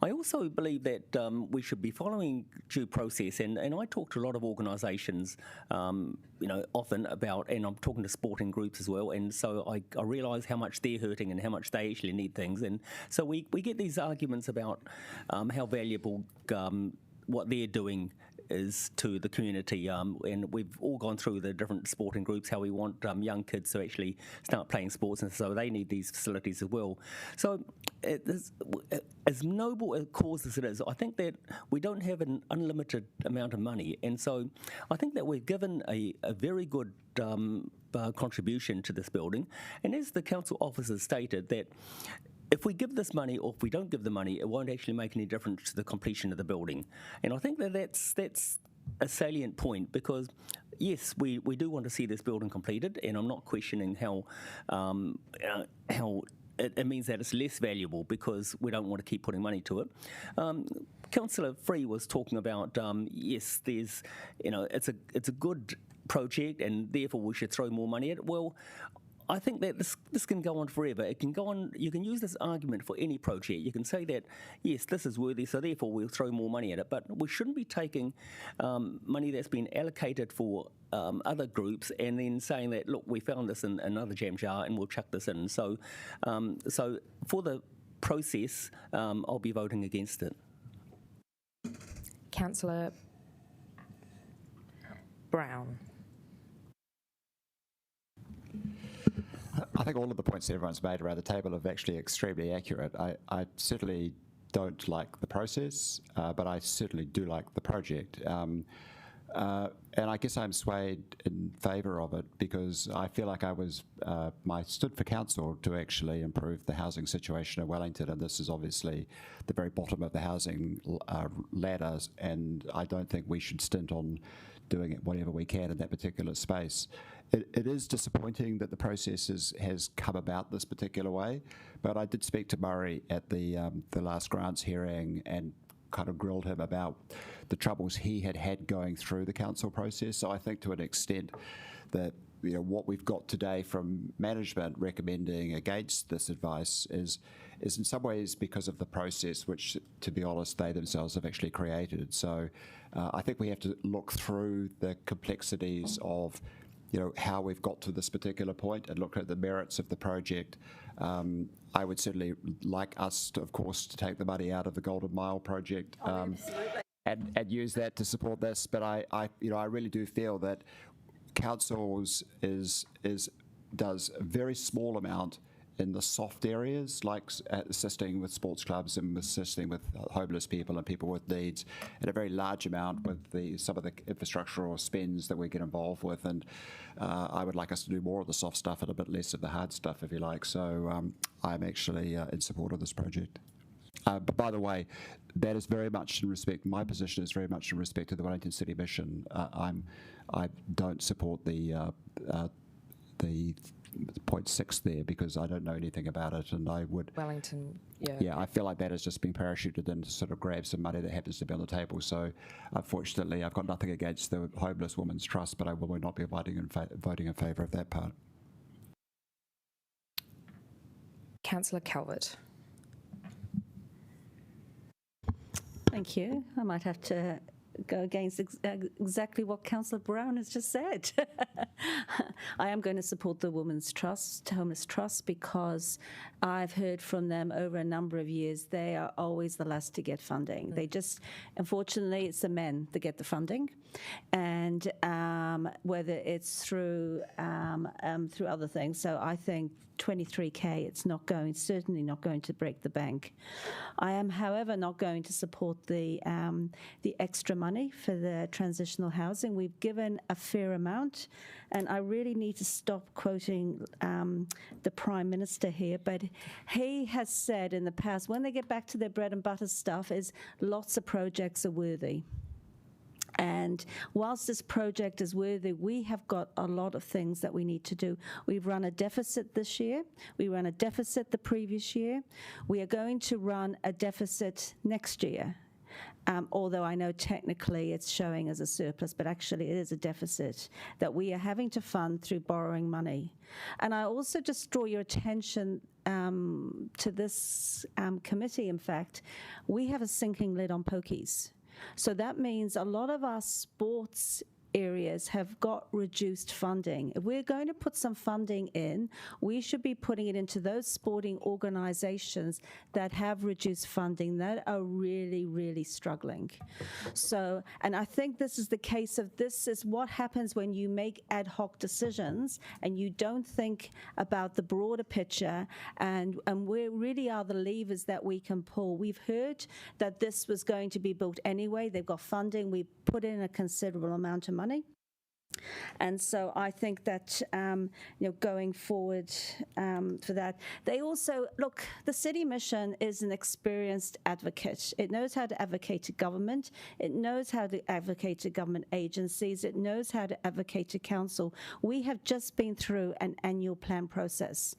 I also believe that we should be following due process, and I talk to a lot of organisations, you know, often about, and I'm talking to sporting groups as well, and so I realise how much they're hurting and how much they actually need things, and so we get these arguments about how valuable what they're doing is to the community, and we've all gone through the different sporting groups, how we want young kids to actually start playing sports, and so they need these facilities as well. So as noble a cause as it is, I think that we don't have an unlimited amount of money, and so I think that we've given a very good contribution to this building, and as the council officers stated, that if we give this money or if we don't give the money, it won't actually make any difference to the completion of the building. And I think that that's a salient point, because yes, we do want to see this building completed, and I'm not questioning how it means that it's less valuable because we don't want to keep putting money to it. Councillor Free was talking about yes, there's it's a good project and therefore we should throw more money at it. Well, I think that this can go on forever. It can go on. You can use this argument for any project. You can say that, yes, this is worthy, so therefore we'll throw more money at it. But we shouldn't be taking money that's been allocated for other groups and then saying that, look, we found this in another jam jar and we'll chuck this in. So, so for the process, I'll be voting against it. Councillor Brown. I think all of the points that everyone's made around the table are actually extremely accurate. I certainly don't like the process, but I certainly do like the project. And I guess I'm swayed in favour of it because I feel like I stood for council to actually improve the housing situation in Wellington, and this is obviously the very bottom of the housing ladder, and I don't think we should stint on doing it whatever we can in that particular space. It is disappointing that the process has come about this particular way, but I did speak to Murray at the last grants hearing and kind of grilled him about the troubles he had going through the council process. So I think to an extent that what we've got today from management recommending against this advice is in some ways because of the process, which, to be honest, they themselves have actually created. So I think we have to look through the complexities of how we've got to this particular point and look at the merits of the project. I would certainly like us, of course, to take the money out of the Golden Mile project and use that to support this. But I really do feel that councils does a very small amount in the soft areas, like assisting with sports clubs and assisting with homeless people and people with needs, and a very large amount with some of the infrastructural spends that we get involved with. And I would like us to do more of the soft stuff and a bit less of the hard stuff, if you like. So I'm actually in support of this project. But by the way, that is very much in respect, my position is very much in respect to the Wellington City Mission. I don't support the 0.6 there because I don't know anything about it, and I would... Wellington, yeah. Yeah, I feel like that is just being parachuted in to sort of grab some money that happens to be on the table. So unfortunately, I've got nothing against the Homeless Women's Trust, but I will not be voting in favour of that part. Councillor Calvert. Thank you. I might have to go against exactly what Councillor Brown has just said. I am going to support the Women's Trust, Homeless Trust, because I've heard from them over a number of years. They are always the last to get funding. They just, unfortunately, it's the men that get the funding, and whether it's through other things. So I think 23K, it's certainly not going to break the bank. I am, however, not going to support the extra money for the transitional housing. We've given a fair amount, and I really need to stop quoting the Prime Minister here, but he has said in the past, when they get back to their bread and butter stuff, is lots of projects are worthy. And whilst this project is worthy, we have got a lot of things that we need to do. We've run a deficit this year. We ran a deficit the previous year. We are going to run a deficit next year. Although I know technically it's showing as a surplus, but actually it is a deficit that we are having to fund through borrowing money. And I also just draw your attention to this committee, in fact. We have a sinking lid on pokies. So that means a lot of our sports areas have got reduced funding. If we're going to put some funding in, we should be putting it into those sporting organisations that have reduced funding, that are really, really struggling. So, and I think this is the case of, this is what happens when you make ad hoc decisions and you don't think about the broader picture and where really are the levers that we can pull. We've heard that this was going to be built anyway. They've got funding. We put in a considerable amount of money. And so I think that, going forward for that, they also, look, the City Mission is an experienced advocate. It knows how to advocate to government. It knows how to advocate to government agencies. It knows how to advocate to council. We have just been through an annual plan process.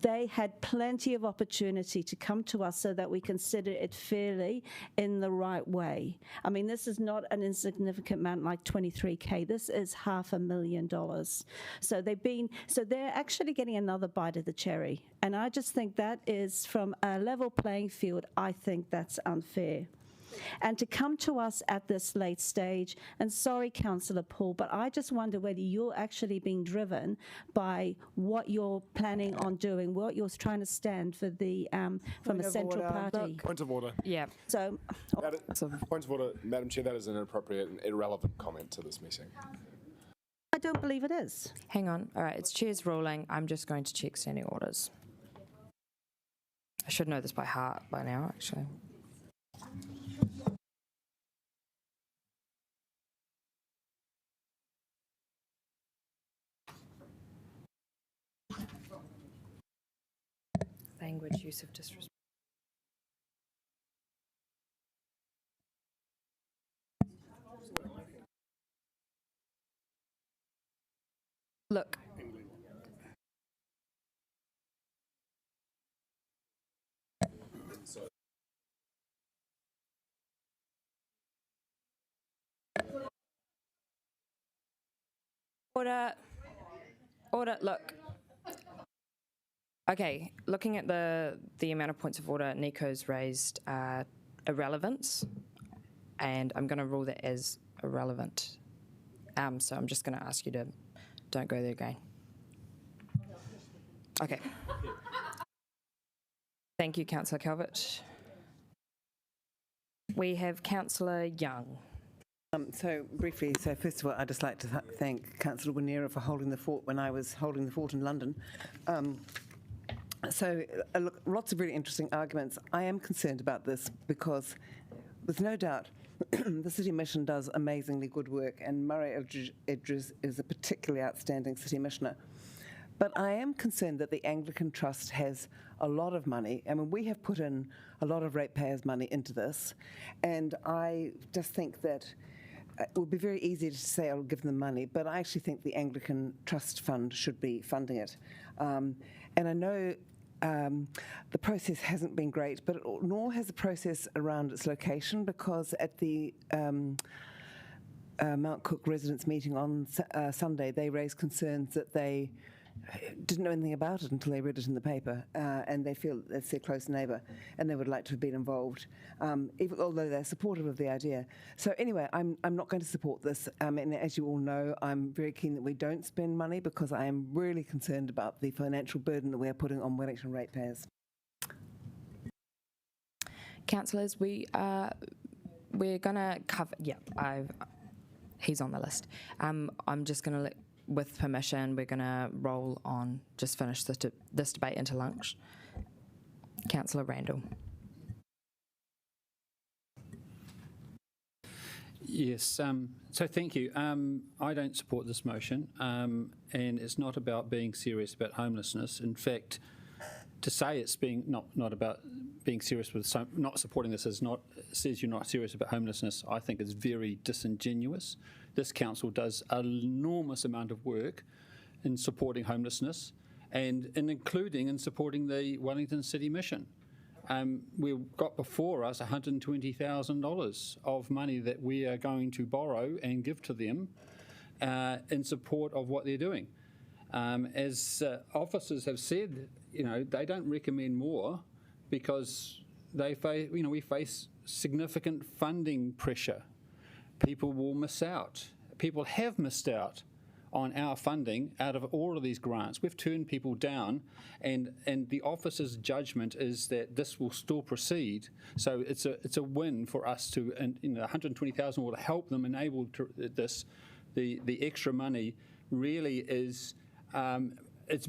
They had plenty of opportunity to come to us so that we consider it fairly in the right way. I mean, this is not an insignificant amount like 23K. This is $500,000. So they're actually getting another bite of the cherry. And I just think that is, from a level playing field, I think that's unfair. And to come to us at this late stage, and sorry, Councillor Paul, but I just wonder whether you're actually being driven by what you're planning on doing, what you're trying to stand for the from a central party. Point of order. Yeah. So, Point of order, Madam Chair, that is an inappropriate and irrelevant comment to this meeting. I don't believe it is. Hang on. All right, it's Chair's ruling. I'm just going to check standing orders. I should know this by heart by now, actually. Language use of disrespect. Look. Order, look. Okay, looking at the amount of points of order Nico's raised, irrelevance, and I'm going to rule that as irrelevant. So I'm just going to ask you to don't go there again. Okay. Thank you, Councillor Calvert. We have Councillor Young. So briefly, first of all, I'd just like to thank Councillor Winera for holding the fort when I was holding the fort in London. Look, lots of really interesting arguments. I am concerned about this because there's no doubt the City Mission does amazingly good work, and Murray Edris is a particularly outstanding City Missioner. But I am concerned that the Anglican Trust has a lot of money. I mean, we have put in a lot of ratepayers' money into this, and I just think that it would be very easy to say I'll give them money, but I actually think the Anglican Trust Fund should be funding it. And I know the process hasn't been great, but nor has the process around its location, because at the Mount Cook residents meeting on Sunday, they raised concerns that they didn't know anything about it until they read it in the paper, and they feel it's their close neighbour, and they would like to have been involved, even although they're supportive of the idea. So anyway, I'm not going to support this, and as you all know, I'm very keen that we don't spend money, because I am really concerned about the financial burden that we are putting on Wellington ratepayers. Councillors, we're going to cover. Yeah, he's on the list. I'm just going to let. With permission, we're going to roll on, just finish this debate into lunch. Councillor Randall. Yes, so thank you. I don't support this motion, and it's not about being serious about homelessness. In fact, to say it's being not about being serious with not supporting this says you're not serious about homelessness, I think is very disingenuous. This council does an enormous amount of work in supporting homelessness and including in supporting the Wellington City Mission. We've got before us $120,000 of money that we are going to borrow and give to them in support of what they're doing. As officers have said, they don't recommend more because we face significant funding pressure. People will miss out. people have missed out on our funding out of all of these grants. We've turned people down, and the officer's judgment is that this will still proceed. So it's a win for us to, and 120,000 will help them enable this. The extra money really is. It's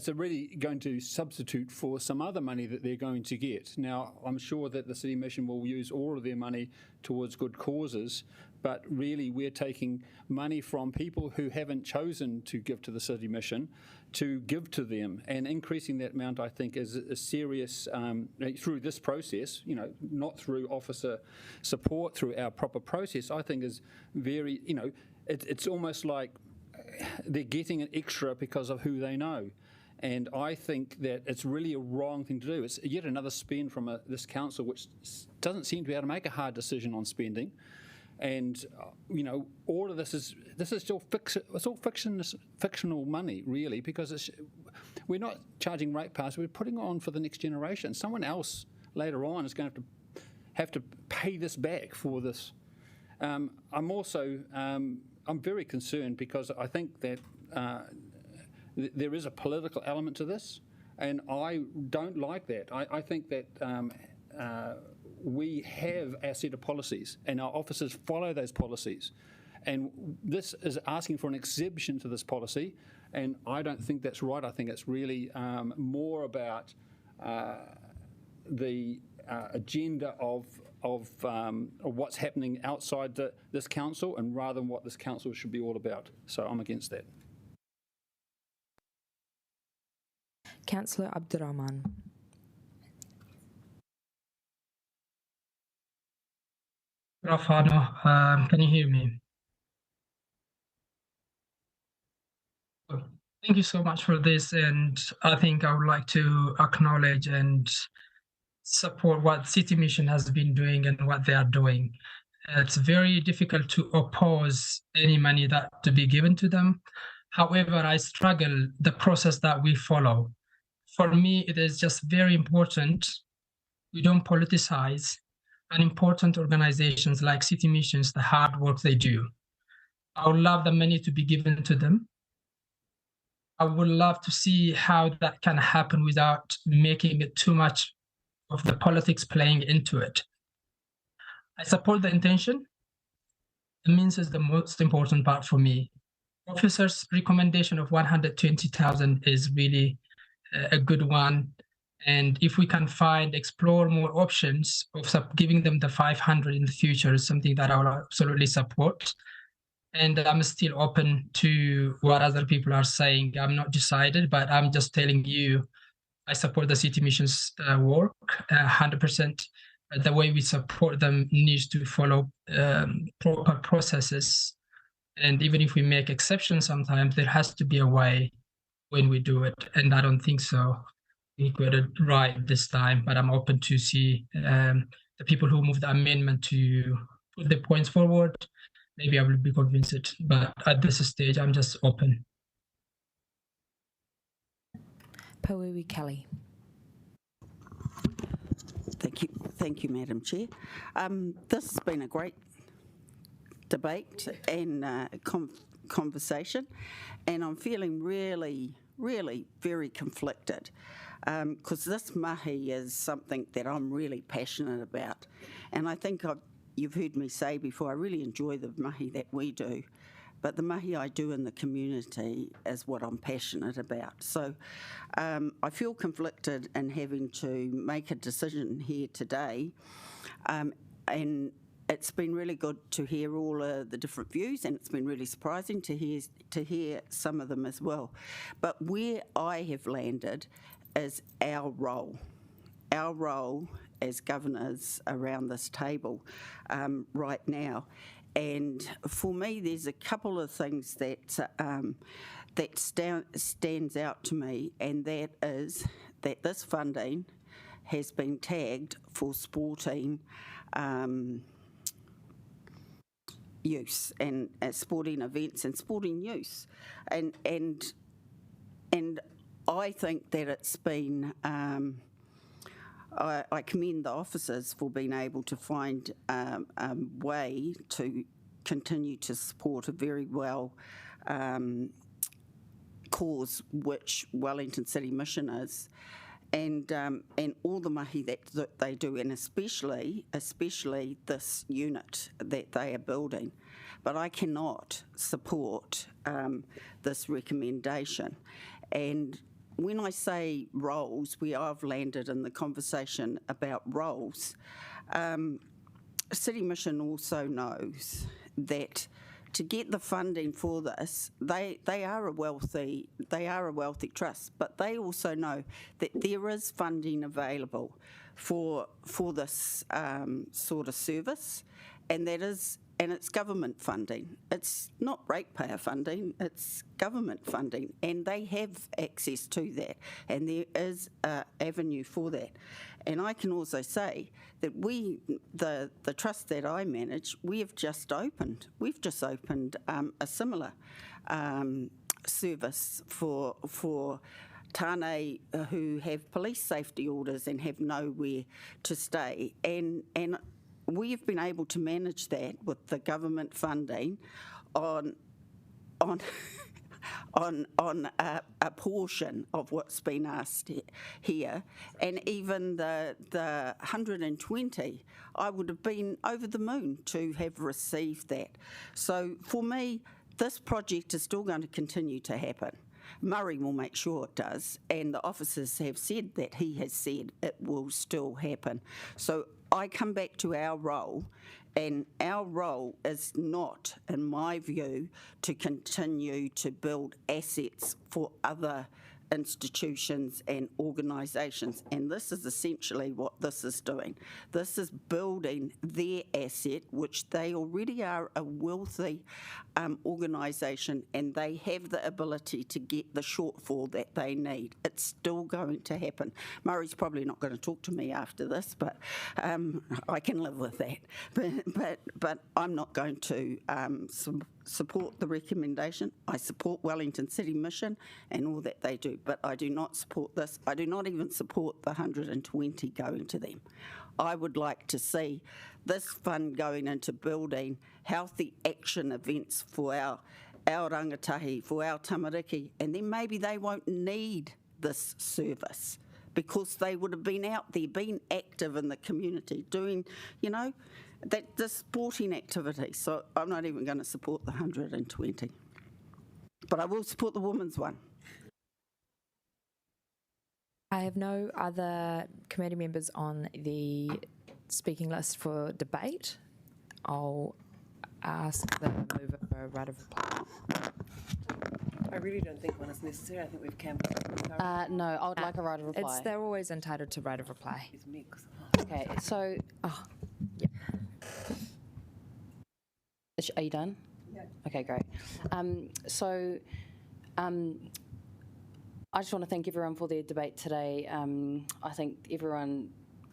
really going to substitute for some other money that they're going to get. Now, I'm sure that the City Mission will use all of their money towards good causes, but really we're taking money from people who haven't chosen to give to the City Mission to give to them, and increasing that amount, I think, is a serious, through this process, not through officer support, through our proper process, I think is very, it's almost like they're getting an extra because of who they know. And I think that it's really a wrong thing to do. It's yet another spend from this council, which doesn't seem to be able to make a hard decision on spending. And, all of this is still it's all fictional money, really, because we're not charging ratepayers, we're putting it on for the next generation. Someone else later on is going to have to pay this back for this. I'm also... I'm very concerned because I think that there is a political element to this, and I don't like that. I think that we have our set of policies, and our officers follow those policies. And this is asking for an exception to this policy, and I don't think that's right. I think it's really more about the agenda of what's happening outside this council, and rather than what this council should be all about. So I'm against that. Councillor Abdurrahman. Rafano, can you hear me? Thank you so much for this, and I think I would like to acknowledge and support what City Mission has been doing and what they are doing. It's very difficult to oppose any money that to be given to them. However, I struggle the process that we follow. For me, it is just very important we don't politicize and important organizations like City Missions, the hard work they do. I would love the money to be given to them. I would love to see how that can happen without making it too much of the politics playing into it. I support the intention. The means is the most important part for me. Officers' recommendation of 120,000 is really a good one. And if we can explore more options of giving them the 500 in the future is something that I will absolutely support. And I'm still open to what other people are saying. I'm not decided, but I'm just telling you, I support the City Mission's work 100%. The way we support them needs to follow proper processes. And even if we make exceptions sometimes, there has to be a way when we do it. And I don't think so. We got it right this time, but I'm open to see the people who moved the amendment to put the points forward. Maybe I will be convinced, but at this stage, I'm just open. Pauiwi Kelly. Thank you, Madam Chair. This has been a great debate and conversation, and I'm feeling really very conflicted because this mahi is something that I'm really passionate about, and I think you've heard me say before, I really enjoy the mahi that we do, but the mahi I do in the community is what I'm passionate about. So I feel conflicted in having to make a decision here today, and it's been really good to hear all of the different views, and it's been really surprising to hear some of them as well. But where I have landed is our role as governors around this table right now. And for me, there's a couple of things that stands out to me, and that is that this funding has been tagged for sporting use and sporting events and sporting use, and I think that it's been. I commend the officers for being able to find a way to continue to support a very well cause, which Wellington City Mission is, and all the mahi that they do, and especially this unit that they are building. But I cannot support this recommendation. And when I say roles, we have landed in the conversation about roles. City Mission also knows that to get the funding for this, they are a wealthy trust, but they also know that there is funding available for this sort of service, and it's government funding. It's not ratepayer funding, it's government funding, and they have access to that, and there is an avenue for that. And I can also say that the trust that I manage, we've just opened a similar service for tāne who have police safety orders and have nowhere to stay. And we've been able to manage that with the government funding on a portion of what's been asked here, and even the 120, I would have been over the moon to have received that. So for me, this project is still going to continue to happen. Murray will make sure it does, and the officers have said that he has said it will still happen. So I come back to our role, and our role is not, in my view, to continue to build assets for other institutions and organisations, and this is essentially what this is doing. This is building their asset, which they already are a wealthy organisation, and they have the ability to get the shortfall that they need. It's still going to happen. Murray's probably not going to talk to me after this, but I can live with that. But I'm not going to support the recommendation. I support Wellington City Mission and all that they do, but I do not support this. I do not even support the 120 going to them. I would like to see this fund going into building healthy action events for our rangatahi, for our tamariki, and then maybe they won't need this service because they would have been out there, been active in the community, doing, the sporting activity. So I'm not even going to support the 120. But I will support the women's one. I have no other committee members on the speaking list for debate. I'll ask the mover for a right of reply. I really don't think one is necessary. I think we've canvassed. No, I would like a right of reply. They're always entitled to right of reply. Okay, so... yeah. Are you done? Yeah. Okay, great. I just want to thank everyone for their debate today. I think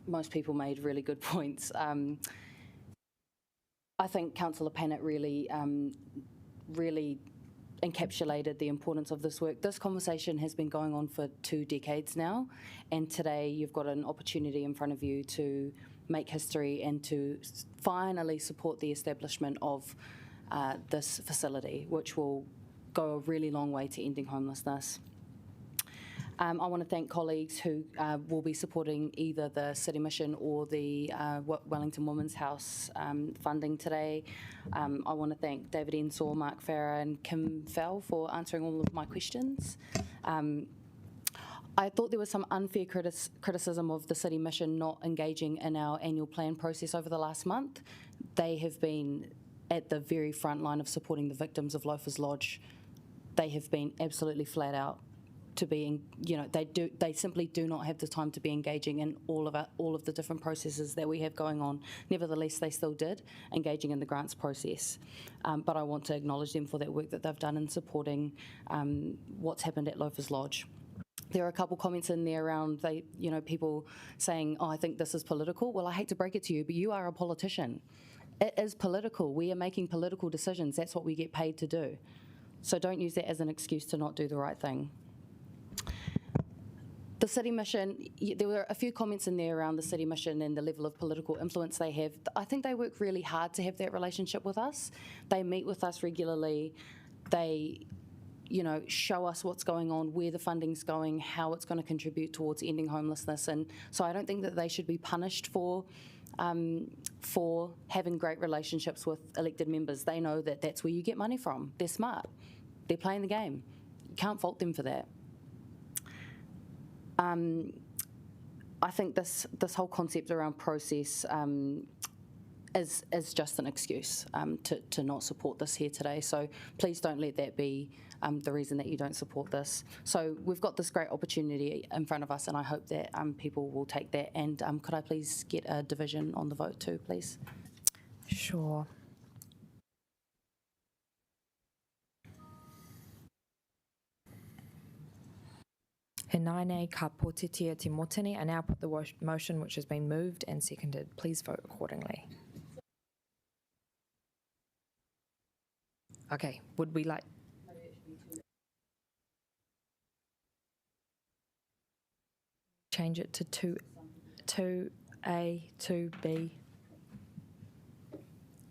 most people made really good points. I think Councillor Pannett really encapsulated the importance of this work. This conversation has been going on for 2 decades now, and today you've got an opportunity in front of you to make history and to finally support the establishment of this facility, which will go a really long way to ending homelessness. I want to thank colleagues who will be supporting either the City Mission or the Wellington Women's House funding today. I want to thank David Ensor, Mark Farrer and Kim Fell for answering all of my questions. I thought there was some unfair criticism of the City Mission not engaging in our annual plan process over the last month. They have been at the very front line of supporting the victims of Loafers Lodge. They have been absolutely flat out to be, they simply do not have the time to be engaging in all of the different processes that we have going on. Nevertheless, they still did, engaging in the grants process. But I want to acknowledge them for that work that they've done in supporting what's happened at Loafers Lodge. There are a couple comments in there around people saying, "Oh, I think this is political." Well, I hate to break it to you, but you are a politician. It is political. We are making political decisions. That's what we get paid to do. So don't use that as an excuse to not do the right thing. The city mission, there were a few comments in there around the city mission and the level of political influence they have. I think they work really hard to have that relationship with us. They meet with us regularly. They, show us what's going on, where the funding's going, how it's going to contribute towards ending homelessness. And so I don't think that they should be punished for having great relationships with elected members. They know that that's where you get money from. They're smart. They're playing the game. You can't fault them for that. I think this whole concept around process is just an excuse to not support this here today. So please don't let that be the reason that you don't support this. So we've got this great opportunity in front of us, and I hope that people will take that. And could I please get a division on the vote too, please? Sure. He naine ka pōtitia te motini. I now put the motion which has been moved and seconded. Please vote accordingly. Okay, would we like... change it to 2A, 2B?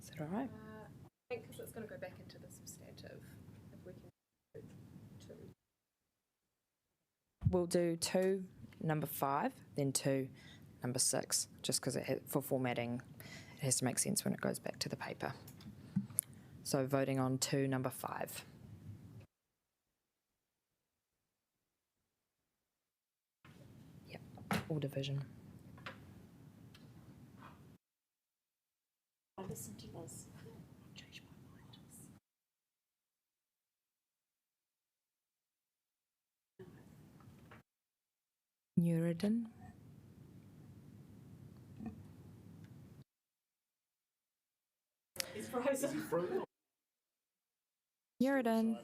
Is that all right? I think because it's going to go back into the substantive, if we can do 2. We'll do 2, number 5, then 2, number 6, just because for formatting, it has to make sense when it goes back to the paper. So voting on 2, number 5. Yep, all division. I listened to this. Change my mind. Nuridin. He's frozen. Nuridin.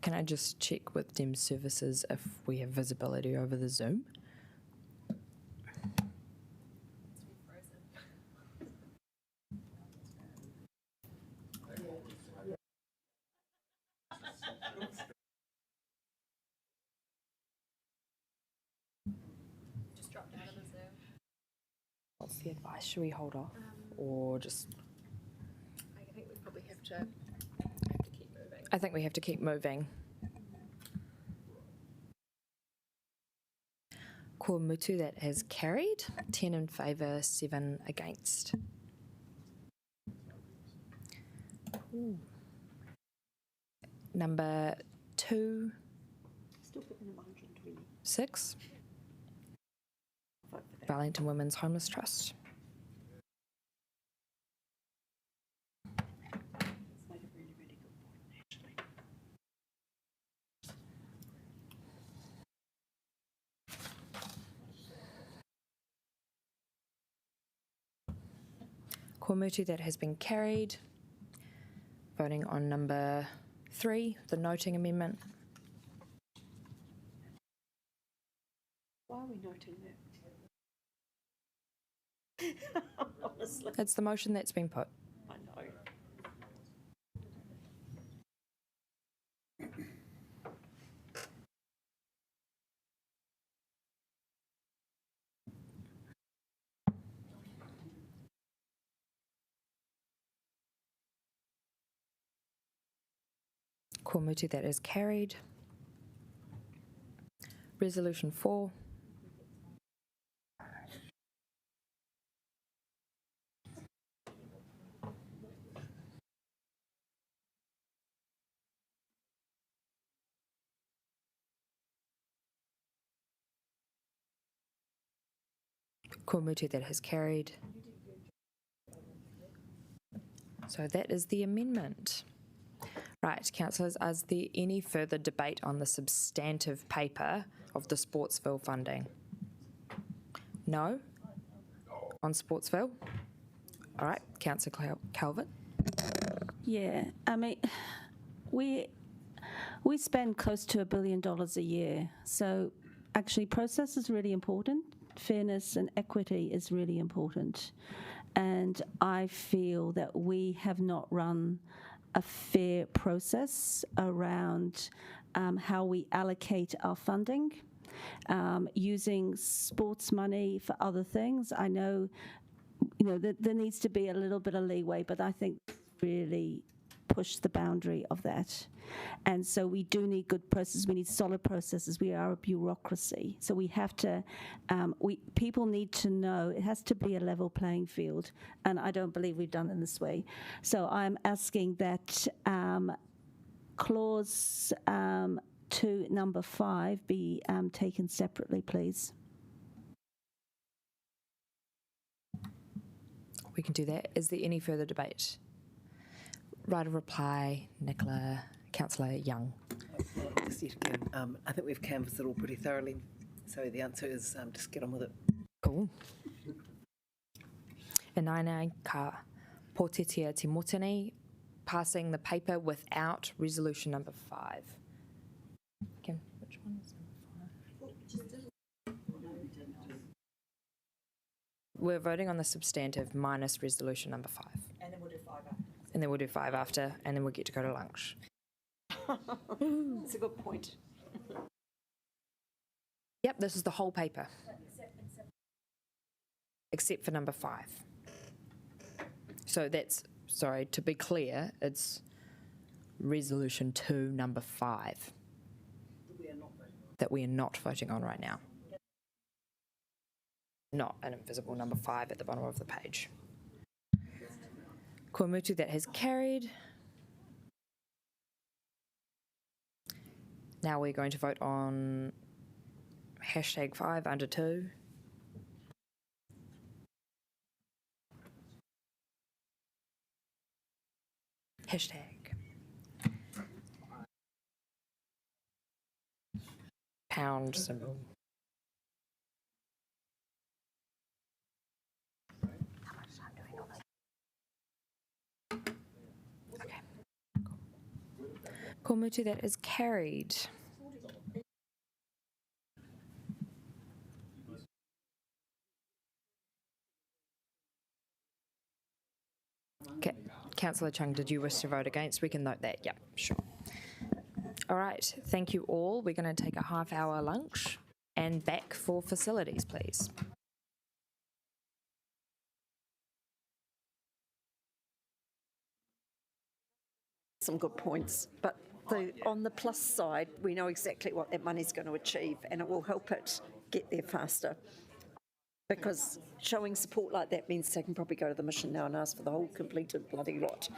Can I just check with Dem Services if we have visibility over the Zoom? Just dropped out of the Zoom. What's the advice? Should we hold off or just... I think we probably have to keep moving. I think we have to keep moving. Ko mutu, that has carried. 10 in favour, 7 against. Ooh. Number 2. Still putting them 120. 6. Wellington Women's Homeless Trust. Kōmutu, that has been carried. Voting on number 3, the noting amendment. Why are we noting that? Honestly. It's the motion that's been put. I know. Kōmutu, that is carried. Resolution 4. Kōmutu, that has carried. So that is the amendment. Right, councillors, is there any further debate on the substantive paper of the Sportsville funding? No? On Sportsville? All right, Councillor Calvert. Yeah, I mean, we spend close to $1 billion a year. So actually process is really important. Fairness and equity is really important. And I feel that we have not run a fair process around how we allocate our funding, using sports money for other things. I know, that there needs to be a little bit of leeway, but I think really push the boundary of that. And so we do need good processes. We need solid processes. We are a bureaucracy. So we have to, people need to know it has to be a level playing field. And I don't believe we've done it this way. So I'm asking that clause 2, number 5 be taken separately, please. We can do that. Is there any further debate? Right of reply, Nicola, Councillor Young. Just yet again, I think we've canvassed it all pretty thoroughly. So the answer is just get on with it. Cool. E nāna ka pōtitia te motini, passing the paper without resolution number 5. Kim, which one is number 5? We're voting on the substantive minus resolution number 5. And then we'll do 5 after. And then we'll do 5 after, and then we'll get to go to lunch. That's a good point. Yep, this is the whole paper. Except for number 5. So that's, sorry, to be clear, it's resolution 2, number 5. That we are not voting on right now. Not an invisible number 5 at the bottom of the page. Kua mutu, that has carried. Now we're going to vote on hashtag 5 under 2. Hashtag. Pound symbol. Kua mutu, that is carried. Okay. Councillor Chung, did you wish to vote against? We can note that. Yeah, sure. All right. Thank you all. We're going to take a half-hour lunch and back for facilities, please. Some good points, but on the plus side, we know exactly what that money's going to achieve, and it will help it get there faster. Because showing support like that means they can probably go to the mission now and ask for the whole completed bloody lot.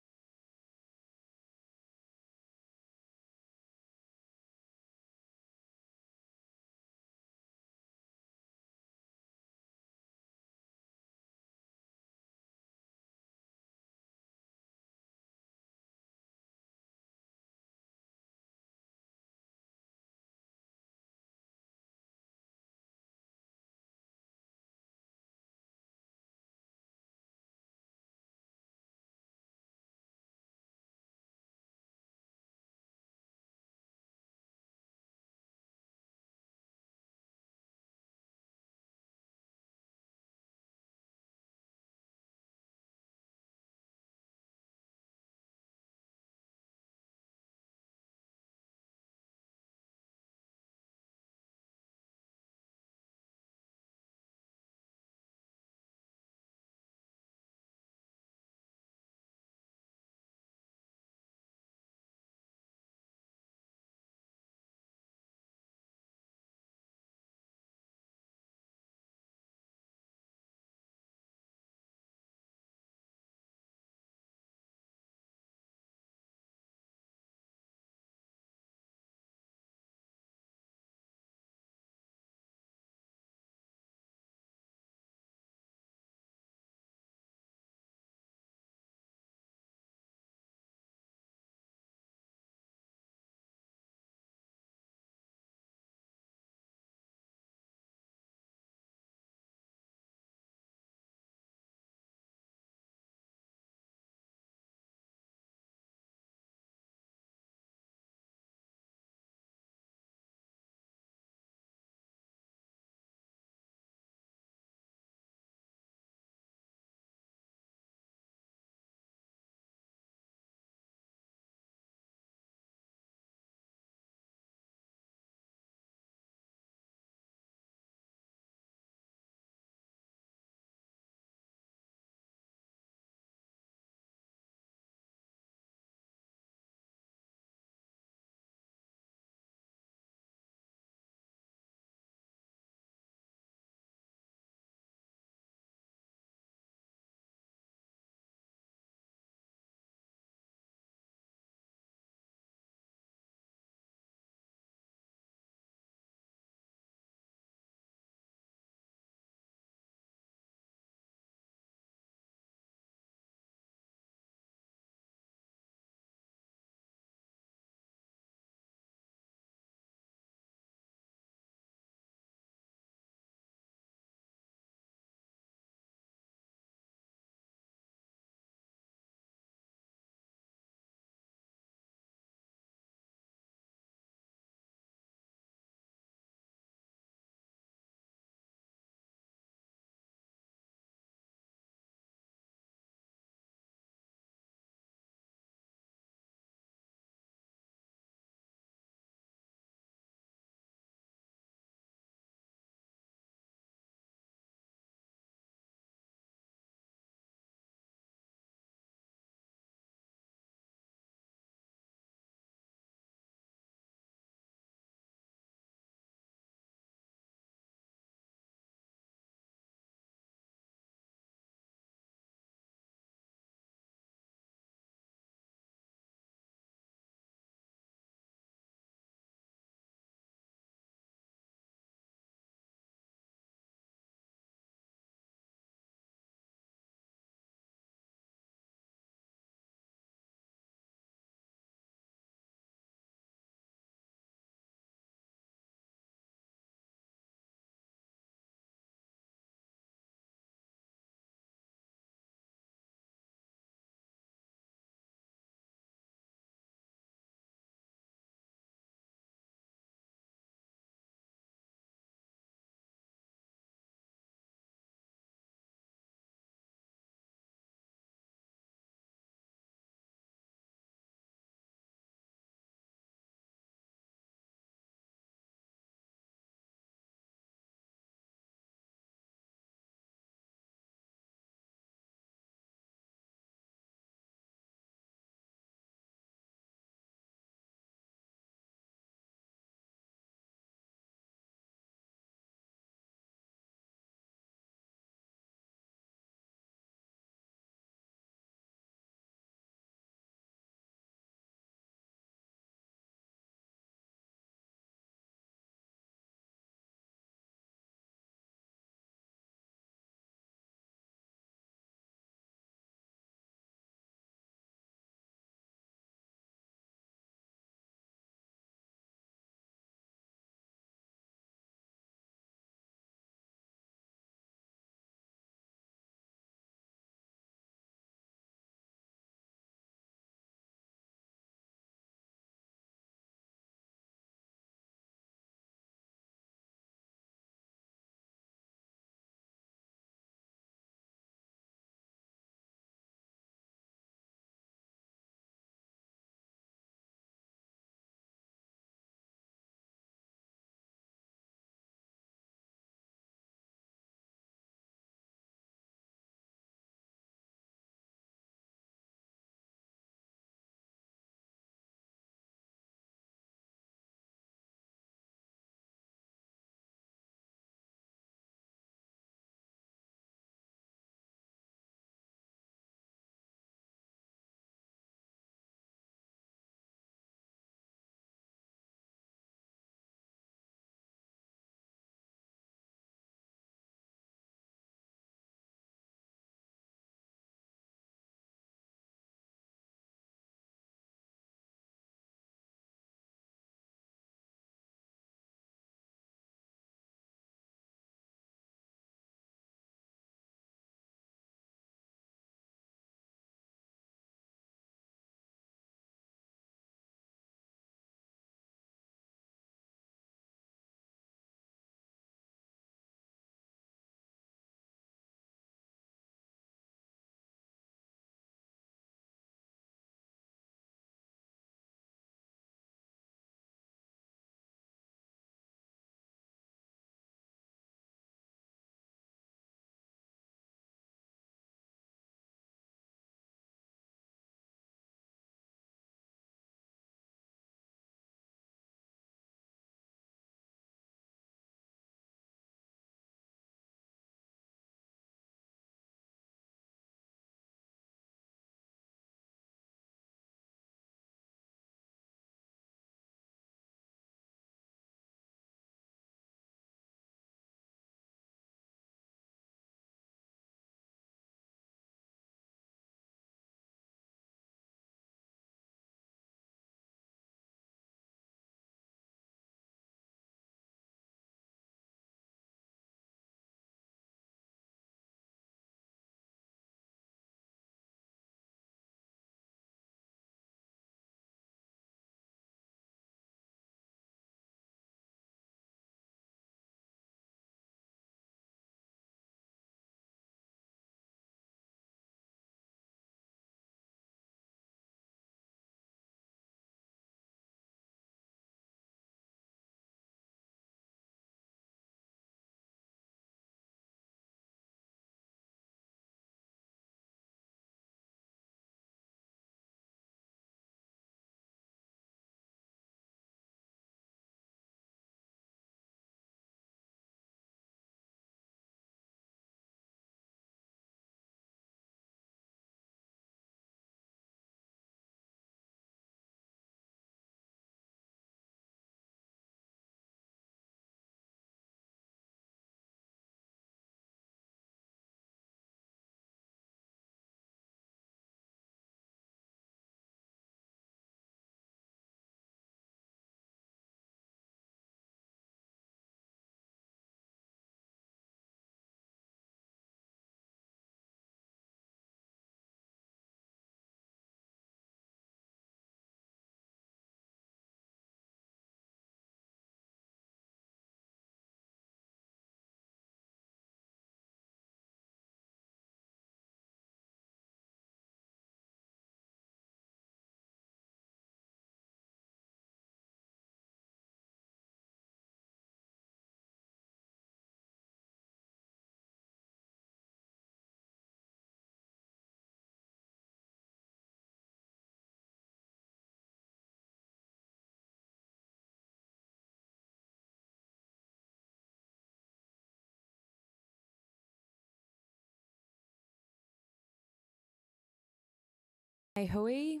Hey hui.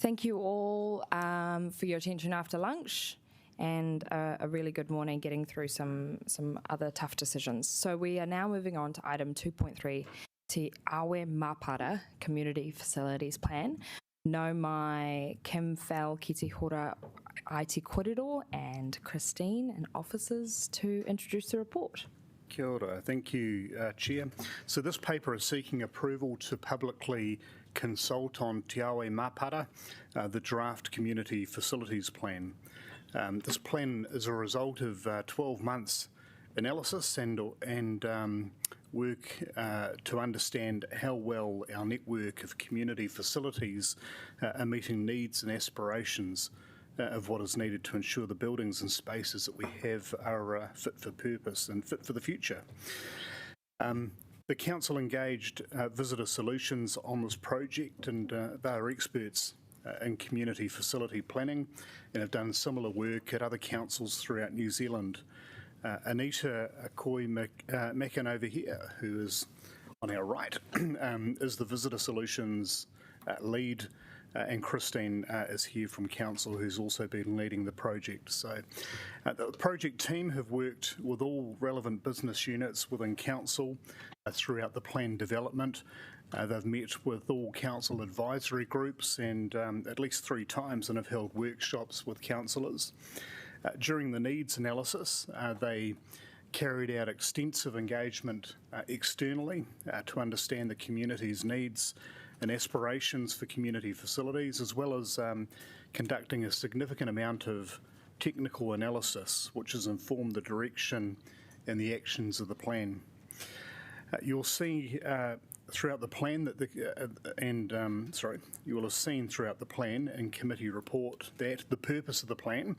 Thank you all for your attention after lunch, and a really good morning getting through some other tough decisions. So we are now moving on to item 2.3, Te Awe Mapara Community Facilities Plan. No mai Kim Fell ki te hora i te kōrero and Christine and officers to introduce the report. Kia ora. Thank you, Chair. So this paper is seeking approval to publicly consult on Te Awe Mapara, the draft Community Facilities Plan. This plan is a result of 12 months analysis and work to understand how well our network of community facilities are meeting needs and aspirations of what is needed to ensure the buildings and spaces that we have are fit for purpose and fit for the future. The Council engaged Visitor Solutions on this project, and they are experts in community facility planning and have done similar work at other councils throughout New Zealand. Anita Koi Macken over here, who is on our right, is the Visitor Solutions lead, and Christine is here from Council, who's also been leading the project. So the project team have worked with all relevant business units within Council throughout the plan development. They've met with all Council advisory groups and at least 3 times, and have held workshops with councillors. During the needs analysis, they carried out extensive engagement externally to understand the community's needs and aspirations for community facilities, as well as conducting a significant amount of technical analysis, which has informed the direction and the actions of the plan. You'll see throughout the plan that you will have seen throughout the plan and committee report that the purpose of the plan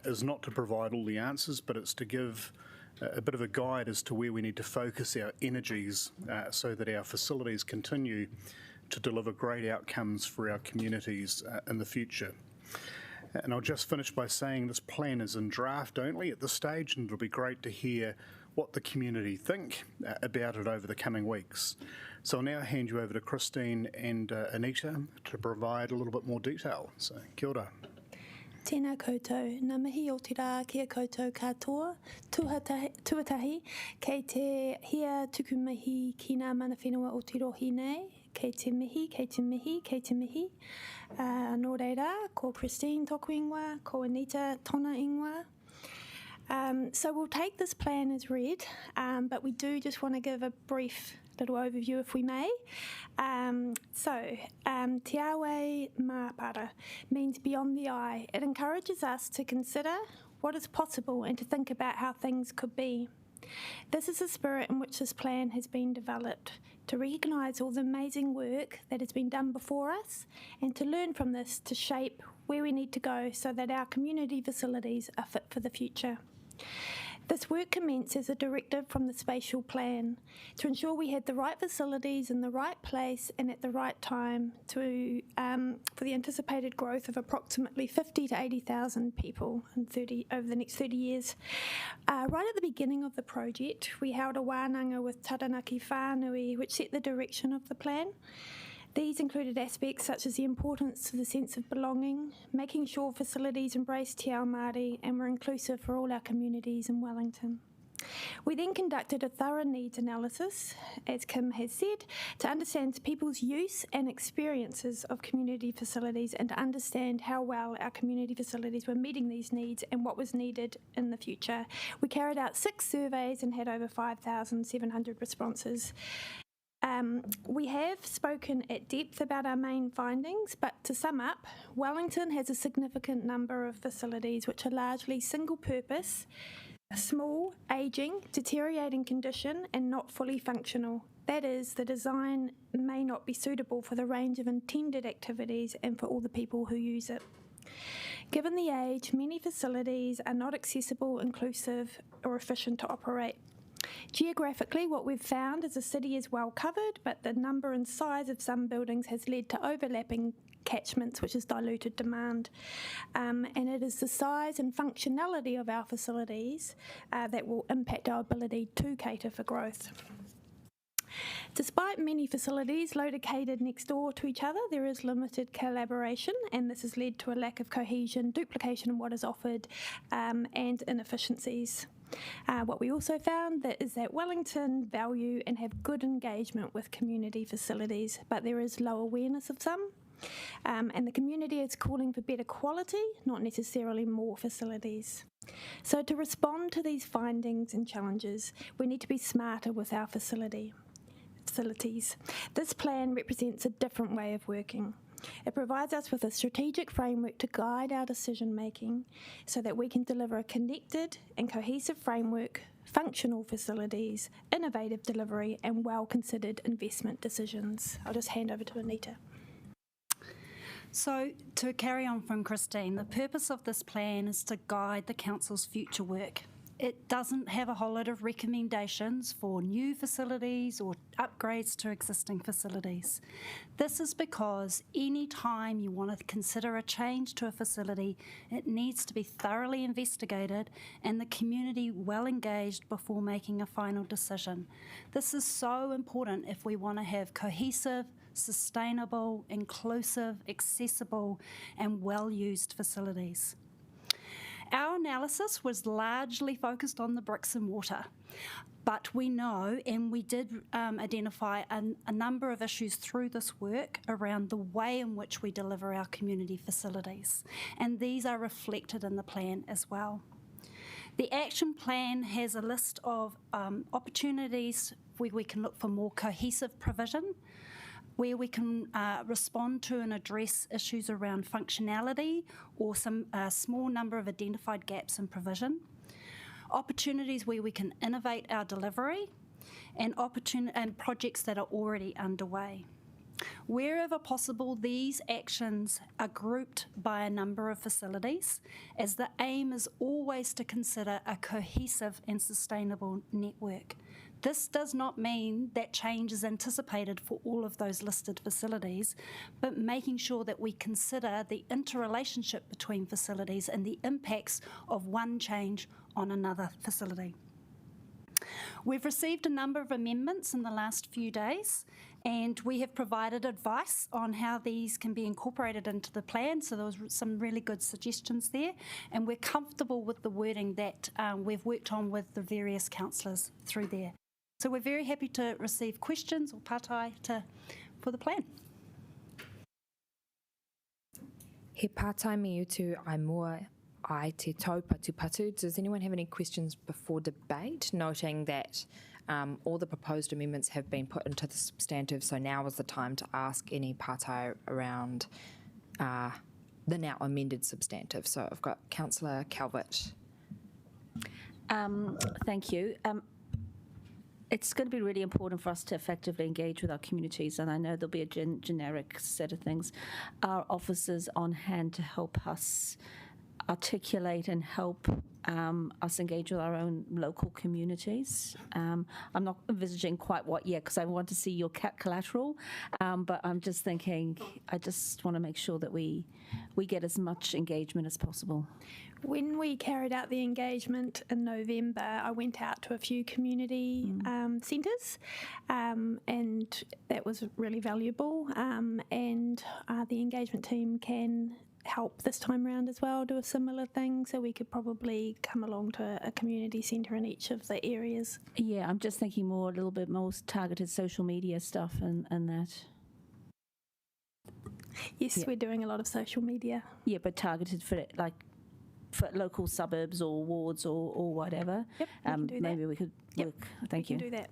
is not to provide all the answers, but it's to give a bit of a guide as to where we need to focus our energies so that our facilities continue to deliver great outcomes for our communities in the future. And I'll just finish by saying this plan is in draft only at this stage, and it'll be great to hear what the community think about it over the coming weeks. So I'll now hand you over to Christine and Anita to provide a little bit more detail. So, kia ora. Tēnā koutou, ngā mihi o te rā kia koutou katoa, tuatahi, kei te hia tukumihi ki ngā mana whenua o te rohi nei, kei te mihi, kei te mihi, kei te mihi. Nō reira, ko Christine toku ingoa, ko Anita tona ingoa. So we'll take this plan as read, but we do just want to give a brief little overview if we may. Te Awe Mapara means beyond the eye. It encourages us to consider what is possible and to think about how things could be. This is the spirit in which this plan has been developed, to recognise all the amazing work that has been done before us and to learn from this to shape where we need to go so that our community facilities are fit for the future. This work commenced as a directive from the spatial plan to ensure we had the right facilities in the right place and at the right time for the anticipated growth of approximately 50 to 80,000 people over the next 30 years. Right at the beginning of the project, we held a wānanga with Taranaki Whānui, which set the direction of the plan. These included aspects such as the importance to the sense of belonging, making sure facilities embrace te ao Māori and were inclusive for all our communities in Wellington. We then conducted a thorough needs analysis, as Kim has said, to understand people's use and experiences of community facilities and to understand how well our community facilities were meeting these needs and what was needed in the future. We carried out 6 surveys and had over 5,700 responses. We have spoken at depth about our main findings, but to sum up, Wellington has a significant number of facilities which are largely single purpose, small, ageing, deteriorating condition and not fully functional. That is, the design may not be suitable for the range of intended activities and for all the people who use it. Given the age, many facilities are not accessible, inclusive or efficient to operate. Geographically, what we've found is the city is well covered, but the number and size of some buildings has led to overlapping catchments, which has diluted demand. And it is the size and functionality of our facilities that will impact our ability to cater for growth. Despite many facilities located next door to each other, there is limited collaboration, and this has led to a lack of cohesion, duplication in what is offered, and inefficiencies. What we also found is that Wellington value and have good engagement with community facilities, but there is low awareness of some. And the community is calling for better quality, not necessarily more facilities. So to respond to these findings and challenges, we need to be smarter with our facilities. This plan represents a different way of working. It provides us with a strategic framework to guide our decision making so that we can deliver a connected and cohesive framework, functional facilities, innovative delivery and well-considered investment decisions. I'll just hand over to Anita. So, to carry on from Christine, the purpose of this plan is to guide the Council's future work. It doesn't have a whole lot of recommendations for new facilities or upgrades to existing facilities. This is because any time you want to consider a change to a facility, it needs to be thoroughly investigated and the community well engaged before making a final decision. This is so important if we want to have cohesive, sustainable, inclusive, accessible and well-used facilities. Our analysis was largely focused on the bricks and mortar, but we know, and we did identify a number of issues through this work around the way in which we deliver our community facilities, and these are reflected in the plan as well. The action plan has a list of opportunities where we can look for more cohesive provision, where we can respond to and address issues around functionality or some small number of identified gaps in provision, opportunities where we can innovate our delivery, and projects that are already underway. Wherever possible, these actions are grouped by a number of facilities, as the aim is always to consider a cohesive and sustainable network. This does not mean that change is anticipated for all of those listed facilities, but making sure that we consider the interrelationship between facilities and the impacts of one change on another facility. We've received a number of amendments in the last few days, and we have provided advice on how these can be incorporated into the plan, so there was some really good suggestions there, and we're comfortable with the wording that we've worked on with the various councillors through there. So we're very happy to receive questions or patai for the plan. He patai mi utu ai mua ai te tau patu. Does anyone have any questions before debate? Noting that all the proposed amendments have been put into the substantive, so now is the time to ask any patai around the now amended substantive. So I've got Councillor Calvert. Thank you. It's going to be really important for us to effectively engage with our communities, and I know there'll be a generic set of things. Our officers on hand to help us articulate and help us engage with our own local communities. I'm not envisaging quite what yet because I want to see your collateral, but I'm just thinking, I just want to make sure that we get as much engagement as possible. When we carried out the engagement in November, I went out to a few community centres, and that was really valuable. And the engagement team can help this time round as well, do a similar thing, so we could probably come along to a community centre in each of the areas. Yeah, I'm just thinking a little bit more targeted social media stuff and that. Yes, yeah. We're doing a lot of social media. Yeah, but targeted for local suburbs or wards or whatever. Yep, we can do maybe that. we could work. Thank you. We can do that.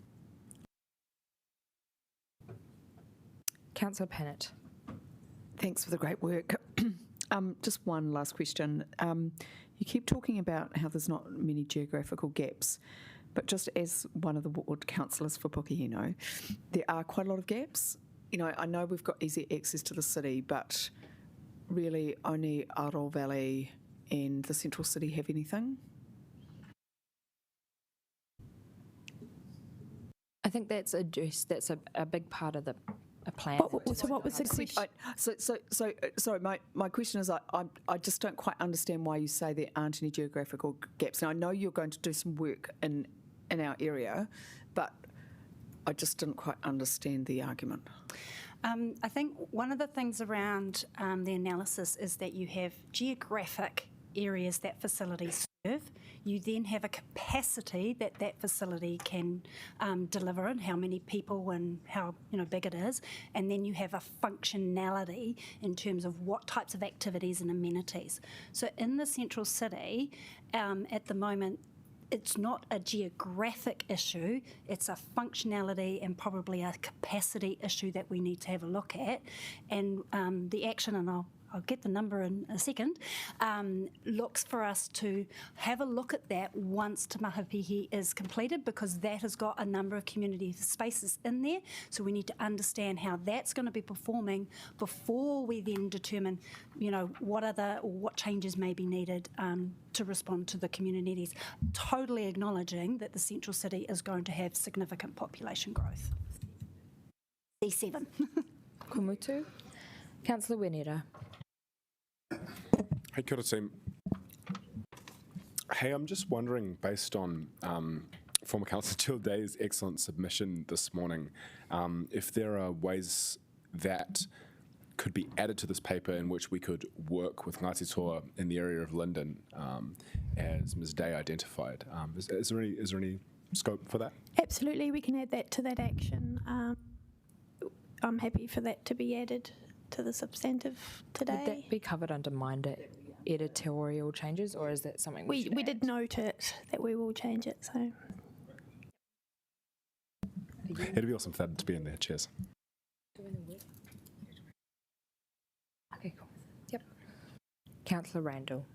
Councillor Pennant. Thanks for the great work. Just one last question. You keep talking about how there's not many geographical gaps, but just as one of the ward councillors for Pukehino, there are quite a lot of gaps. You know, I know we've got easy access to the city, but really only Aro Valley and the central city have anything. I think that's addressed. That's a big part of the plan. So what was the question? Sorry, my question is I just don't quite understand why you say there aren't any geographical gaps. Now, I know you're going to do some work in our area, but I just didn't quite understand the argument. I think one of the things around the analysis is that you have geographic areas that facilities serve. You then have a capacity that that facility can deliver and how many people and how big it is. And then you have a functionality in terms of what types of activities and amenities. So in the central city, at the moment, it's not a geographic issue, it's a functionality and probably a capacity issue that we need to have a look at. And the action, and I'll get the number in a second, looks for us to have a look at that once Te Mahapihi is completed, because that has got a number of community spaces in there. So we need to understand how that's going to be performing before we then determine, what changes may be needed to respond to the community needs. Totally acknowledging that the central city is going to have significant population growth. C7. Kumutu. Councillor Wenera. Hey, kia ora team. Hey, I'm just wondering, based on former Councillor Jill Day's excellent submission this morning, if there are ways that could be added to this paper in which we could work with Ngāti Toa in the area of Linden, as Ms. Day identified. Is there any scope for that? Absolutely, we can add that to that action. I'm happy for that to be added to the substantive today. Would that be covered under editorial changes, or is that something we did note it, that we will change it, so. It'd be awesome for that to be in there. Cheers. Okay, cool. Yep. Councillor Randall.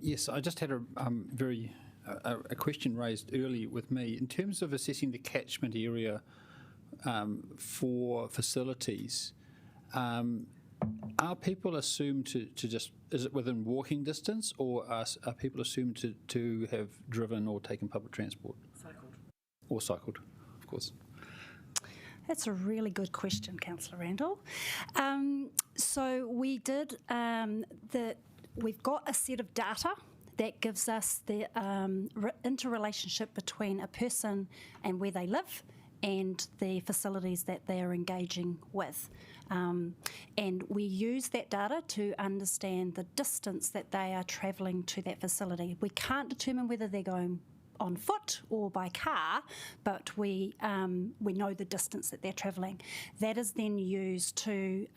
Yes, I just had a question raised earlier with me. In terms of assessing the catchment area for facilities, are people assumed to just, is it within walking distance, or are people assumed to have driven or taken public transport? Cycled. Or cycled, of course. That's a really good question, Councillor Randall. So we did, we've got a set of data that gives us the interrelationship between a person and where they live and the facilities that they are engaging with. And we use that data to understand the distance that they are travelling to that facility. We can't determine whether they're going on foot or by car, but we know the distance that they're travelling. That is then used to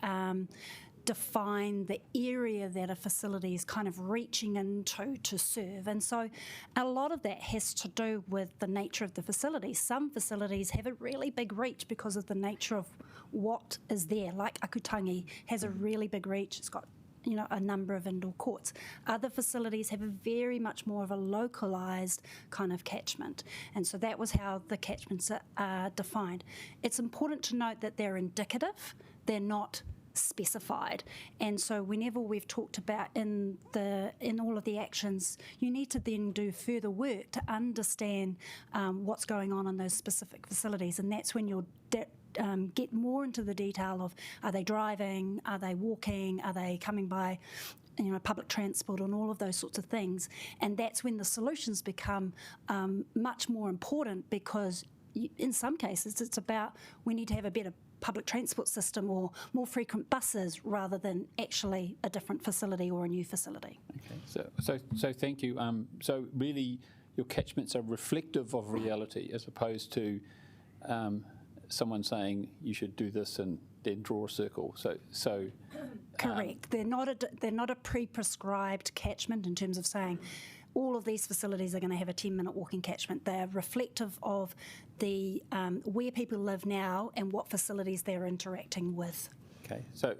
define the area that a facility is kind of reaching into to serve. And so a lot of that has to do with the nature of the facility. Some facilities have a really big reach because of the nature of what is there, like Akutangi has a really big reach. It's got a number of indoor courts. Other facilities have a very much more of a localised kind of catchment. And so that was how the catchments are defined. It's important to note that they're indicative, they're not specified. And so whenever we've talked about in all of the actions, you need to then do further work to understand what's going on in those specific facilities. And that's when you'll get more into the detail of, are they driving, are they walking, are they coming by public transport, and all of those sorts of things. And that's when the solutions become much more important, because in some cases it's about, we need to have a better public transport system or more frequent buses rather than actually a different facility or a new facility. Okay, so thank you. So really your catchments are reflective of reality, as opposed to someone saying you should do this and then draw a circle. So correct. They're not a pre-prescribed catchment in terms of saying all of these facilities are going to have a 10-minute walking catchment. They're reflective of the where people live now and what facilities they're interacting with. Okay, so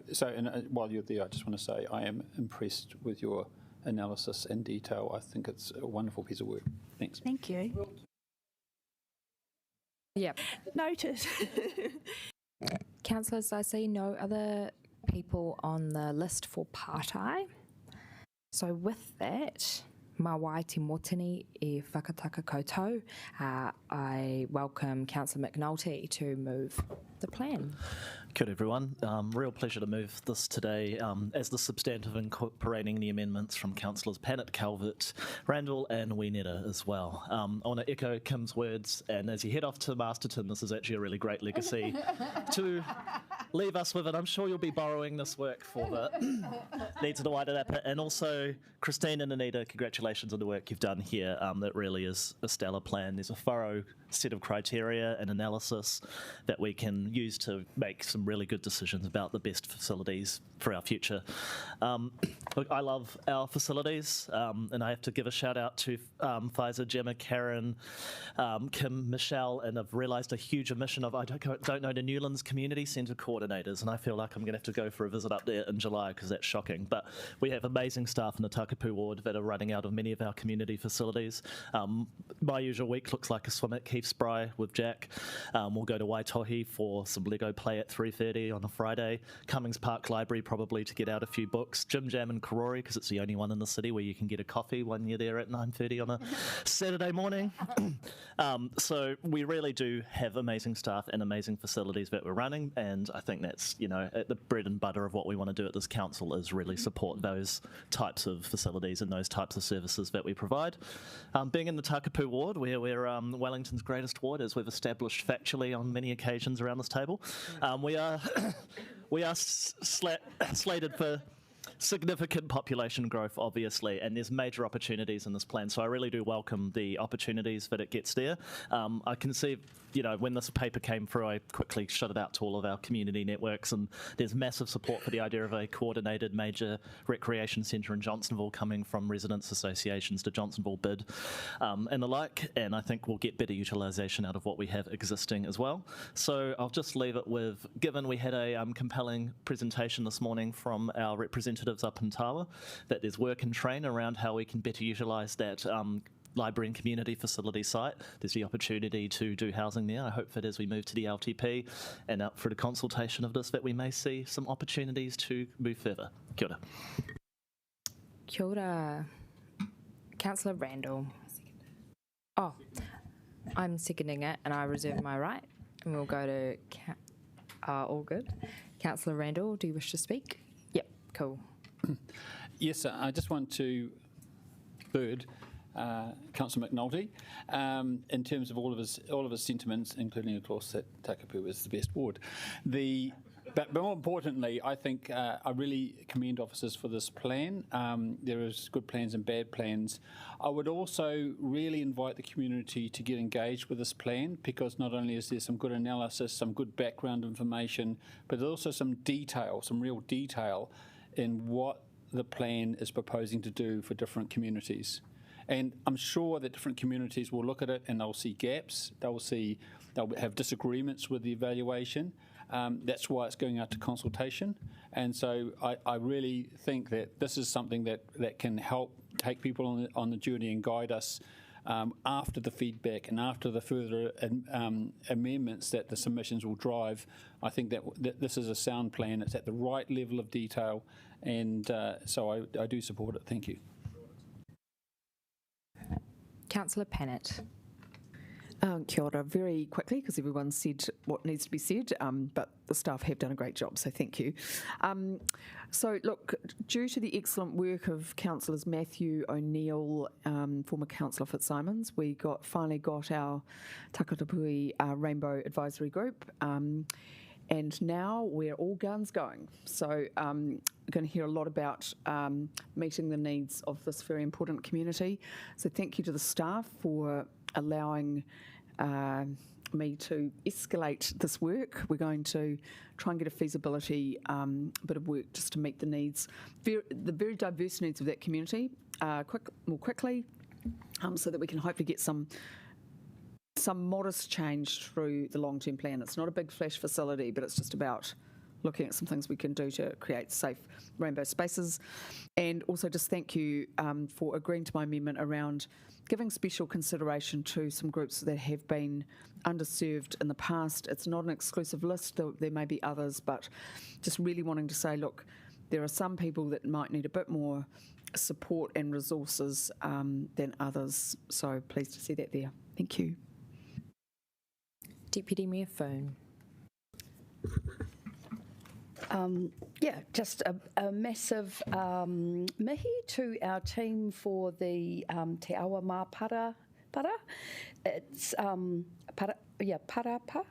while you're there, I just want to say I am impressed with your analysis and detail. I think it's a wonderful piece of work. Thanks. Thank you. Yep. Noted. Councillors, I see no other people on the list for Pārtai. So with that, mā wai te motini e whakataka koutou. I welcome Councillor McNulty to move the plan. Kia ora everyone. Real pleasure to move this today as the substantive incorporating the amendments from Councillors Pannett, Calvert, Randall and Weeneta as well. I want to echo Kim's words, and as you head off to Masterton, this is actually a really great legacy to leave us with, and I'm sure you'll be borrowing this work for the needs of the wider Napa. And also, Christine and Anita, congratulations on the work you've done here. That really is a stellar plan. There's a thorough set of criteria and analysis that we can use to make some really good decisions about the best facilities for our future. Look, I love our facilities, and I have to give a shout out to Pfizer, Gemma, Karen, Kim, Michelle, and I've realised a huge omission of, I don't know, the Newlands Community Centre coordinators, and I feel like I'm going to have to go for a visit up there in July because that's shocking. But we have amazing staff in the Takapū ward that are running out of many of our community facilities. My usual week looks like a swim at Keith Spry with Jack. We'll go to Waitohi for some Lego play at 3:30 on a Friday. Cummings Park Library probably to get out a few books. Jim Jam in Karori because it's the only one in the city where you can get a coffee when you're there at 9:30 on a Saturday morning. So we really do have amazing staff and amazing facilities that we're running, and I think that's, you know, the bread and butter of what we want to do at this council is really support those types of facilities and those types of services that we provide. Being in the Takapū ward, where we're Wellington's greatest ward, as we've established factually on many occasions around this table, we are slated for significant population growth, obviously, and there's major opportunities in this plan. So I really do welcome the opportunities that it gets there. I can see, you know, when this paper came through, I quickly shot it out to all of our community networks, and there's massive support for the idea of a coordinated major recreation centre in Johnsonville coming from residents' associations to Johnsonville bid and the like, and I think we'll get better utilisation out of what we have existing as well. So I'll just leave it with, given we had a compelling presentation this morning from our representatives up in Tawa, that there's work and train around how we can better utilise that library and community facility site. There's the opportunity to do housing there. I hope that as we move to the LTP and up for the consultation of this, that we may see some opportunities to move further. Kia ora. Kia ora. Councillor Randall. Oh, I'm seconding it and I reserve my right. And we'll go to, all good. Councillor Randall, do you wish to speak? Yep, cool. Yes, sir. I just want to third Councillor McNulty in terms of all of his sentiments, including, of course, that Takapū is the best ward. But more importantly, I think I really commend officers for this plan. There is good plans and bad plans. I would also really invite the community to get engaged with this plan, because not only is there some good analysis, some good background information, but there's also some detail, some real detail in what the plan is proposing to do for different communities. And I'm sure that different communities will look at it and they'll see gaps, they'll have disagreements with the evaluation. That's why it's going out to consultation. And so I really think that this is something that can help take people on the journey and guide us after the feedback and after the further amendments that the submissions will drive. I think that this is a sound plan. It's at the right level of detail, and so I do support it. Thank you. Councillor Pannett. Kia ora. Very quickly, because everyone's said what needs to be said, but the staff have done a great job, so thank you. So look, due to the excellent work of Councillors Matthew, O'Neill, former Councillor Fitzsimons, we finally got our Takatapui Rainbow Advisory Group, and now we're all guns going. So I'm going to hear a lot about meeting the needs of this very important community. So thank you to the staff for allowing me to escalate this work. We're going to try and get a feasibility bit of work just to meet the needs, the very diverse needs of that community more quickly, so that we can hopefully get some modest change through the long-term plan. It's not a big flash facility, but it's just about looking at some things we can do to create safe rainbow spaces. And also just thank you for agreeing to my amendment around giving special consideration to some groups that have been underserved in the past. It's not an exclusive list, there may be others, but just really wanting to say, look, there are some people that might need a bit more support and resources than others. So pleased to see that there. Thank you. Deputy Mayor Phone. Just a massive mihi to our team for the Te Awa Mā Para. It's Parapa.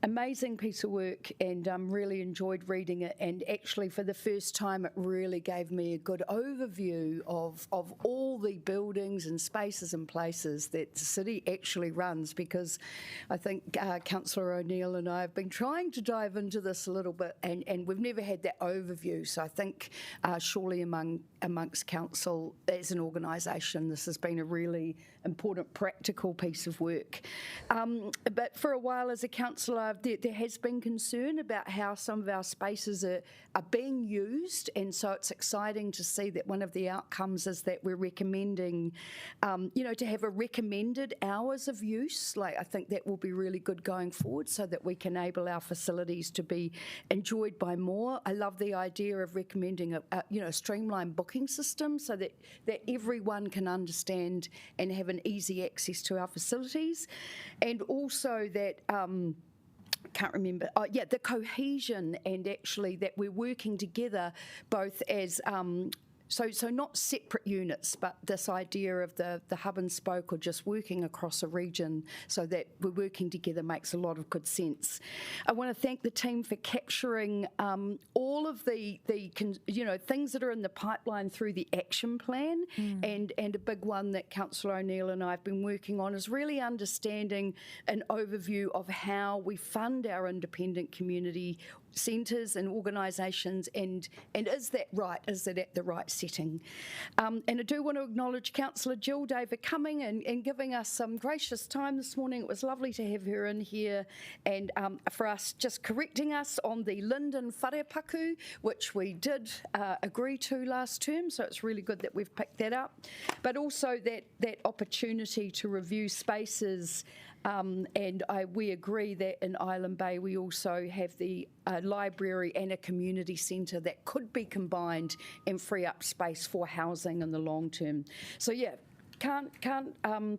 Amazing piece of work, and really enjoyed reading it. And actually, for the first time, it really gave me a good overview of all the buildings and spaces and places that the city actually runs. Because I think Councillor O'Neill and I have been trying to dive into this a little bit, and we've never had that overview. So I think surely amongst council as an organisation, this has been a really important practical piece of work. But for a while as a councillor, there has been concern about how some of our spaces are being used, and so it's exciting to see that one of the outcomes is that we're recommending, to have a recommended hours of use. Like, I think that will be really good going forward, so that we can enable our facilities to be enjoyed by more. I love the idea of recommending a streamlined booking system, so that everyone can understand and have an easy access to our facilities, and also that. Can't remember. The cohesion, and actually that we're working together both as so not separate units, but this idea of the hub and spoke, or just working across a region, so that we're working together makes a lot of good sense. I want to thank the team for capturing all of the things that are in the pipeline through the action plan, and a big one that Councillor O'Neill and I have been working on is really understanding an overview of how we fund our independent community centres and organisations, and is that right? Is it at the right setting? And I do want to acknowledge Councillor Jill Day for coming and giving us some gracious time this morning. It was lovely to have her in here, and for us just correcting us on the Linden wharepaku, which we did agree to last term, so it's really good that we've picked that up. But also that opportunity to review spaces. And we agree that in Island Bay we also have the library and a community centre that could be combined and free up space for housing in the long term. So can't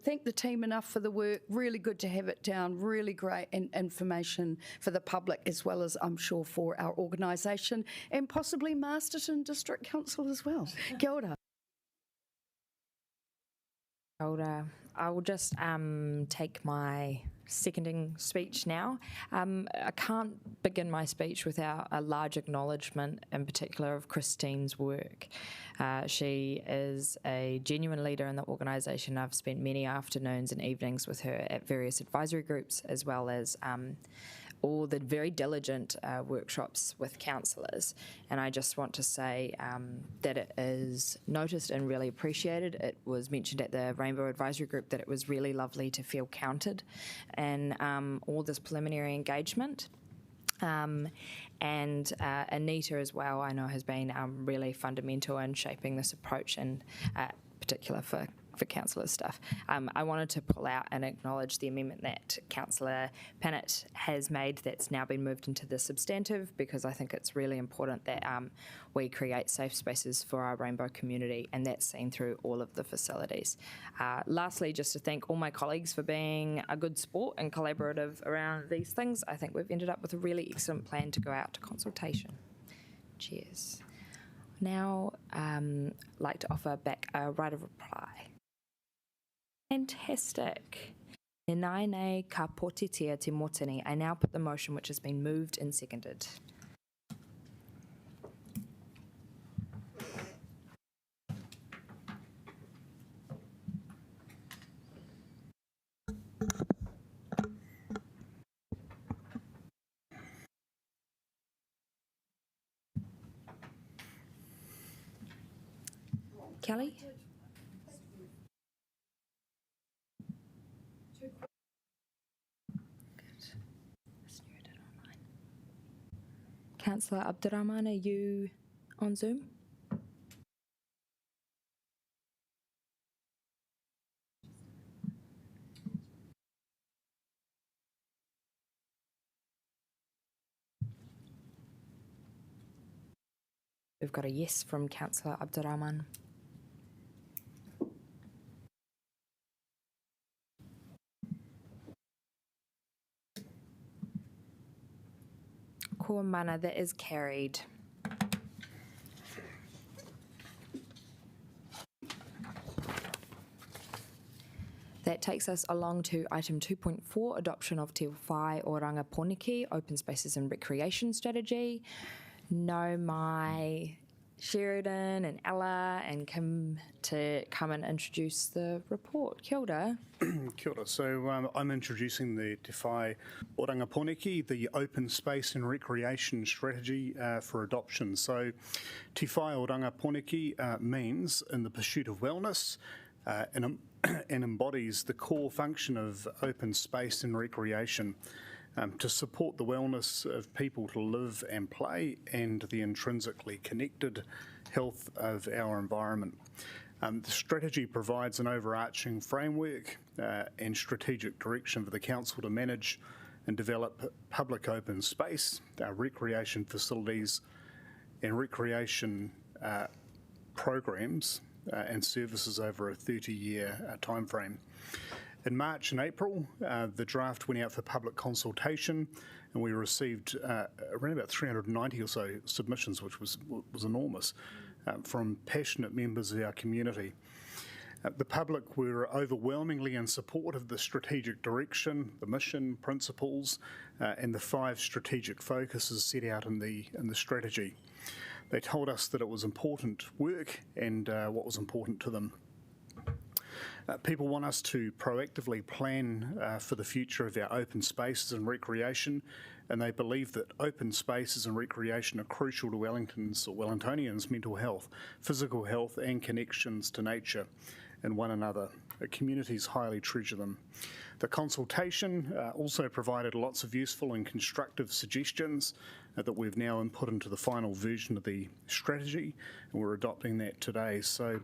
thank the team enough for the work. Really good to have it down. Really great information for the public, as well as I'm sure for our organisation and possibly Masterton District Council as well. Kia ora. I will just take my seconding speech now. I can't begin my speech without a large acknowledgement, in particular, of Christine's work. She is a genuine leader in the organisation. I've spent many afternoons and evenings with her at various advisory groups, as well as all the very diligent workshops with councillors, and I just want to say that it is noticed and really appreciated. It was mentioned at the Rainbow Advisory Group that it was really lovely to feel counted in all this preliminary engagement. And Anita as well, I know, has been really fundamental in shaping this approach, and particular for councillor stuff. I wanted to pull out and acknowledge the amendment that Councillor Pennant has made that's now been moved into the substantive, because I think it's really important that we create safe spaces for our rainbow community, and that's seen through all of the facilities. Lastly, just to thank all my colleagues for being a good sport and collaborative around these things. I think we've ended up with a really excellent plan to go out to consultation. Cheers. Now, like to offer back a right of reply. Fantastic. E nai nei ka potitia te motini. I now put the motion which has been moved and seconded. Kelly? Councillor Abdurrahman, are you on Zoom? We've got a yes from Councillor Abdurrahman. Ko Kua mana, that is carried. That takes us along to item 2.4, adoption of Te Whai o Rangaponiki, Open Spaces and Recreation Strategy. No, my Sheridan and Ella and Kim to come and introduce the report. Kia ora. Kia ora. So I'm introducing the Te Whai o Rangaponiki, the Open Space and Recreation Strategy for adoption. So Te Whai o Rangaponiki means in the pursuit of wellness and embodies the core function of open space and recreation to support the wellness of people to live and play and the intrinsically connected health of our environment. The strategy provides an overarching framework and strategic direction for the Council to manage and develop public open space, recreation facilities and recreation programs and services over a 30-year timeframe. In March and April, the draft went out for public consultation, and we received around about 390 or so submissions, which was enormous, from passionate members of our community. The public were overwhelmingly in support of the strategic direction, the mission, principles, and the 5 strategic focuses set out in the strategy. They told us that it was important work and what was important to them. People want us to proactively plan for the future of our open spaces and recreation, and they believe that open spaces and recreation are crucial to Wellington's or Wellingtonians' mental health, physical health and connections to nature and one another. Communities highly treasure them. The consultation also provided lots of useful and constructive suggestions that we've now input into the final version of the strategy, and we're adopting that today. So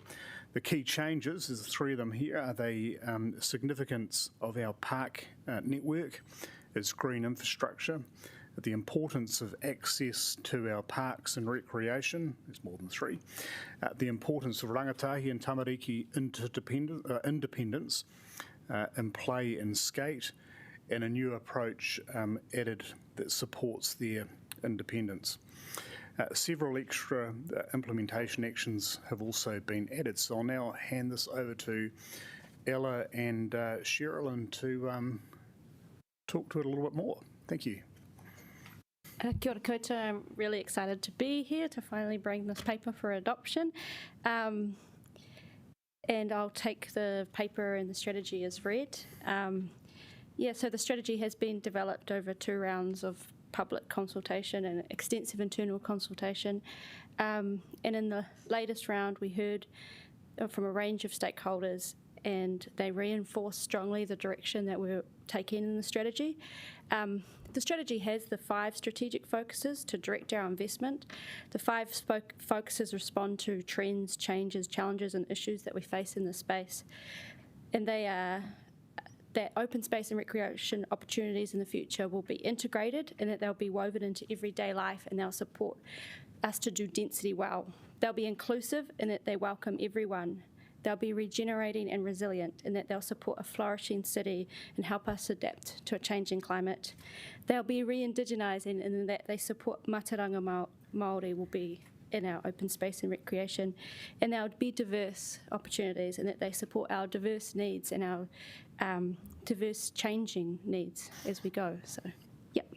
the key changes, there's 3 of them here, are the significance of our park network as green infrastructure, the importance of access to our parks and recreation, there's more than 3, the importance of rangatahi and tamariki independence in play and skate, and a new approach added that supports their independence. Several extra implementation actions have also been added, so I'll now hand this over to Ella and Sherilyn to talk to it a little bit more. Thank you. Kia ora koutou. I'm really excited to be here to finally bring this paper for adoption. And I'll take the paper and the strategy as read. So the strategy has been developed over 2 rounds of public consultation and extensive internal consultation. And in the latest round, we heard from a range of stakeholders, and they reinforced strongly the direction that we're taking in the strategy. The strategy has the 5 strategic focuses to direct our investment. The 5 focuses respond to trends, changes, challenges, and issues that we face in this space. And they are that open space and recreation opportunities in the future will be integrated, and that they'll be woven into everyday life, and they'll support us to do density well. They'll be inclusive in that they welcome everyone. They'll be regenerating and resilient in that they'll support a flourishing city and help us adapt to a changing climate. They'll be re-indigenising in that they support Mātauranga Māori will be in our open space and recreation, and they'll be diverse opportunities in that they support our diverse needs and our diverse changing needs as we go. So, yep.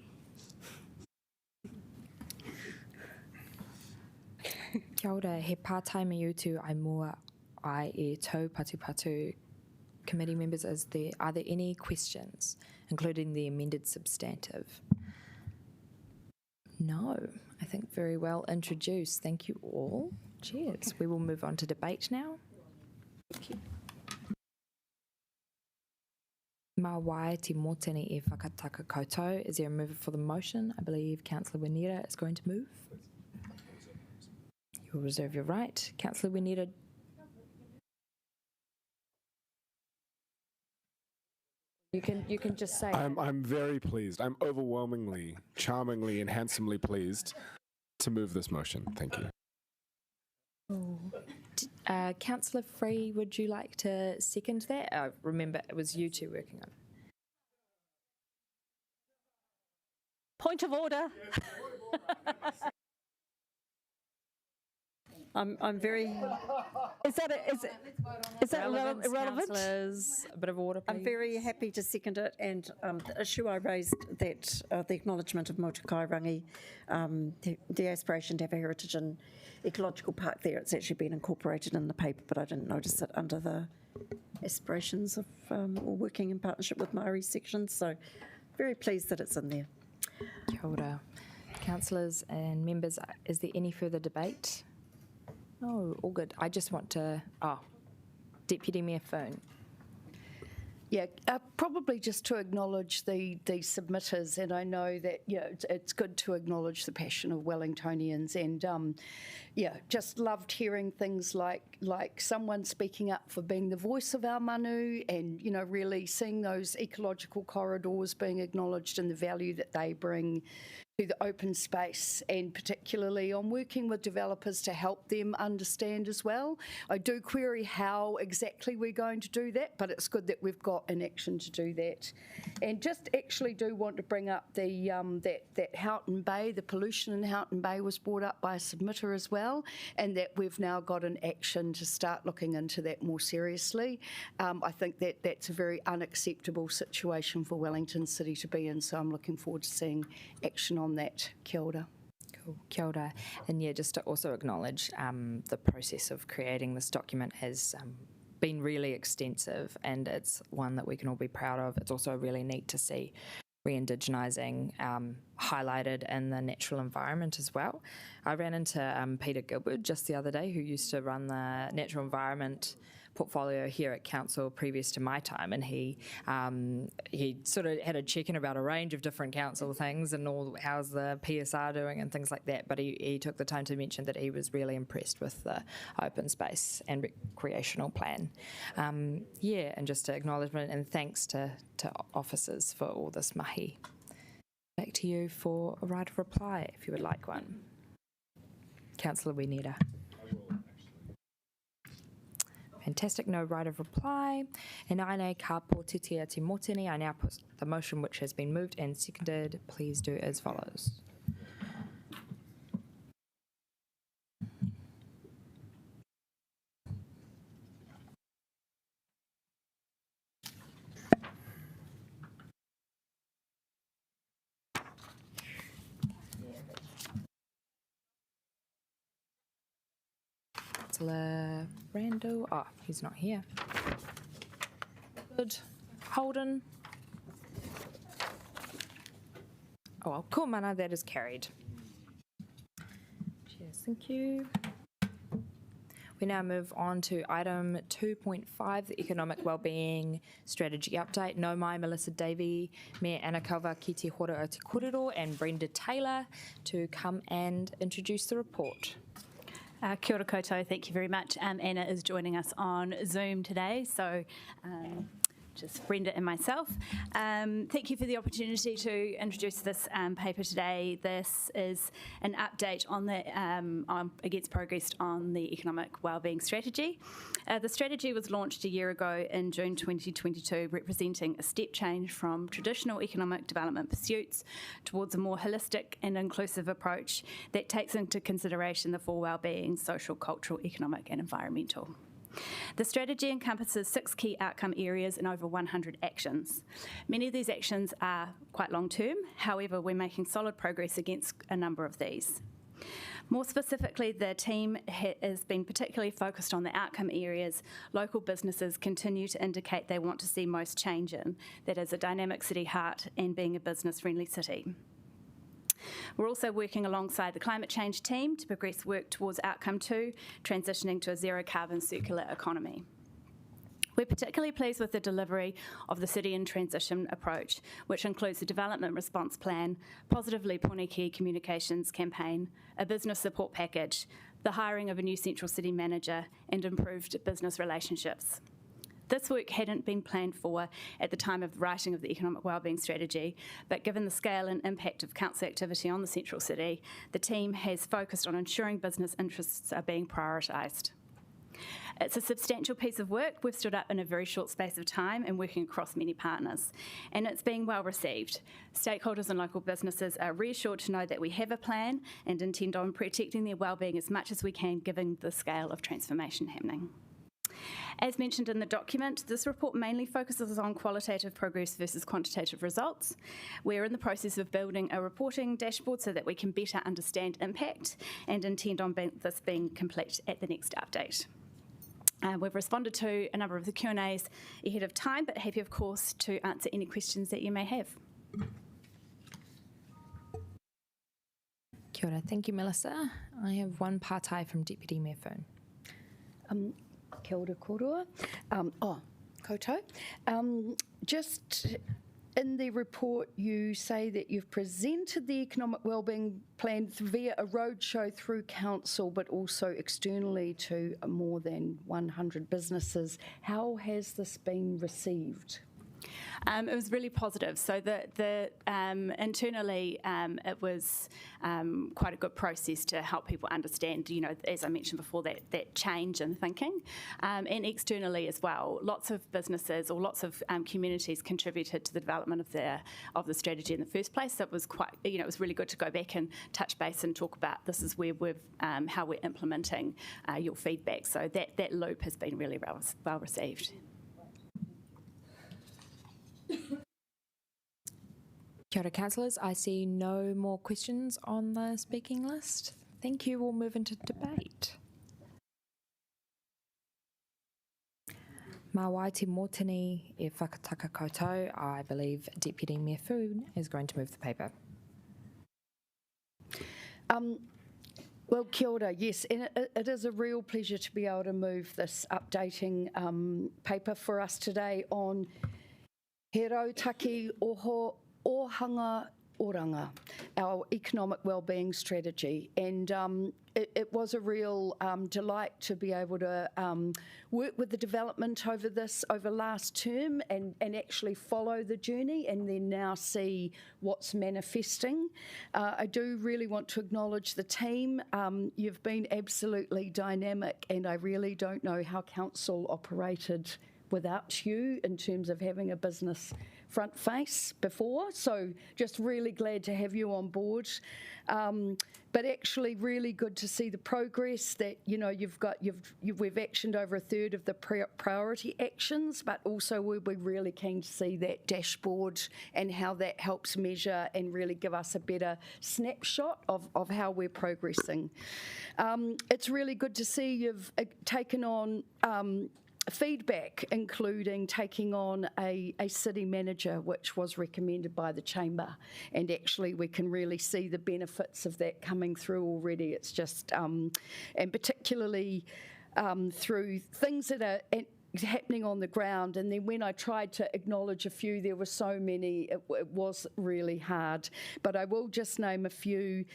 Kia ora, he pātai me utu ai mua ai e tau patu committee members. Are there any questions, including the amended substantive? No, I think very well introduced. Thank you all. Cheers. We will move on to debate now. Thank you. Mā wai te mōtene e whakataka koutou. Is there a mover for the motion? I believe Councillor Wineta is going to move. You'll reserve your right. Councillor Wineta. You can just say. I'm very pleased. I'm overwhelmingly, charmingly, and handsomely pleased to move this motion. Thank you. Councillor Free, would you like to second that? Remember, it was you two working on Point of order. I'm very. Is that irrelevant? Councillors, a bit of order, please. I'm very happy to second it, and the issue I raised, that the acknowledgement of Motukairangi, the aspiration to have a heritage and ecological park there, it's actually been incorporated in the paper, but I didn't notice it under the aspirations of or working in partnership with Maori sections, so very pleased that it's in there. Kia ora. Councillors and members, is there any further debate? No, all good. I just want to, Deputy Mayor Foon. Yeah, probably just to acknowledge the submitters, and I know that it's good to acknowledge the passion of Wellingtonians, and just loved hearing things like someone speaking up for being the voice of our manu, and really seeing those ecological corridors being acknowledged and the value that they bring to the open space, and particularly on working with developers to help them understand as well. I do query how exactly we're going to do that, but it's good that we've got an action to do that. And just actually do want to bring up the that Houghton Bay, the pollution in Houghton Bay was brought up by a submitter as well, and that we've now got an action to start looking into that more seriously. I think that that's a very unacceptable situation for Wellington City to be in, so I'm looking forward to seeing action on that. Kia ora. Cool. Kia ora. And just to also acknowledge the process of creating this document has been really extensive, and it's one that we can all be proud of. It's also really neat to see re-indigenising highlighted in the natural environment as well. I ran into Peter Gilbert just the other day, who used to run the natural environment portfolio here at council previous to my time, and he sort of had a check-in about a range of different council things and all, how's the PSR doing and things like that, but he took the time to mention that he was really impressed with the open space and recreational plan. And just an acknowledgement and thanks to officers for all this mahi. Back to you for a right of reply if you would like one. Councillor Wineta. Fantastic, no right of reply. And aine ka pōtitia te motini. I now put the motion which has been moved and seconded. Please do as follows. Councillor Randall. Oh, he's not here. Good. Holden. Oh, well, cool, mana, that is carried. Cheers, thank you. We now move on to item 2.5, the Economic Wellbeing Strategy Update. No mai Melissa Davey, Mayor Anna Calva ki te hora o te korero, and Brenda Taylor to come and introduce the report. Kia ora koutou, thank you very much. Anna is joining us on Zoom today, so just Brenda and myself. Thank you for the opportunity to introduce this paper today. This is an update on the against progress on the economic wellbeing strategy. The strategy was launched a year ago in June 2022, representing a step change from traditional economic development pursuits towards a more holistic and inclusive approach that takes into consideration the full wellbeing, social, cultural, economic and environmental. The strategy encompasses 6 key outcome areas and over 100 actions. Many of these actions are quite long term, however, we're making solid progress against a number of these. More specifically, the team has been particularly focused on the outcome areas local businesses continue to indicate they want to see most change in, that is a dynamic city heart and being a business-friendly city. We're also working alongside the climate change team to progress work towards outcome 2, transitioning to a zero carbon circular economy. We're particularly pleased with the delivery of the City in Transition approach, which includes a development response plan, Positively Poneke communications campaign, a business support package, the hiring of a new central city manager, and improved business relationships. This work hadn't been planned for at the time of the writing of the economic wellbeing strategy, but given the scale and impact of council activity on the central city, the team has focused on ensuring business interests are being prioritised. It's a substantial piece of work we've stood up in a very short space of time and working across many partners, and it's being well received. Stakeholders and local businesses are reassured to know that we have a plan and intend on protecting their wellbeing as much as we can given the scale of transformation happening. As mentioned in the document, this report mainly focuses on qualitative progress versus quantitative results. We're in the process of building a reporting dashboard so that we can better understand impact and intend on this being complete at the next update. We've responded to a number of the Q&As ahead of time, but happy, of course, to answer any questions that you may have. Kia ora. Thank you, Melissa. I have one pārtai from Deputy Mayor Foon. Kia ora kōrua. Koutou. Just in the report, you say that you've presented the economic wellbeing plan via a roadshow through council, but also externally to more than 100 businesses. How has this been received? It was really positive. So internally, it was quite a good process to help people understand, as I mentioned before, that change in thinking. And externally as well, lots of businesses or lots of communities contributed to the development of the strategy in the first place. So it was quite, it was really good to go back and touch base and talk about this is where how we're implementing your feedback. So that loop has been really well received. Kia ora, councillors. I see no more questions on the speaking list. Thank you. We'll move into debate. Mā wai te mōtini e whakataka koutou. I believe Deputy Mayor Foon is going to move the paper. Well, kia ora, yes, and it is a real pleasure to be able to move this updating paper for us today on He Rautaki Oho Ohanga Oranga, our economic wellbeing strategy. And it was a real delight to be able to work with the development over last term and actually follow the journey and then now see what's manifesting. I do really want to acknowledge the team. You've been absolutely dynamic, and I really don't know how council operated without you in terms of having a business front face before, so just really glad to have you on board. But actually really good to see the progress that we've actioned over a third of the priority actions, but also we'll be really keen to see that dashboard and how that helps measure and really give us a better snapshot of how we're progressing. It's really good to see you've taken on feedback, including taking on a city manager, which was recommended by the Chamber, and actually we can really see the benefits of that coming through already. It's just, and particularly through things that are happening on the ground, and then when I tried to acknowledge a few, there were so many, it was really hard. But I will just name a few.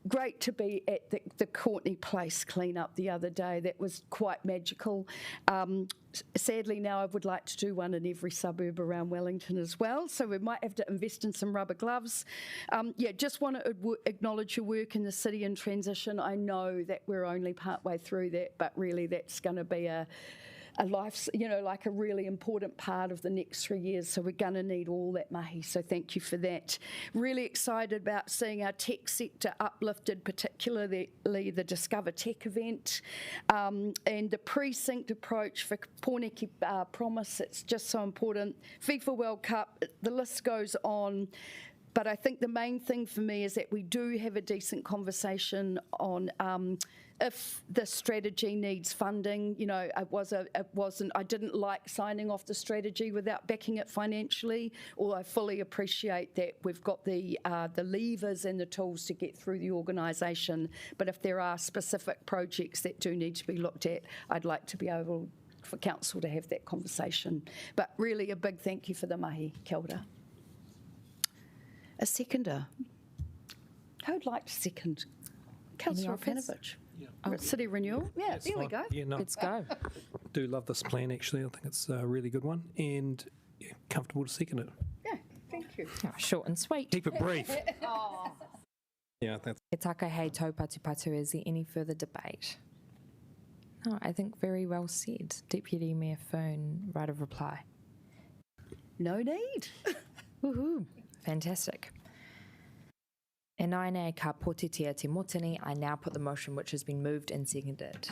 Great to be at the Courtney Place clean-up the other day. That was quite magical. Sadly, now I would like to do one in every suburb around Wellington as well, so we might have to invest in some rubber gloves. Just want to acknowledge your work in the city in transition. I know that we're only partway through that, but really that's going to be a life, like a really important part of the next 3 years. So we're going to need all that mahi. So thank you for that. Really excited about seeing our tech sector uplifted, particularly the Discover Tech event and the precinct approach for Pōneke Promise. It's just so important. FIFA World Cup, the list goes on. But I think the main thing for me is that we do have a decent conversation on if the strategy needs funding. I didn't like signing off the strategy without backing it financially, although I fully appreciate that we've got the levers and the tools to get through the organisation. But if there are specific projects that do need to be looked at, I'd like to be able for council to have that conversation. But really a big thank you for the mahi. Kia ora. A seconder. Who would like to second? Councillor Panovich. City Renewal. Yeah, there we go. Yeah, no, Let's go. Do love this plan, actually. I think it's a really good one, and comfortable to second it. Yeah, thank you. Oh, short and sweet. Keep it brief. Oh. Yeah, that's... E taka hei tau patu patu. Is there any further debate? No, I think very well said. Deputy Mayor Foon, right of reply. No need. Woohoo. Fantastic. E nai nei ka pōtitia te motini, I now put the motion which has been moved and seconded.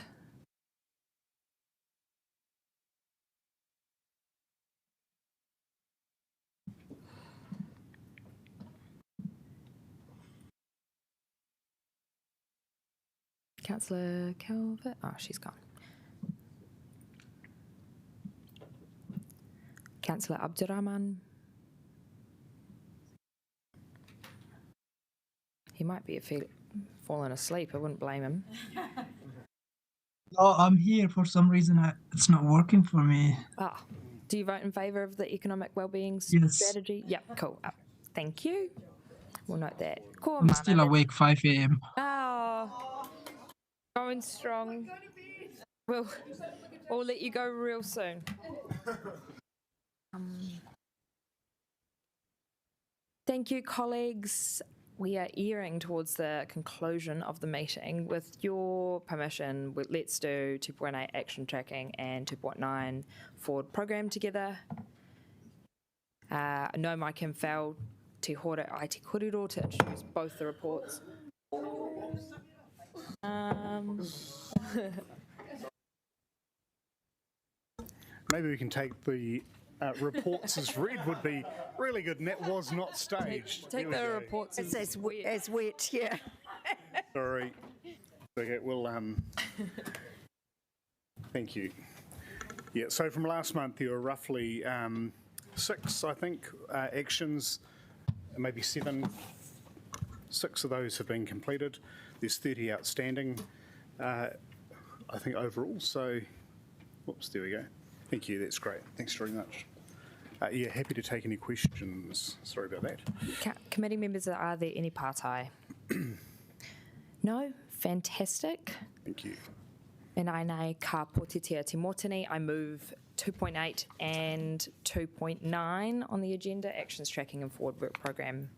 Councillor Calvert, oh, she's gone. Councillor Abdurrahman. He might be fallen asleep, I wouldn't blame him. Oh, I'm here. For some reason, it's not working for me. Ah, do you vote in favour of the economic wellbeing Yes. strategy? Yeah, cool. Thank you. We'll note that. Ko I'm mana. still awake 5 a.m. Oh, going strong. We'll let you go real soon. Thank you, colleagues. We are earing towards the conclusion of the meeting. With your permission, let's do 2.8 action tracking and 2.9 forward program together. No mai can fail te hora ai te korero to introduce both the reports. Maybe we can take the reports as read would be really good, and that was not staged. Take the reports as wet, yeah. Sorry. Okay, well, thank you. Yeah, so from last month, there were roughly 6, I think, actions, maybe 7. 6 of those have been completed. There's 30 outstanding, I think, overall. So, whoops, there we go. Thank you, that's great. Thanks very much. Yeah, happy to take any questions. Sorry about that. Committee members, are there any partai? No? Fantastic. Thank you. And I nei ka pōtitia te motini. I move 2.8 and 2.9 on the agenda, actions tracking and forward work program.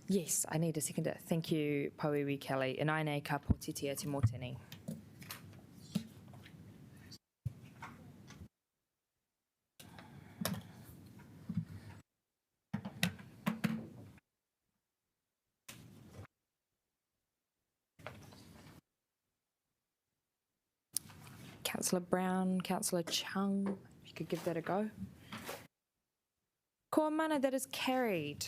Yes, I need a seconder. Thank you, Pauiwi Kelly. And I nei ka pōtitia te motini. Councillor Brown, Councillor Chung, if you could give that a go. Ko mana, that is carried.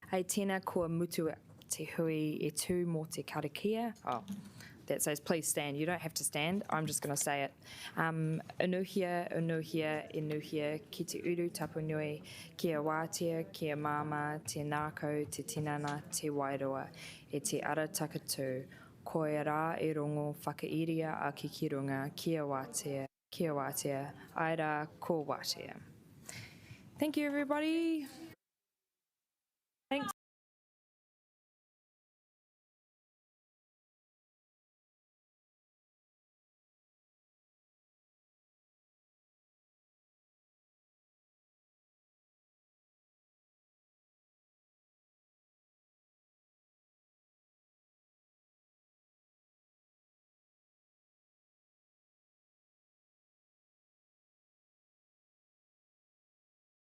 Hei tēnā kua mutu te hui e tū mō te karakia. Oh, that says please stand. You don't have to stand. I'm just going to say it. Unuhia, unuhia, enuhia, ki te uru tapu nui, kia wātia, kia māma, te nākau, te tinana, te wairoa, e te ara takatū. Koe rā e rongo whakairia a ki ki runga, kia wātia, ai rā, ko wātia. Thank you, everybody.